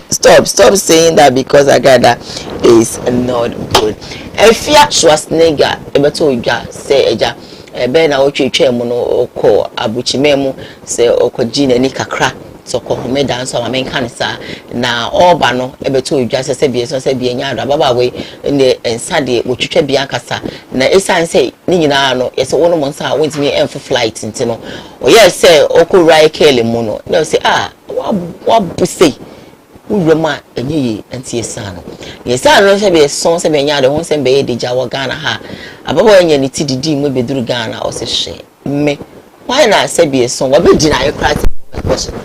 saying that because Agrada is not good. Efia Schwarzenegger ebeto uja say eja ebe na otwetwe mu no okọ abuchime mu say okoji na ni kakra so ko home dance ma men kan sa na oba no ebeto uja say bie so say bie nya ado baba we ne ensa de otwetwe bia kasa na esan say ni nyina no yese wono mo nsa wentimi enf flight ntino o yes say okura ekele mu no na say wa bu say urema enye anti esano yesano se be son se be nya de won se be edija wo Ghana ha ababo enya ni tididi mu beduru Ghana o se hye me why na se be son wo be dina ekra question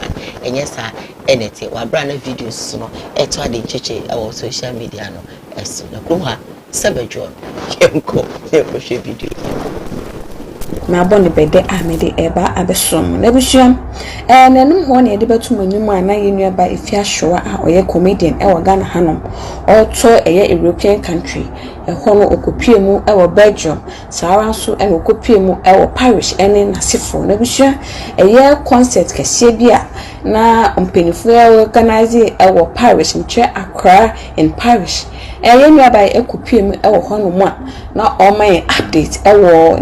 enye sa enete wa bra na videos no eto ade cheche our social media no eso na kro ha se be jo kemko e ko hye video na bone bede amede eba abesom na busuam nanum ho na yede betum anyum ana yenu ba efia showa a oye comedian e wo Ghana hanom oto eye European country e ho no okopie mu e wo Belgium sawa so e okopie mu e wo Paris ene nasefo na busua eye concert kese bia na ompenifo organize e wo Paris nche Accra in Paris eye nu aba e kopie mu e wo ho no mu a na o man update e wo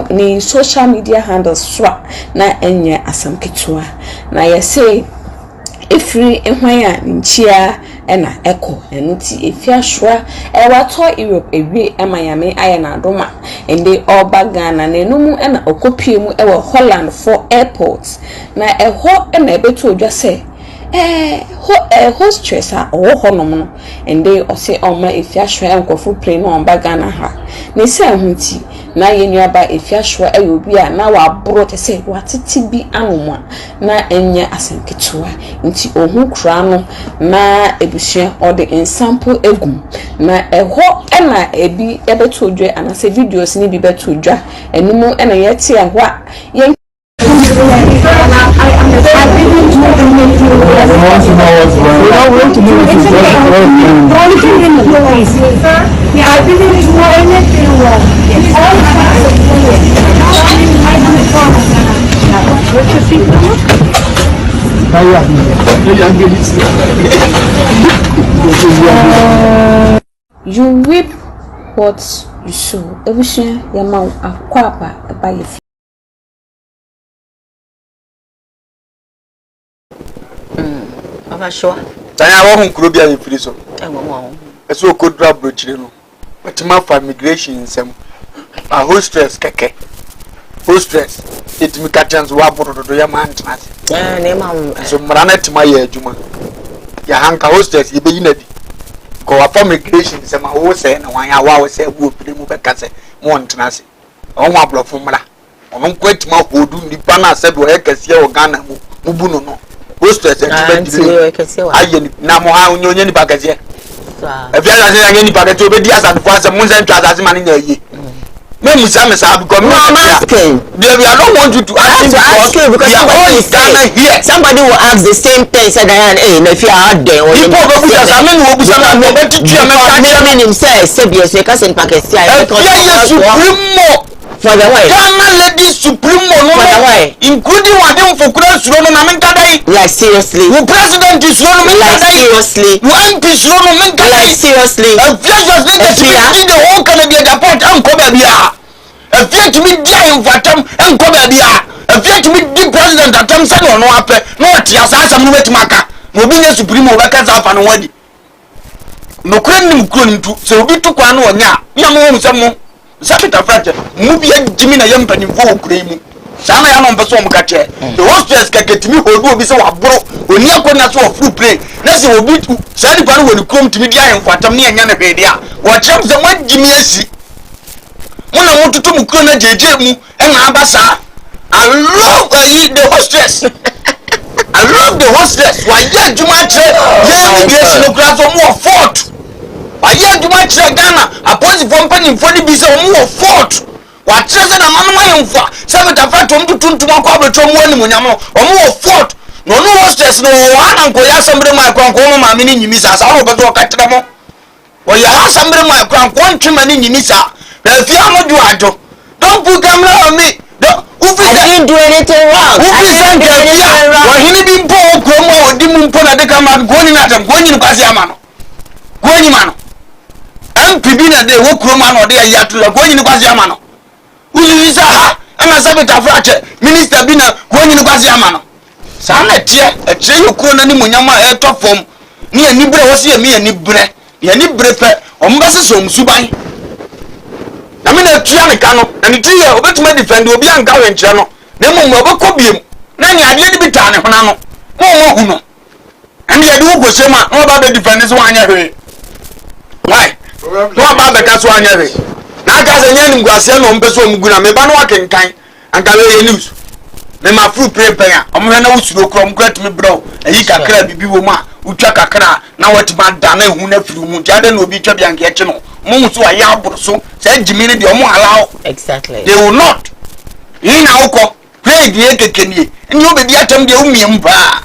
ni social media handles swa na enye asam ketua na ye say efiri ehwan a nchia ena eko enuti efia shwa e wato Europe ewie emayame aye na adoma ende oba Ghana na enumu ena okopie mu e wo Holland for airport na eho ena ebetu odwa say hostess a honom no ende o say oma efia shwa enkofu plane no oba Ghana ha ne se ahunti na yenu aba efia shwa obi a na wa bro te say watiti bi anoma na enye asenketua nti ohun kura no na ebusua o de ensample egum na eho ena ebi ebeto odwe anase videos ni bi beto odwa enumu ena yete ahwa yen you reap what you sow. Everything your mouth aquapa by your sure. I want to be a prison. As we could drop bridge, but my migration some a hostess keke. Hostess, it me catchans wabble to your man. So, Maranet, my Juma. Your hanka hostess, you be in it. Go up for migration, some who say, and why I was say, would remove a cassette, one tenacity. on wa bro from mra on kwet ma hodu nipa na se do e kese o Ghana mu mubu no hostess e aye na mo ha onye nipa kese e fi asa se anya nipa kese obedi asa fo asa mun se ntwa asa ma na ye me musa because no I'm asking I don't want you to ask you because somebody will ask the same thing said hey if you are there or people go busa sa me no busa na me beti tue me ka me himself say be so ka sen pakesi supremo for the way Ghana lady supremo no for the way including one dem for kura suro no na me kadai like seriously who president is suro no me kadai seriously who MP suro no me kadai like seriously just need the whole Canadian deport and come here a fear to me die in fatum and come here a fear to me the president that I'm saying no ape no tia sa asam no metimaka no bi ne supremo we ka za fa no wadi no kran nim kron ntu se obi to kwa no onya ya mo hu se mo sapita frage mu bi agimi na yempanimfo okura mu sama ya no mpeso mo ka che the hostess ka ketimi hodu obi se waboro oni akona so of free play na se obi se di pa no woni krom timi dia en fatam ne anya na hwede a wo chem se mo agimi asi muna mututu mu kro na jeje mu na abasa I love the hostess I love the hostess wa ya juma che ye bi esi no kra so mo fort aye duma kire Ghana apozi company for the bisa omo fort wa trese na manu mayemfa se betafa tom tutuntum akwa betom wani munyam no omo fort no no hostess no wa na nko ya sambre mai kwa nko ma me ni nyimisa sa wo beto katira mo wo ya sambre mai kwa nko ntwema ni nyimisa na fi amodu ado don't put camera on me I didn't do anything wrong. I didn't do anything wrong. Wa hini bi mpo ko mo odi mu mpo na de kama goni na tam goni ni kwasi amano goni mano MPB na de wo kuro ma na ode ya to la goni ni kwasi amano uzi ha ana sabita frache minister bi na goni ni kwasi amano sa na tie e tie yokuro na ni munyama e to fom ni ani bre wo se ye mi ani bre ye ni bre pe o mbase so msuban na me na tua ne ka no na ni tie obetuma defend obi anka wenche no na mo obekọ biem na nya ade ni bita ne hona no mo hu no and ye do go sema no ba be defend so anya hwe why no ba be ka so anya hwe na ka se nya ni ngwase no mpe so muguna me ba no akenkan anka we news me ma fruit paper ya o me na wusuro krom kwat me bro ayi kakra bibi wo ma utwa kakra na wati ba da na hu na firi mu jade na obi twa bianke eche no mo so aya aburo so say jimini de o mo allow exactly they will not ina uko pray die kekenie ni obedi atam de umiem ba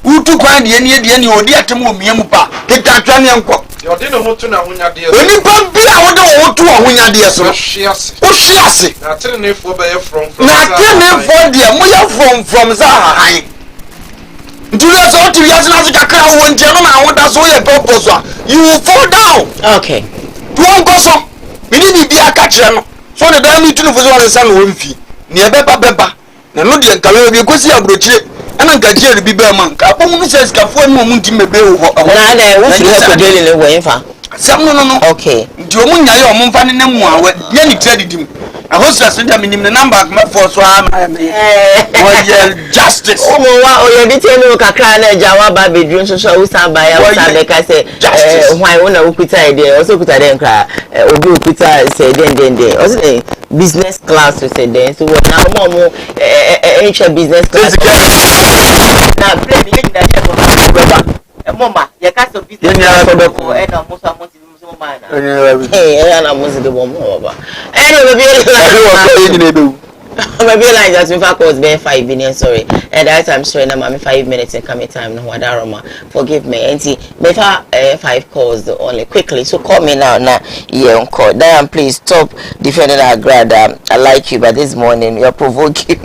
utu kwa die ni odi atam umiem ba ketatwa ne enko odi no hotu na hunyade oni pa bia wo de hotu a hunyade so o hwiase na tenefo be from na tenefo de mo ya from za han ntule so ti ya na kakra wo nje no na woda so ye purpose you will fall down okay tuon ko so mini bi aka kire no so de dan mi tunu fo so won san wo mfi ni beba na no de nkawe bi kosi abrochire ana nka kire bi be man ka bo mu se skafo ni mu ntim be wo na na wo fi ko dele le wo nfa sam no okay ndi o mu nya ye o mu nfa ne mu awe ye ni tire didim a hostess nda minim ne number ma for so ama me wo justice o mo wa o ye bi te no kakra na ja wa ba bedroom so so usan ba ya usan be ka se why wona ukuta ide o so kuta den kra obi ukuta se den o so business class we say then so na mo business class na play me na chef of brother mama ya ka so business class ko e na mo so mo maybe like that in fact was been 5 minutes sorry and that time sorry na mama 5 minutes and coming time no wadaroma forgive me auntie me 5 calls only quickly so call me now yeah on call Diane please stop defending our grad I like you but this morning you're provoking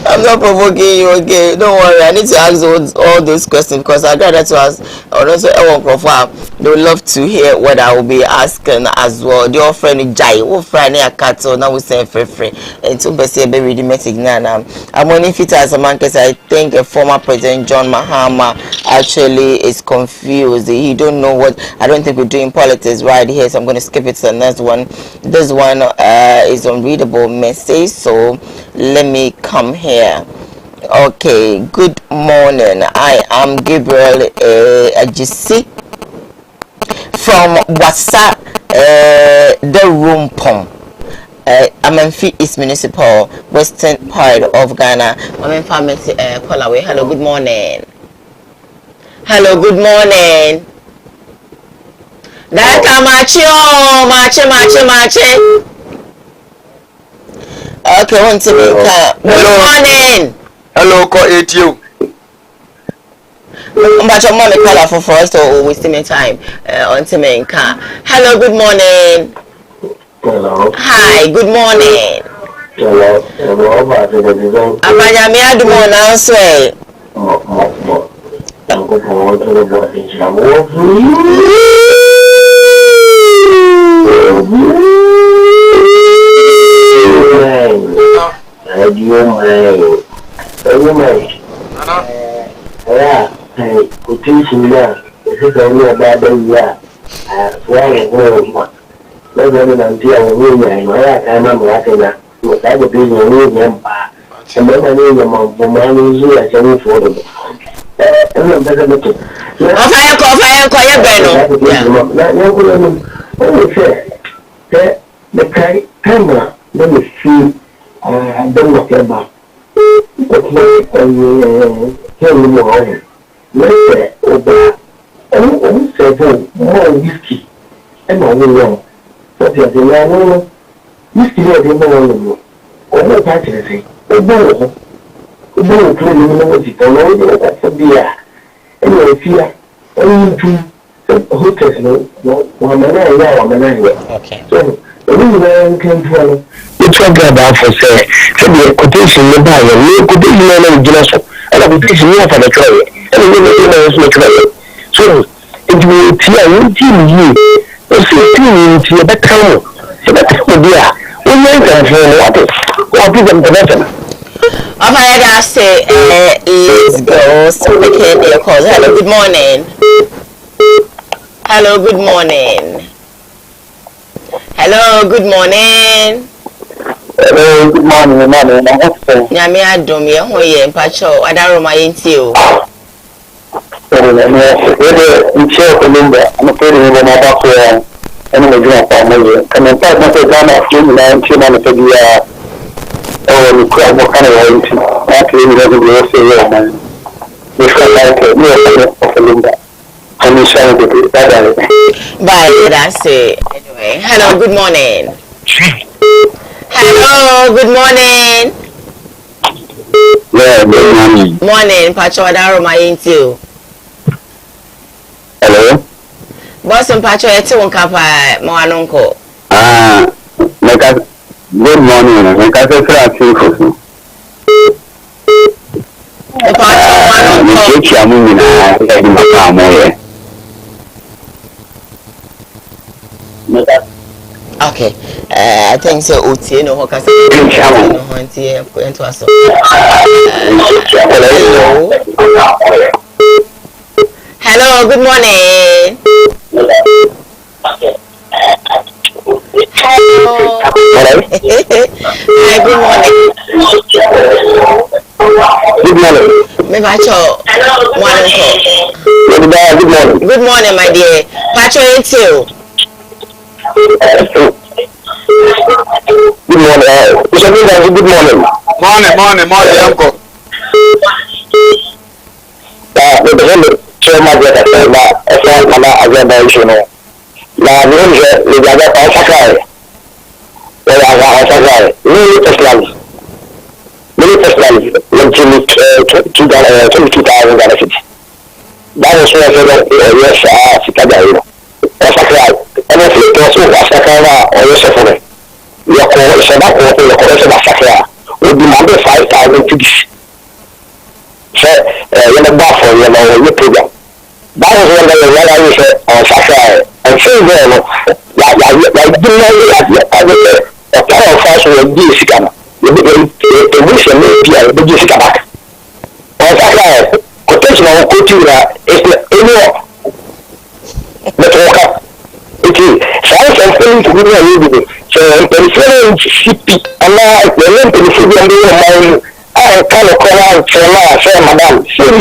I'm not provoking you, okay? Don't worry. I need to ask all those questions because I'd rather to ask or also Ewan Profile. They would love to hear what I will be asking as well. The old friend Jai, old friend a cattle now we say free. And to be say baby the message now. I'm only fit as a man because I think a former President John Mahama actually is confused. He don't know what. I don't think we're doing politics right here, so I'm going to skip it to the next one. This one is unreadable message, so let me come here. Okay, good morning. I am Gabriel Ajisi. from Wasa the Rumpong. Amanfi is municipal, western part of Ghana. Mamen Pharmacy, call away. Hello, good morning. Hello, good morning. Daka mache. Okay, one to me. Good morning. Hello, call it you. But your mommy call for first or wasting my time on to me. Hello, good morning. Hello. Hi, good morning. Hello. Abanya me adumo na nswe. Okay. It's what about for say, the quotation in the Bible, no quotation in the Genesis, and a quotation for the trial, and the trial. So, it will tear you, to a better so that will be a what is the better? I say, is girls making their calls. Hello, good morning. Hello, good morning. Hello, good morning. Hello, good morning. Nyame adom ye ho ye mpacho adaro ma yenti o. Bye, that's it. Anyway, hello, good morning. Hello, good morning. Yeah, good morning. Morning, Pacho adaro ma yenti o. Hello. Boss Pacho eti won kapa mo anonko. Good morning. Make us a Okay, I think so. Uti no hoka se no honti into us. Hello, good morning. Hello. Hi, good morning. Good morning. Me Pacho. Good morning. Good morning, my dear. Pacho eti. Good morning. Good morning. Morning, uncle. The chairman of the agenda issue. Now, the other Sakai. Well, I Sakai. Many personally, $22,000 benefits. That was where yes, Chicago. Sakai. And if it was Sakai or Yosef, your call is about your correction of Sakai would demand 5,000 cities. So, you know, for your program. That was when they realized on Sakai. And so, like, the power of us will be Sikana. The mission may be a big Sikabak. On Sakai, quotation of Couture is anymore. But walk up. It is science and feeling to be a little bit. So, the CP, and now the link to the city and the mind, I kind of call out, say, Madame, say, no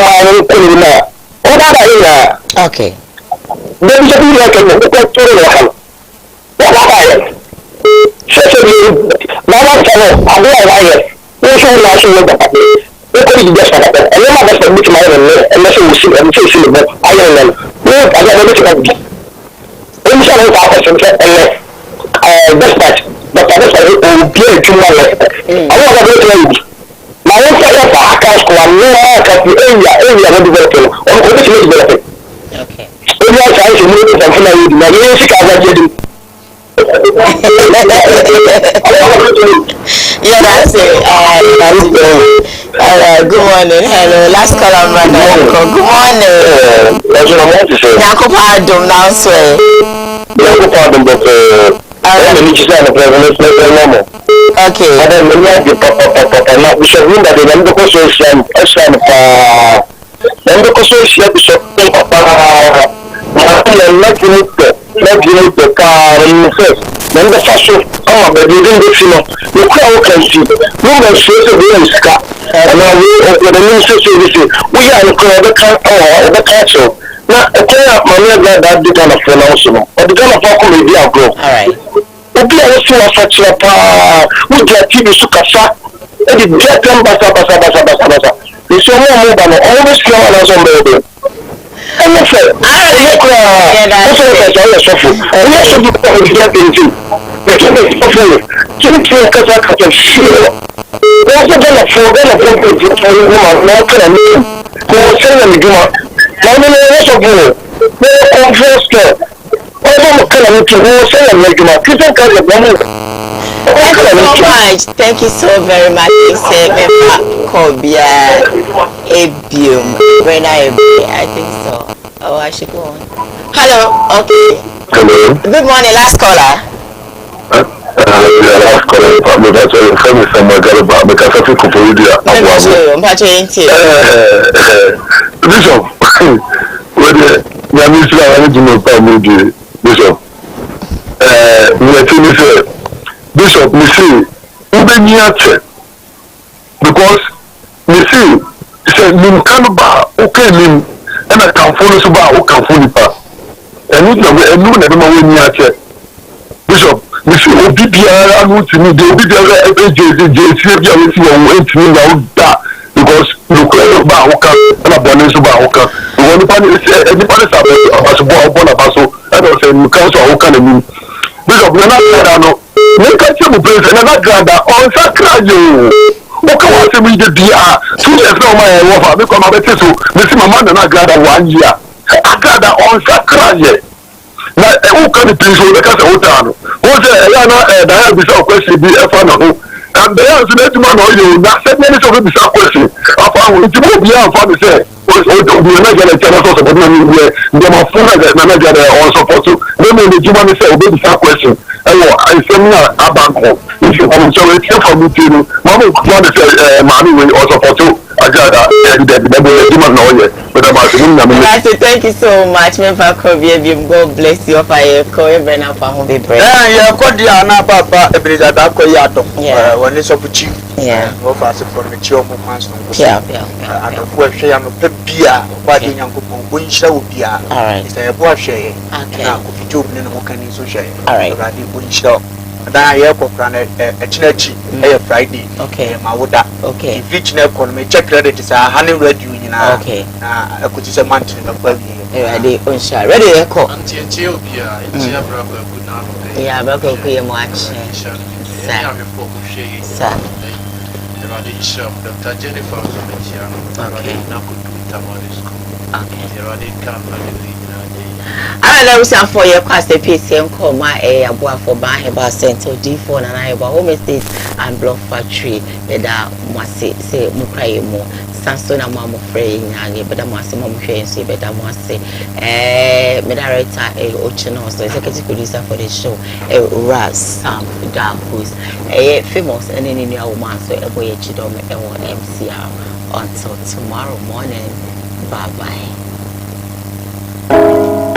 mind, Okay. Then you do like a local tour. What about it? Mama channel, I do a wire. You should not see the paper. You could just have it. And you must have been my own, unless you see and see the iron man. No, I got a little bit. In some of our questions, dispatch, but I just will be a human. I want to go to you. My own father, I can't go on. No, I can't be area of developing. Or what is developing? Okay. If you are trying to move something like you, my music, I want you to. Yeah, that's it. Good morning. Hello. Last call on brother. Good morning. That's what I want to say. Nyakopa Adum now swear. Nyakopa Adum, but I need to say the president is normal. Okay. And then when you have the papa, now we should win that the number of social, number of social, papa. Let you the car in first. Then the first but you didn't get the crowd can see. No one says the real scar. And now we the minister say we are the crowd the castle. Now a player my that the kind of pronouncement. But the kind of talk will be a go. Alright. Obi a so such a we get TV sukasa. And the get them basa. The so more than always come on as on baby. And I said, that's all suffer. And yes, you can get into the suffering. Just because I can feel. Also, then I forget a point for you, not to me. Who was saying, do not. Now, the of you, no conference. Also, I'm telling you, who was saying, like, my Christian kind of woman. Thank you so very much. Koowaa Ebium. When I think so. Oh, I should go on. Hello. Okay. Hello. Good morning, last caller. Last caller. But that's all. Come with some Garba because I think for you there. Bishop. Whether you are Mr. I do not know Bishop. We are Bishop, me see, because me see, say nim kanuba, okay nim, and I can follow so ba, okay follow pa. And you know never know when you Bishop, me see Obibia, I want to me, the Obibia every because you can't ba okay, and a bonus ba okay. The one anybody sabe, I don't say you can't so okay nim. Bishop, you're not make a table place and not granda on Sacradio. What can I say with the DR? 2 years now, my offer because my better so, Miss Mamma and I granda 1 year. I granda on Sacradio. Now, who can it please hold the Casa Hotel? What's a Diana Bissau question be a fan of? And the answer to man or you, not 7 minutes of the question. I found it will be our father say. We are not going to tell us about the phone that manager on support to. Then the human say, obey the question. I send a bank. If you come to it from me to Mamma, want to say, Mammy, we also support to. I got that. Thank you so much, Member Koowaa. God bless you for your call. Brenna for home be bread. Yeah, Kodia, Papa, a bridge at Koyato. When it's up with you. Yeah, no fast for the chill of months. Yeah. I don't know if I'm a beer, but in young Win show beer. All right, it's a boy share. Okay, now if you joke in the Mokan so share. All right, Win show. I have a chinachi a Friday. Okay, Mawuda. Okay, if each neck on me check credit is a 100 union. Okay, I could use a month in the 12 years. Ready, unsure. Ready, echo. Ethiopia, yeah, but go pay much. Sir. Dr. Jennifer okay. I don't for your class the PCM call my air for Baheba Center D4 and I about home estate and block factory that must say Mukai more Sanson and Mamma Frey but I must say better must say Medarator Ochino, so executive producer for the show Ras Sam Darkus a famous and in your woman so a boy chidom and one MCR until tomorrow morning. Bye bye.